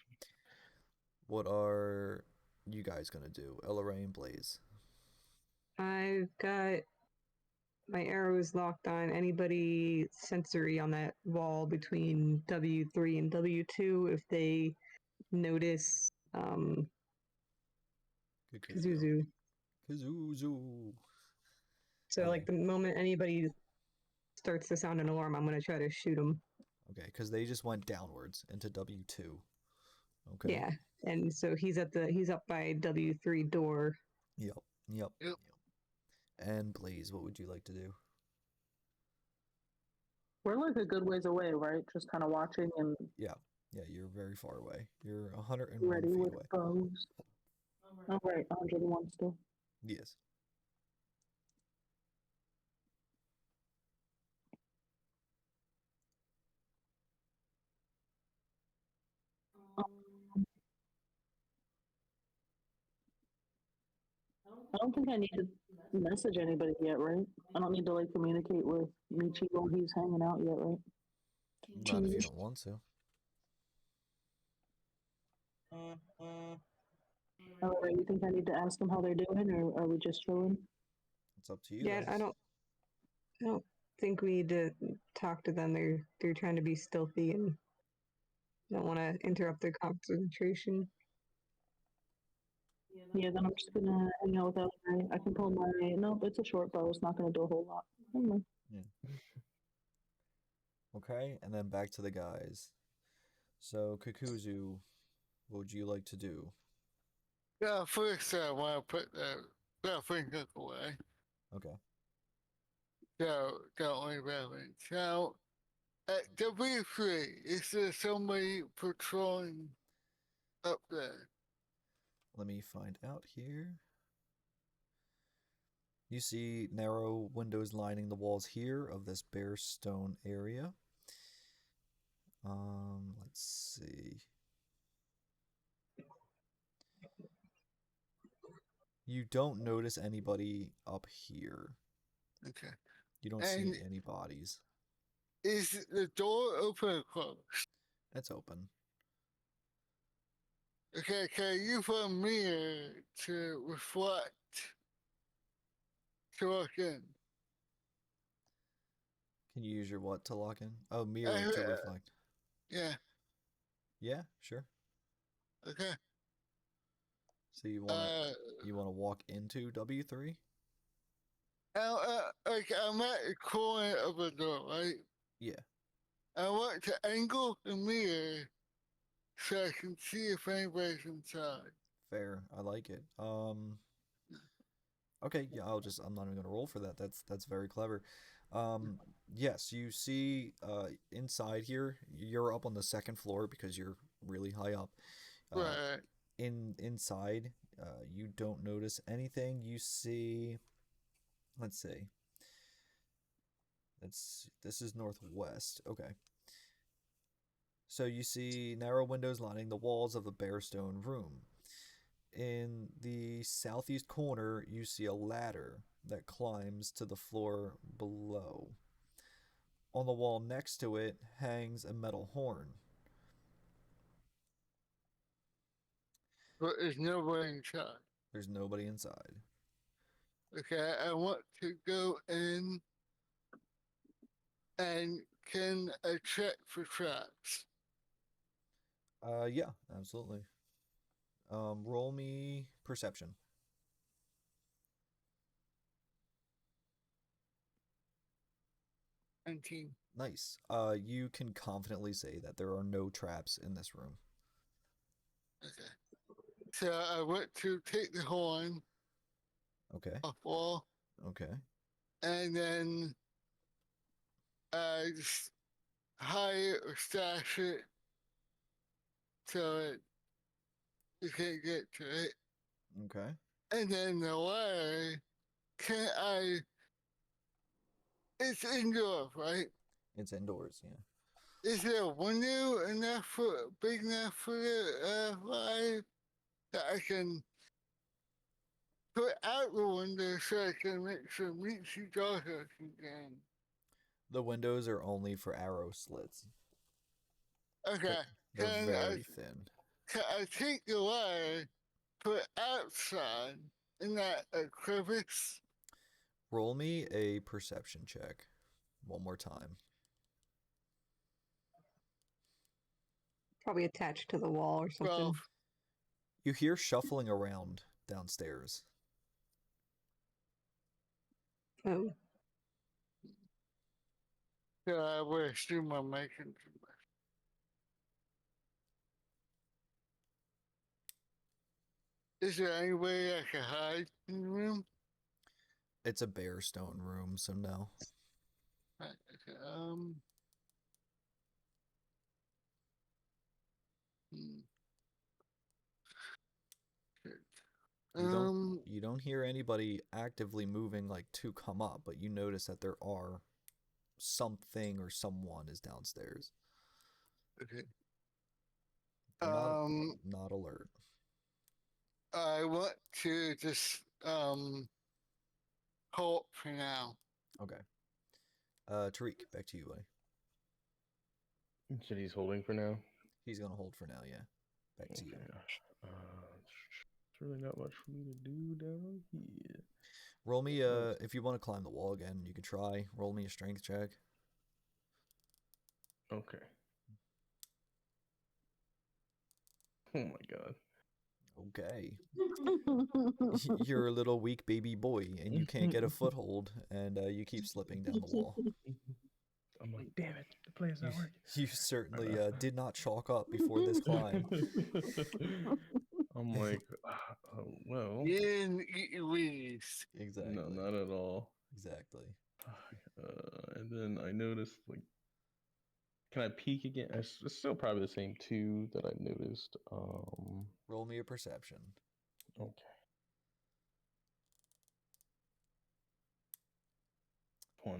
What are you guys gonna do, Elaray and Blaze? I've got my arrows locked on anybody sensory on that wall between W3 and W2 if they notice Zuzu. Kazuzu. So, Okay. like, the moment anybody starts to sound an alarm, I'm going to try to shoot them. Okay, because they just went downwards into W2. Okay. Yeah. And so he's up by W3 door. Yep. Yep. And Blaze, what would you like to do? We're like a good ways away, right? Just kind of watching and Yeah, you're very far away. You're 101 ready feet with away. bows. All right, 101 still. Yes. I don't think I need to message anybody yet, right? I don't need to like communicate with Michi while he's hanging out yet, right? Not if you don't want to. All right, you think I need to ask them how they're doing, or are we just chilling? It's up to you. Yeah, guys. I don't think we need to talk to them. They're trying to be stealthy and don't want to interrupt their concentration. Yeah, then I'm just gonna hang out with Ellery. I can pull my nope, it's a short bow, it's not gonna do a whole lot. Never mind. Yeah. Okay, and then back to the guys. So, Kakuzu, what would you like to do? Yeah, first I want to put the finger away. Okay. So don't worry about it. So at W3, is there somebody patrolling up there? Let me find out here. You see narrow windows lining the walls here of this bare stone area. Let's see. You don't notice anybody up here. Okay. You don't And see any bodies. is the door open or closed? It's open. Okay, can I use a mirror to reflect to look in? Can you use your what to lock in? Oh, mirror to reflect. Yeah, Yeah, sure. okay. So you wanna walk into W3? Like I'm at the corner of the door, right? Yeah. I want to angle the mirror so I can see if anybody's inside. Fair. I like it. Okay, yeah, I'm not even gonna roll for that. That's very clever. Yes, you see inside here, you're up on the second floor because you're really high up. Right. Inside, you don't notice anything. You see, let's see. This is northwest. Okay. So you see narrow windows lining the walls of the bare stone room. In the southeast corner, you see a ladder that climbs to the floor below. On the wall next to it hangs a metal horn. But there's nobody inside. There's nobody inside. Okay, I want to go in and can I check for traps? Yeah, absolutely. Roll me perception. 19. Nice. You can confidently say that there are no traps in this room. Okay. So I went to take the horn Okay. off wall, Okay. and then I just hide it or stash it so that you can't get to it. Okay. And then the ladder, can I? It's indoors, right? It's indoors, yeah. Is there a window enough for big enough for the ladder that I can put out the window so I can make some reachy darker again? The windows are only for arrow slits. Okay. They're Can very thin. Can I take the ladder, put it outside in that crevice? Roll me a perception check. One more time. Probably attached to the wall or something. 12. You hear shuffling around downstairs. Oh, So I would assume I'm making too much. Is there any way I can hide in the room? It's a bare stone room, so no. Right, okay, hmm. Shit. You don't hear anybody actively moving like to come up, but you notice that there are something or someone is downstairs. Okay. They're not alert. I want to just hold for now. Okay. Tariq, back to you, buddy. So he's holding for now. He's gonna hold for now, yeah. Back to you. There's really not much for me to do down here. Roll me if you want to climb the wall again, you can try. Roll me a strength check. Okay. Oh my god. Okay. You're a little weak baby boy and you can't get a foothold and you keep slipping down the wall. I'm like, damn it, the play's not working. You certainly did not chalk up before this climb. I'm like, well. Yeah, eat your wings. Exactly. No, not at all. Exactly. And then I noticed, like, can I peek again? It's still probably the same two that I noticed. Roll me a perception. Okay.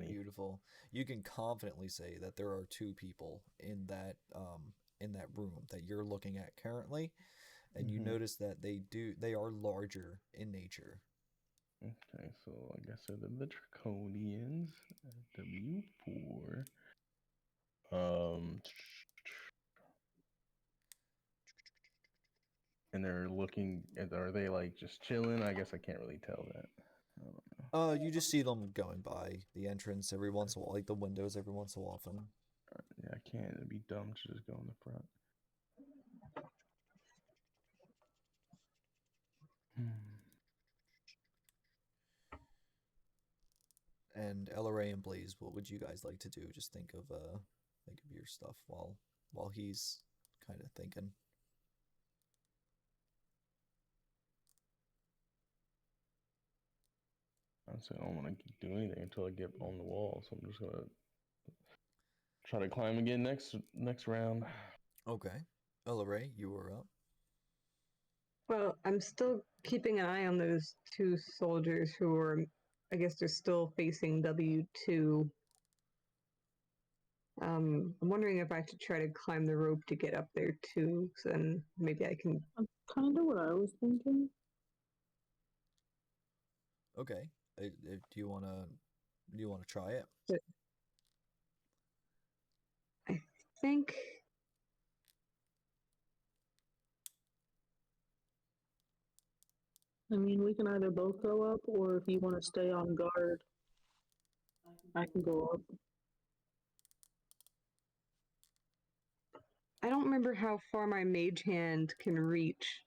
Beautiful. You can confidently say that there are two people in that room that you're looking at currently, and you notice that they are larger in nature. Okay, So like I said, the Draconians at W4. And they're looking at, are they like just chilling? I guess I can't really tell that. I don't know. You just see them going by the entrance every once in a while, like the windows every once so often. Yeah, I can't. It'd be dumb to just go in the front. And LRA and Blaze, what would you guys like to do? Just think of your stuff while he's kind of thinking. Honestly, I don't want to do anything until I get on the wall, so I'm just gonna try to climb again next round. Okay, LRA, you are up. Well, I'm still keeping an eye on those two soldiers who are, I guess they're still facing W2. I'm wondering if I should try to climb the rope to get up there too, so then maybe I can. That's kind of what I was thinking. Okay, do you wanna try it? But I think. I mean, we can either both go up, or if you want to stay on guard, I can go up. I don't remember how far my mage hand can reach.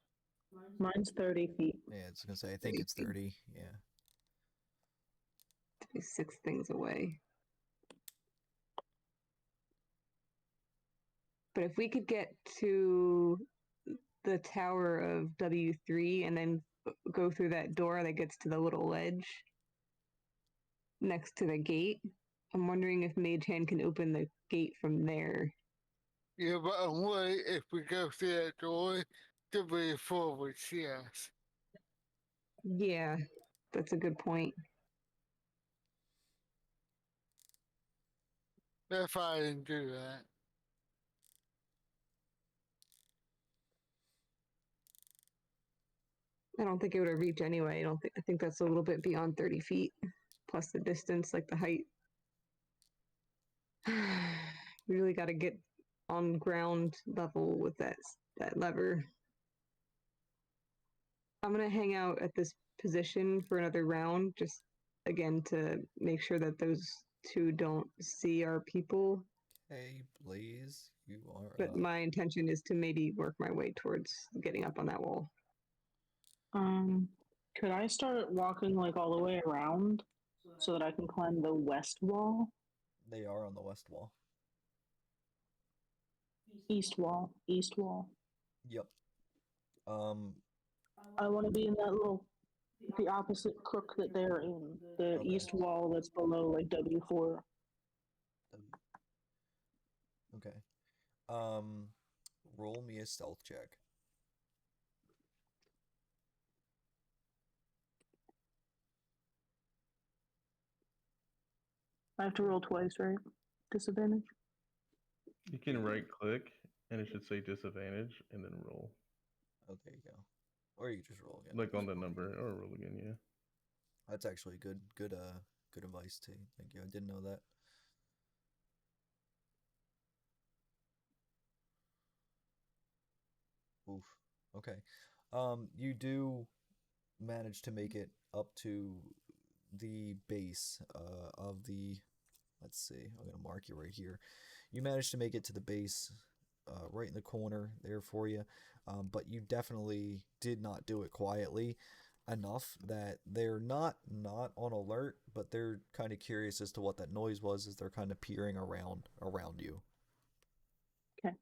Mine's 30 feet. Yeah, I was gonna say I think it's 30. Yeah. 6 things away. But if we could get to the tower of W3 and then go through that door that gets to the little ledge next to the gate, I'm wondering if Mage Hand can open the gate from there. Yeah, but I'm worried if we go through that door, to be forward, yes. Yeah, that's a good point. If I didn't do that. I don't think it would have reached anyway. I think that's a little bit beyond 30 feet, plus the distance, like the height. We really got to get on ground level with that lever. I'm gonna hang out at this position for another round, just again to make sure that those two don't see our people. Hey, Blaze, you are But my intention is to maybe work my way towards getting up on that wall. Could I start walking like all the way around so that I can climb the west wall? They are on the west wall. East wall. East wall. Yep. I want to be in that the opposite crook that they're in. The Okay. east wall that's below like W4. Okay. Roll me a stealth check. I have to roll twice, right? Disadvantage? You can right click and it should say disadvantage and then roll. Oh, there you go. Or you just roll again. Like on the number or roll again, yeah. That's actually good advice too. Thank you. I didn't know that. Oof. Okay. You do manage to make it up to the base of the. Let's see. I'm gonna mark you right here. You managed to make it to the base, right in the corner there for you, but you definitely did not do it quietly enough that they're not on alert, but they're kind of curious as to what that noise was as they're kind of peering around you. Okay.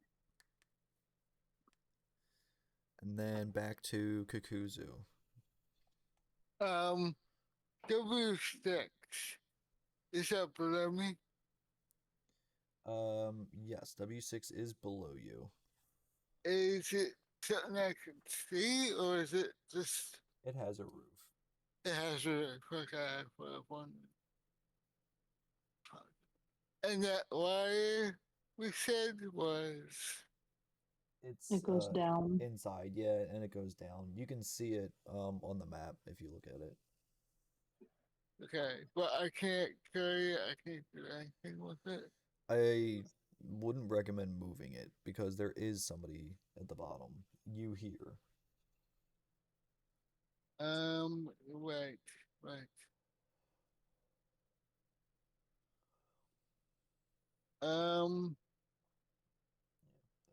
And then back to Kukuzu. W6. Is that below me? Yes, W6 is below you. Is it something I can see, or is it just... It has a roof. It has a quick eye for one. And that wire we said was... It goes down. Inside, yeah, and it goes down. You can see it on the map if you look at it. Okay, but I can't carry it. I can't do anything with it. I wouldn't recommend moving it because there is somebody at the bottom. You hear. Right, right. Um,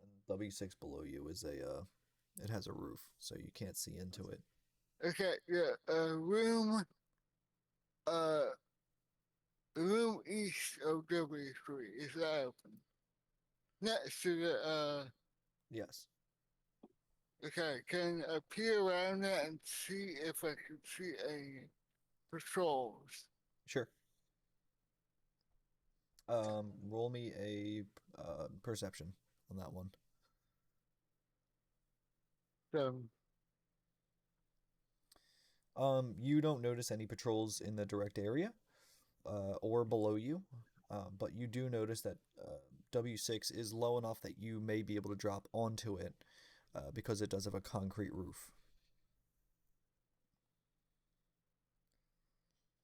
And W6 below you is it has a roof, so you can't see into it. okay, yeah, uh, room east of W3 is that open? Next to Yes. okay, can I peer around that and see if I can see any patrols? Sure. Roll me a perception on that one. So, You don't notice any patrols in the direct area, or below you, but you do notice that W6 is low enough that you may be able to drop onto it, because it does have a concrete roof.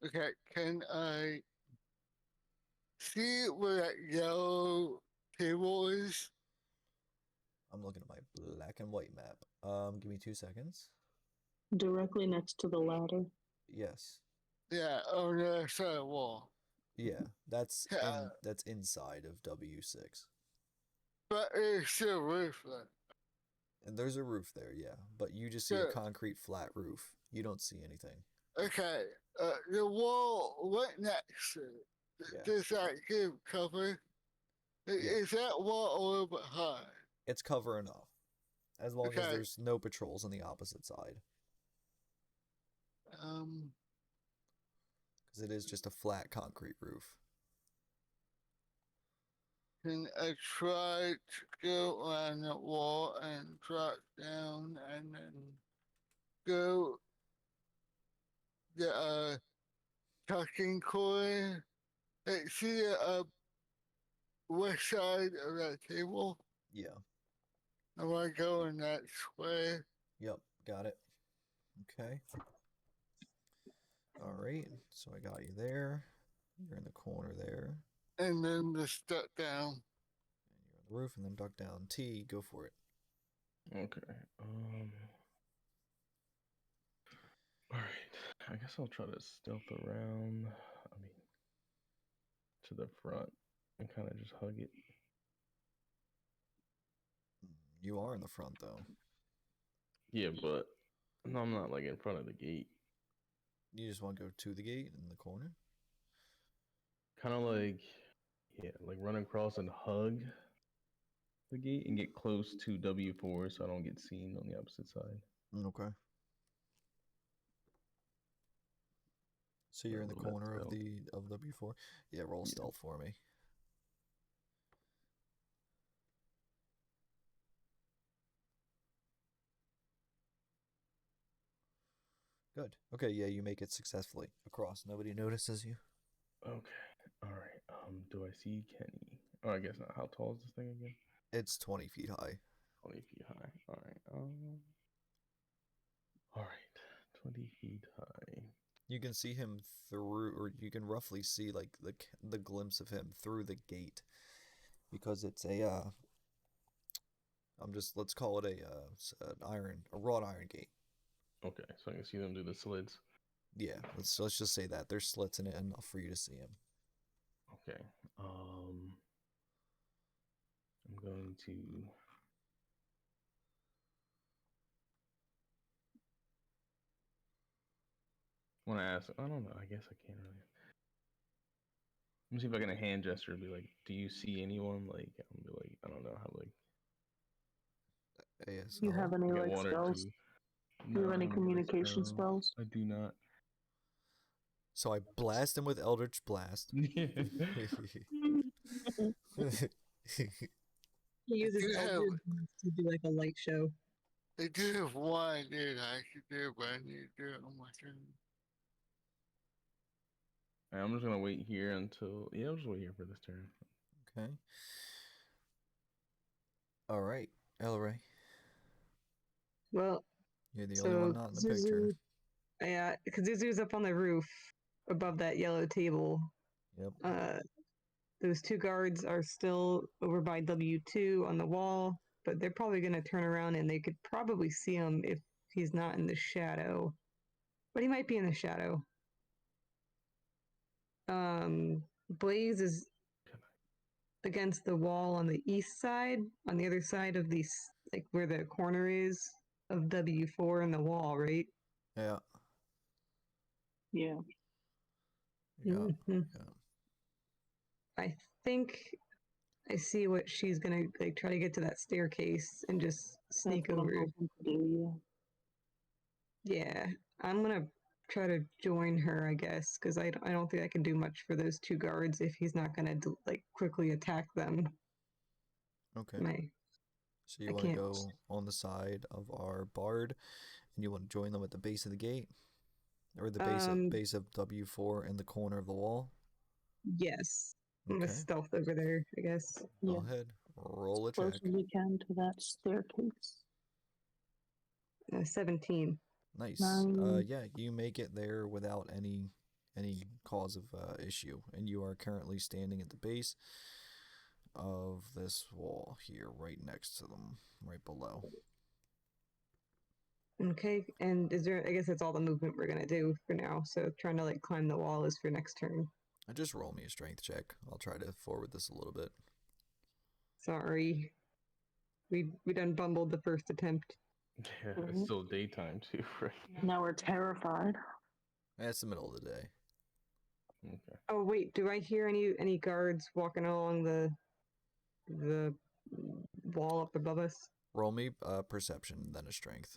okay, can I see where that yellow table is? I'm looking at my black and white map. Give me 2 seconds. Directly next to the ladder. Yes. Yeah, on the other side of the wall. Yeah, that's Yeah, that's inside of W6. but it's still roof then. And there's a roof there, yeah, but you just see a Good. concrete flat roof. You don't see anything. Okay, the wall right next to it. Yeah. Does that give cover? Yeah. Is that wall a little bit high? It's cover enough, as long as Okay. there's no patrols on the opposite side, Um, because it is just a flat concrete roof. can I try to go around the wall and drop down and then go the tucking corner? Hey, see the west side of that table? Yeah. I want to go in that square. Yep. Got it. Okay. All right. So I got you there. You're in the corner there. And then just duck down. And you're on the roof, and then duck down. T, go for it. Okay. All right. I guess I'll try to stealth around. I mean, to the front and kind of just hug it. You are in the front, though. Yeah, but no, I'm not like in front of the gate. You just want to go to the gate in the corner? Kind of like, yeah, like run across and hug the gate and get close to W4 so I don't get seen on the opposite side. Okay. So you're in the Roll that corner of stealth. W4? Yeah, roll Yeah. stealth for me. Good. Okay, yeah, you make it successfully across. Nobody notices you. Okay. All right. Do I see Kenny? Oh, I guess not. How tall is this thing again? It's 20 feet high. 20 feet high. All right. All right. 20 feet high. You can see him through, or you can roughly see like the glimpse of him through the gate, because it's let's call it a wrought iron gate. Okay, so I can see them do the slits. Yeah, let's just say that there's slits in it enough for you to see him. Okay. I'm going to. Want to ask? I don't know. I guess I can't really. Let me see if I can a hand gesture and be like, "Do you see anyone?" Like, I'm be like, I don't know how like. ASL. You have any Get like one or spells? two. Do you have No, I any don't get communication spells? I do not. So I blast him with Eldritch Blast. He uses You have- Eldritch Blast to do like a light show. I do have one idea that I could do, but I need to do it on my turn. I'm just gonna wait here until. Yeah, I'll just wait here for this turn. Okay. All right, Elray. Well, You're the only one not in the picture. Yeah, because Zuzu's up on the roof. above that yellow table. Yep. Those 2 guards are still over by W2 on the wall, but they're probably going to turn around and they could probably see him if he's not in the shadow. But he might be in the shadow. Blaze is against the wall on the east side, on the other side of these, like where the corner is of W4 in the wall, right? Yeah. Yeah. Yeah. Mhm. Yeah. I think I see what she's gonna like try to get to that staircase and just sneak That's what over. I'm hoping to do, Yeah, I'm gonna try to join her, I guess, because I don't think I can do much for those 2 guards if he's not gonna like quickly attack them. Okay. So you I want to can't. go on the side of our bard, and you want to join them at the base of the gate, or the base of W4 in the corner of the wall. Yes, I'm gonna Okay. stealth over there, I guess. Go Yeah. ahead. Roll a Close check. as we can to that staircase. 17. Nice. Nine. Yeah, you make it there without any cause of issue, and you are currently standing at the base of this wall here, right next to them, right below. Okay, and is there? I guess that's all the movement we're gonna do for now. So trying to like climb the wall is for next turn. Just roll me a strength check. I'll try to forward this a little bit. Sorry, we done bumbled the first attempt. Yeah, it's still daytime too, right? Now we're terrified. It's the middle of the day. Okay. Oh wait, do I hear any guards walking along the wall up above us? Roll me perception, then a strength.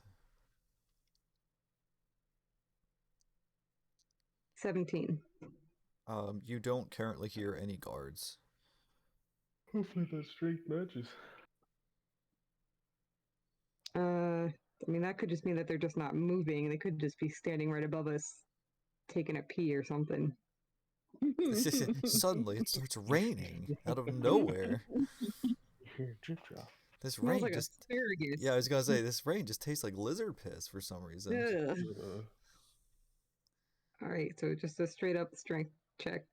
17. You don't currently hear any guards. Hopefully that strength matches. I mean that could just mean that they're just not moving. They could just be standing right above us, taking a pee or something. Suddenly, it starts raining out of nowhere. Here, drip drop. This Smells rain like just. asparagus. Yeah, I was gonna say, this rain just tastes like lizard piss for some reason. Ugh. Uh, All right, so just a straight up strength check.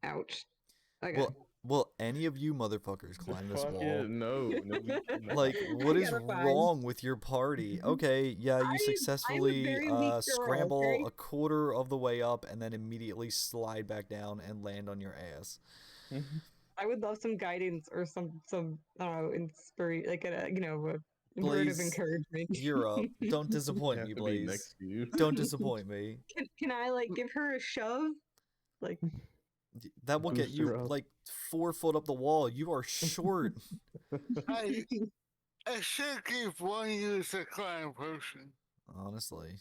Ouch. Okay. Will any of you motherfuckers climb this fuck wall? yeah, no, we cannot. Like, what is got a 5. wrong with your party? Okay, yeah, you I'm a successfully very weak girl, scramble okay? a quarter of the way up and then immediately slide back down and land on your ass. I would love some guidance or some I don't know, inspiration, like a word of Blaze, encouragement. You're up. Don't disappoint have me, to be Blaze. next to you. Don't disappoint me. Can I like give her a shove? Like That will get Boost her you up. like 4 foot up the wall. You are short. I should give one use a climb potion. Honestly.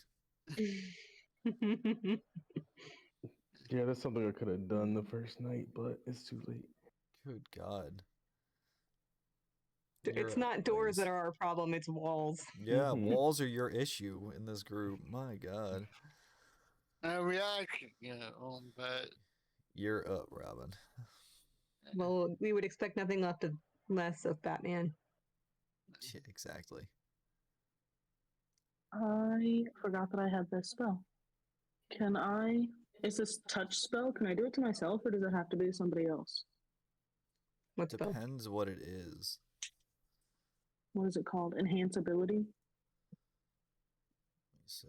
Yeah, that's something I could have done the first night, but it's too late. Good God. It's You're not up, doors Blaze. that are our problem, it's walls. Yeah, Mhm. walls are your issue in this group. My God. I'm reacting, but You're up, Robin. Well, we would expect nothing less of Batman. Yeah, exactly. I forgot that I had this spell. Is this touch spell? Can I do it to myself or does it have to be to somebody else? What spell? Depends what it is. What is it called? Enhance ability? Let me see.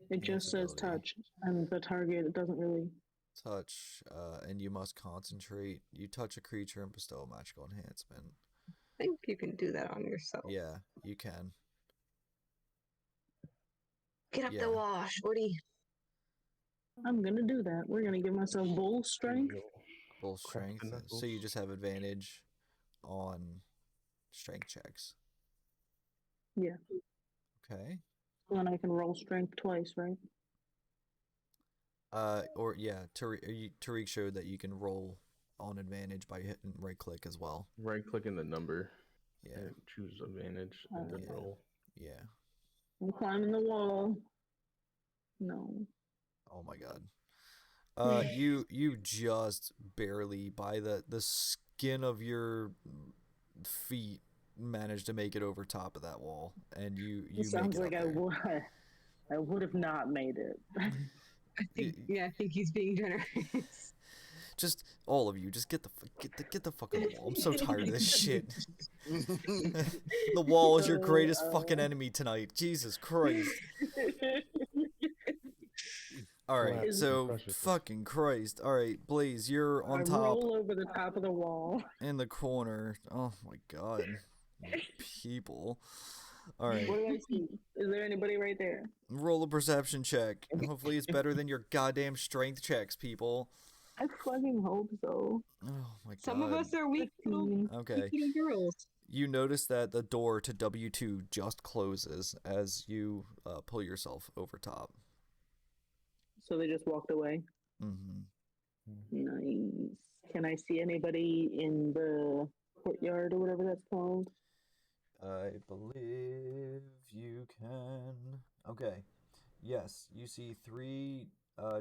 It just says Enhance touch, and the target, it doesn't really. Touch, and you must concentrate. You touch a creature and bestow a magical enhancement. I think you can do that on yourself. Yeah, you can. Get up Yeah. the wall, shorty. I'm gonna do that. We're gonna give myself bull strength. Full Crack the strength. So you just have advantage on strength checks. Yeah. Okay. And I can roll strength twice, right? Or yeah, Tariq showed that you can roll on advantage by hitting right click as well. Right clicking the number. Yeah. And choose advantage and then Yeah. roll. Yeah. I'm climbing the wall. No. Oh my God. You just barely by the skin of your feet managed to make it over top of that wall, and you It make sounds it like up I there. would. I would have not made it. I think he's being generous. Just all of you, just get the fuck on the wall. I'm so tired of this shit. The wall is your greatest fucking enemy tonight. Jesus Christ. Alright, Is- so Precious. fucking Christ. Alright, Blaze, you're on I top roll over the top of the wall. in the corner. Oh my god. You people. Alright. What do I see? Is there anybody right there? Roll a perception check. Hopefully it's better than your goddamn strength checks, people. I fucking hope so. Oh my god. Some of us are weak little, Okay. weak little girls. You notice that the door to W2 just closes as you pull yourself over top. So they just walked away. Mm-hmm. Nice. Can I see anybody in the courtyard or whatever that's called? I believe you can. Okay. Yes, you see 3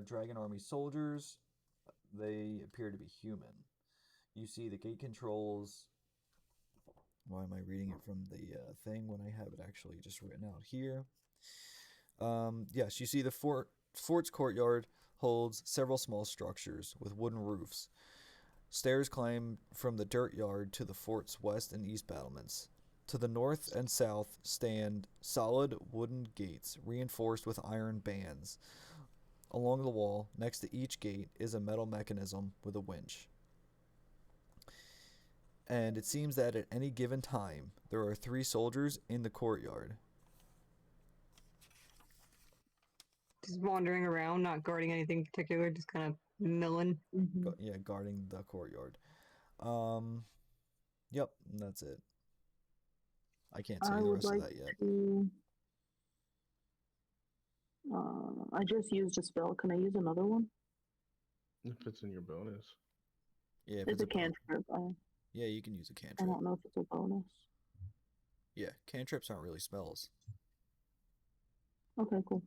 Dragon Army soldiers. They appear to be human. You see the gate controls. Why am I reading it from the thing when I have it actually just written out here? Yes, you see the fort's courtyard holds several small structures with wooden roofs. Stairs climb from the dirt yard to the fort's west and east battlements. To the north and south stand solid wooden gates reinforced with iron bands. Along the wall, next to each gate, is a metal mechanism with a winch. And it seems that at any given time, there are 3 soldiers in the courtyard. Just wandering around, not guarding anything particular, just kind of milling. Guarding the courtyard. Yep, and that's it. I can't say the rest of that yet. I just used a spell. Can I use another one? If it's in your bonus. Yeah, if It's a bonus. cantrip. Yeah, you can use a I cantrip. don't know if it's a bonus. Yeah, cantrips aren't really spells. Okay, cool.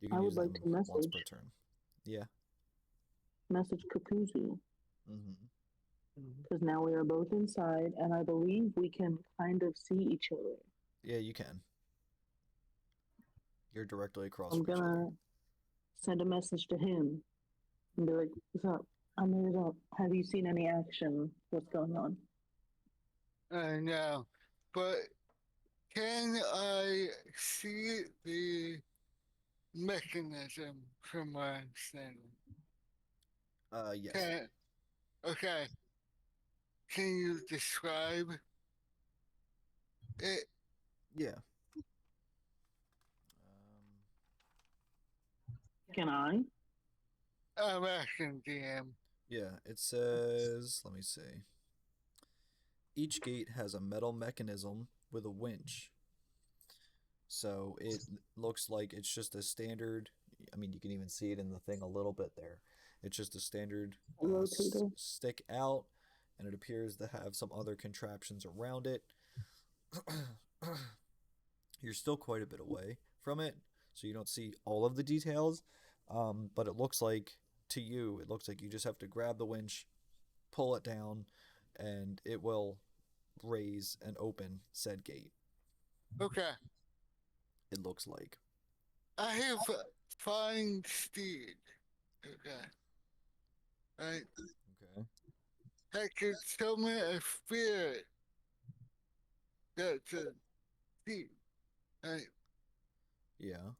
You I can would use like them to once per message. turn. Yeah. Message Kakuzu. Mm-hmm. Because now we are both inside, and I believe we can kind of see each other. Yeah, you can. You're directly across I'm from each gonna other. send a message to him and be like, "What's up? I made it up. Have you seen any action? What's going on?" I know, but can I see the mechanism from my understanding? Yes. Okay. Can you describe it? Yeah. Can I? I'm asking DM. Yeah, it says, let me see. Each gate has a metal mechanism with a winch. So it looks like it's just a standard, I mean, you can even see it in the thing a little bit there. It's just a standard Rotator. stick out, and it appears to have some other contraptions around it. You're still quite a bit away from it, so you don't see all of the details, but it looks like, to you, it looks like you just have to grab the winch, pull it down, and it will raise and open said gate. Okay. It looks like. I have fine steed. Okay. Right. Okay. That could summon a spirit. That's a steed. Right. Yeah.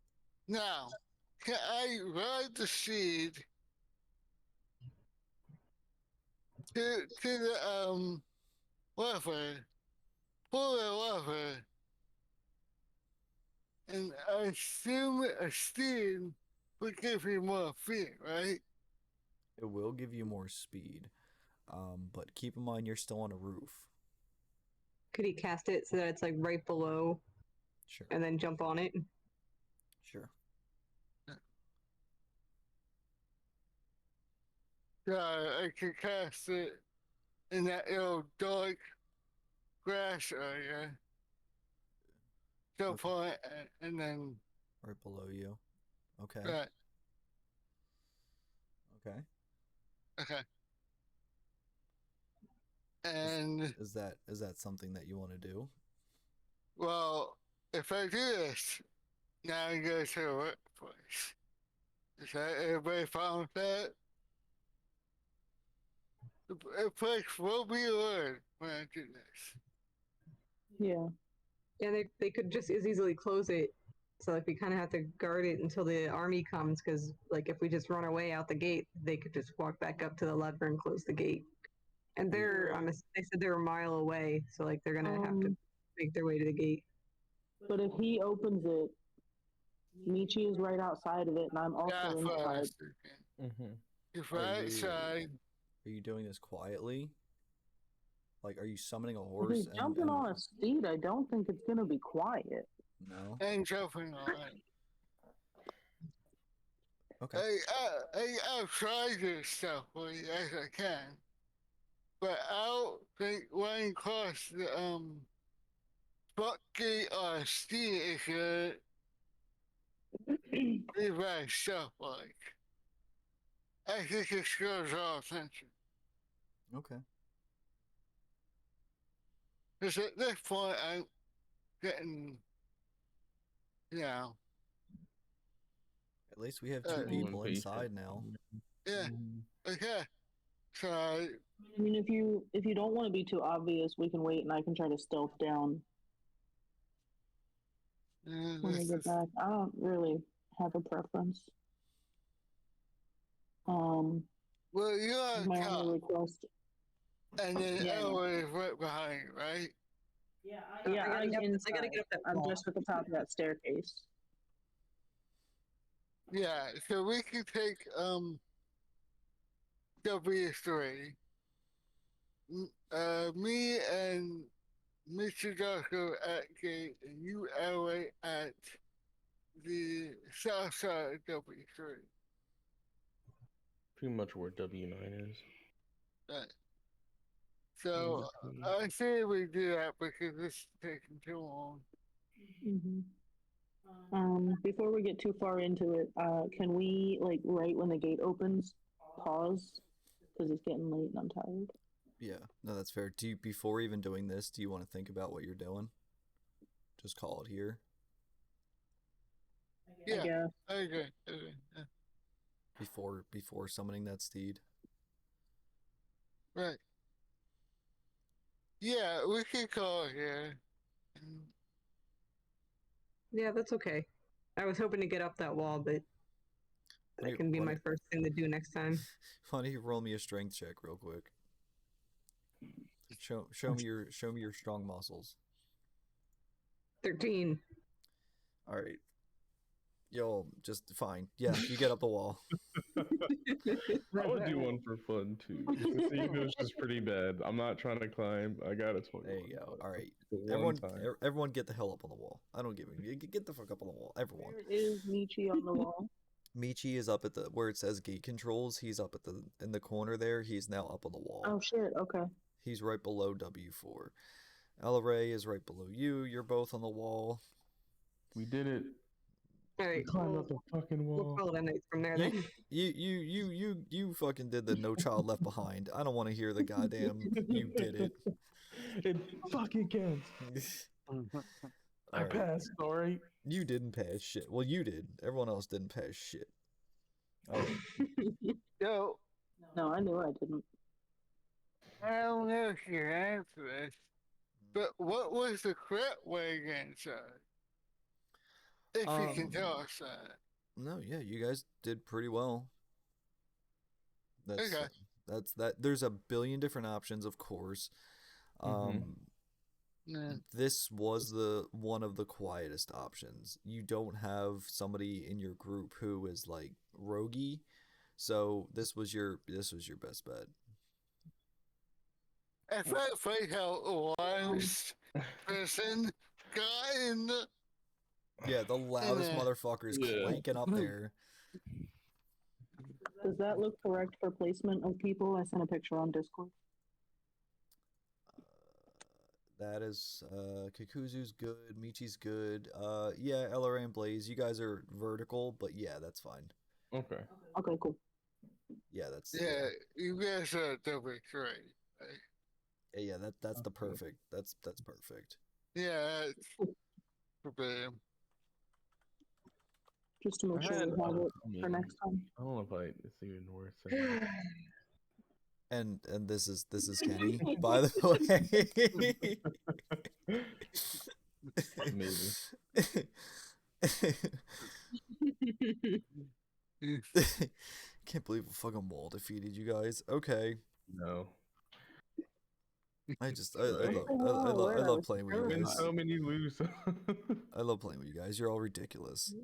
Now, can I ride the steed to the lever, pull the lever, and I assume a steed would give you more feet, right? It will give you more speed. But keep in mind you're still on a roof. Could he cast it so that it's like right below Sure. and then jump on it? Sure. Yeah, I could cast it in that little dark grass area. Jump on it and then Right below you. Okay. right. Okay. Okay. And Is that something that you want to do? well, if I do this, Now you go to the workplace. Is that everybody found that? The place will be alert when I do this. Yeah. Yeah, they could just as easily close it. So like we kind of have to guard it until the army comes, because like if we just run away out the gate, they could just walk back up to the lever and close the gate. And they said they're a mile away, so like they're gonna have to make their way to the gate. But if he opens it, Michi is right outside of it, and I'm also That's what I inside. was thinking. Mm-hmm. If Are right you- side, Are you doing this quietly? Like, are you summoning a If horse? he's jumping on a steed, I don't think it's gonna be quiet. No. and jumping on it. Okay. I'll try this stuff for you as I can. But I don't think running across the butt gate or a steed is gonna be very stuff like. I think it shows our attention. Okay. Because at this point I'm getting At least we have two Uh, people Impatient. inside now. yeah, Mm-hmm. okay. So I mean, if you don't want to be too obvious, we can wait, and I can try to stealth down when we get back. I don't really have a preference. well, you're My on top, only request. and then Yeah. Elwood is right behind you, right? Yeah, I gotta I'm get up- I inside. gotta get up that I'm wall. just at the top of that staircase. Yeah, so we can take W3. Me and Mr. Darko at gate, and you Elway at the south side of W3. Pretty much where W9 is. Right. So I say we do that because this is taking too long. Before we get too far into it, can we, like, right when the gate opens, pause? Because it's getting late and I'm tired. Yeah. No, that's fair. Before even doing this, do you want to think about what you're doing? Just call it here. Yeah, I guess. I agree. Yeah. Before summoning that steed. Right. Yeah, we can call it here. Yeah, that's okay. I was hoping to get up that wall, but that can be my first thing to do next time. Why don't you roll me a strength check real quick? Show me your strong muscles. 13. All right. Yo, just fine. Yeah, you get up the wall. I would do one for fun too. The secret is just pretty bad. I'm not trying to climb. I got a 20. There you go. All right. Everyone, Everyone get the hell up on the wall. I don't give a get the fuck up on the wall. Everyone. Where is Michi on the wall? Michi is up at the where it says gate controls. He's up at in the corner there. He's now up on the wall. Oh shit, okay. He's right below W4. Ray is right below you. You're both on the wall. we did it. All right, Climb up the fucking we'll wall. call it a night from there then. You fucking did the No Child Left Behind. I don't want to hear the goddamn you did it. It fucking counts. I Alright. passed. All right. You didn't pass shit. Well, you did. Everyone else didn't pass shit. Alright. So, No, I knew I didn't. I don't know if you answer this, but what was the correct way again, sir? If you can tell us that. No, yeah, you guys did pretty well. Okay. That's that. There's a billion different options, of course. Yeah. This was the one of the quietest options. You don't have somebody in your group who is like roguey, so this was your best bet. I felt like how the wildest person got in the. Yeah, the loudest Yeah. motherfucker is Yeah. clanking up there. Does that look correct for placement of people? I sent a picture on Discord. That is Kikuzu's good, Michi's good. Yeah, LRA and Blaze, you guys are vertical, but yeah, that's fine. Okay. Okay, cool. Yeah, that's Yeah, you guys are double three. yeah, that's the perfect. That's perfect. Yeah, that's for them. just to make sure we have it for next time. I don't know if it's even worth saying. And this is Kenny, by the way. Maybe. Can't believe a fucking wall defeated you guys. Okay. No. I love playing with you guys. So many lose. I love playing with you guys. You're all ridiculous.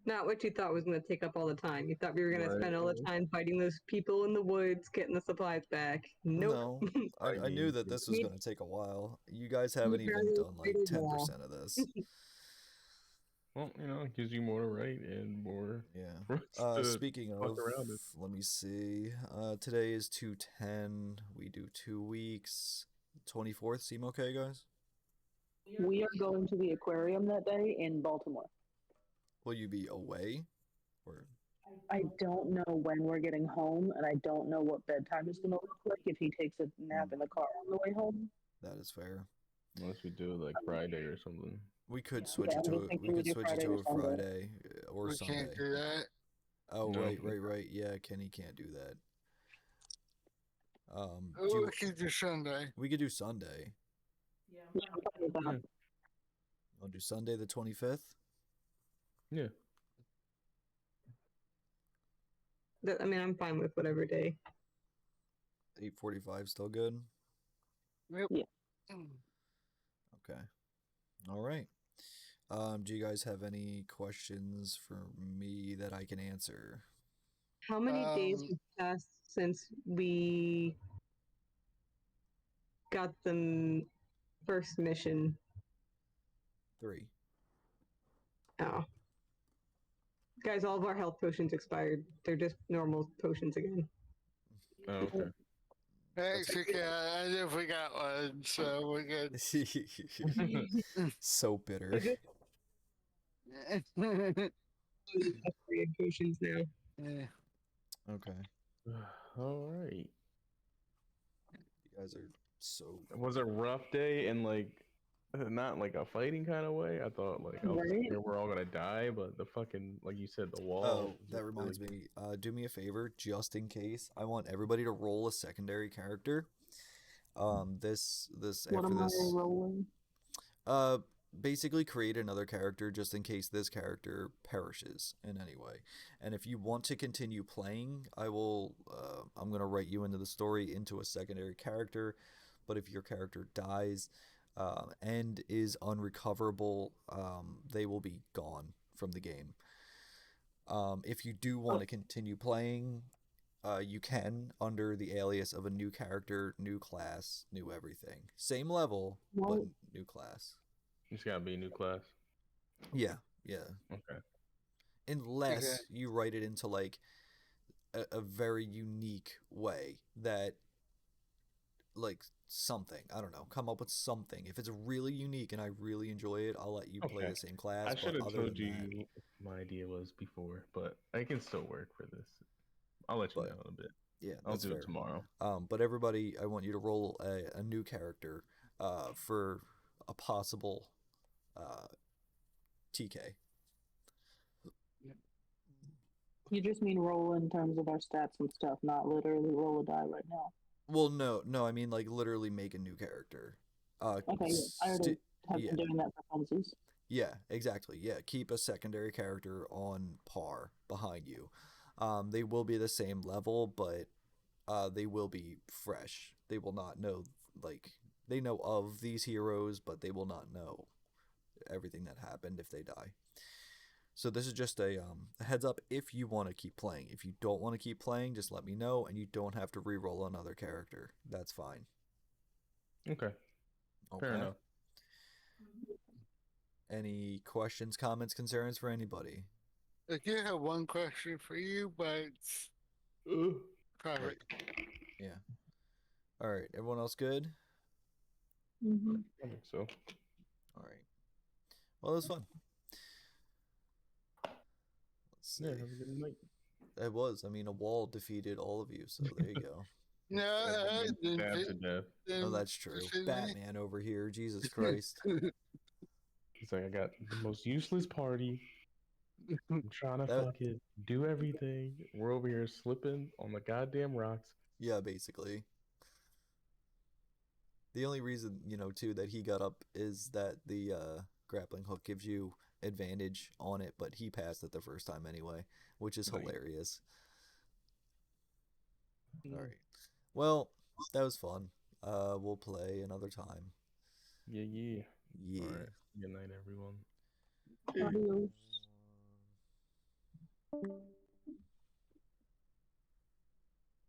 Not what you thought was going to take up all the time. You thought we were going to spend all the time fighting those people in the woods, getting the supplies back. Nope. No, I knew that this was going to take a while. You guys haven't even done like 10% of this. Well, it gives you more to write and more. Yeah. Speaking of, let me see. Today is 2/10. We do 2 weeks. 24th seem okay, guys? We are going to the aquarium that day in Baltimore. Will you be away? Or I don't know when we're getting home, and I don't know what bedtime is going to look like if he takes a nap in the car on the way home. That is fair. Unless we do it like Friday or something. We could switch it to a Friday or Sunday. We can't do that. Oh, no. Right. Yeah, Kenny can't do that. We could do Sunday. We could do Sunday. Yeah. I'll do Sunday the 25th. Yeah. I mean, I'm fine with whatever day. 8:45 still good? Yep. Yeah. Okay. All right. Do you guys have any questions for me that I can answer? How many days have passed since we got the first mission? 3. Oh. Guys, all of our health potions expired. They're just normal potions again. Oh, okay. Thanks, okay. I never got one, so we're good. So bitter. Upgrade potions now. Yeah. Okay. All right. You guys are so. It was a rough day and not like a fighting kind of way. I thought we're all gonna die, but the fucking you said the wall. Oh, that reminds me. Do me a favor, just in case. I want everybody to roll a secondary character. This what after am this. I rolling? Basically create another character just in case this character perishes in any way. And if you want to continue playing, I'm gonna write you into the story into a secondary character. But if your character dies and is unrecoverable, they will be gone from the game. If you do want to continue playing, you can under the alias of a new character, new class, new everything. Same level, but new class. It's gotta be a new class. Yeah. Okay. Unless you write it into a very unique way that something. I don't know. Come up with something. If it's really unique and I really enjoy it, I'll let you play the same class. I should have told you my idea was before, but I can still work for this. I'll let you know in a bit. Yeah, I'll do it tomorrow. But everybody, I want you to roll a new character for a possible TK. You just mean roll in terms of our stats and stuff, not literally roll a die right now. Well, no, I mean literally make a new character. Okay, I already have been doing that for funsies. Yeah, exactly. Yeah, keep a secondary character on par behind you. They will be the same level, but they will be fresh. They will not know, they know of these heroes, but they will not know everything that happened if they die. So this is just a heads up if you want to keep playing. If you don't want to keep playing, just let me know, and you don't have to re-roll another character. That's fine. Okay. Fair enough. Any questions, comments, concerns for anybody? I do have one question for you, but it's private. Yeah. All right. Everyone else good? Mm-hmm. I think so. All right. Well, it was fun. Let's see. Yeah, have a good night. It was. I mean, a wall defeated all of you, so there you go. No, I didn't. Oh, that's true. Batman over here. Jesus Christ. He's like, I got the most useless party. I'm trying to That- fucking do everything. We're over here slipping on the goddamn rocks. Yeah, basically. The only reason, too, that he got up is that the grappling hook gives you advantage on it, but he passed it the first time anyway, which is Nice. hilarious. All right. Well, that was fun. We'll play another time. Yeah, yeah. Yeah. All right. Good night, everyone. Adios.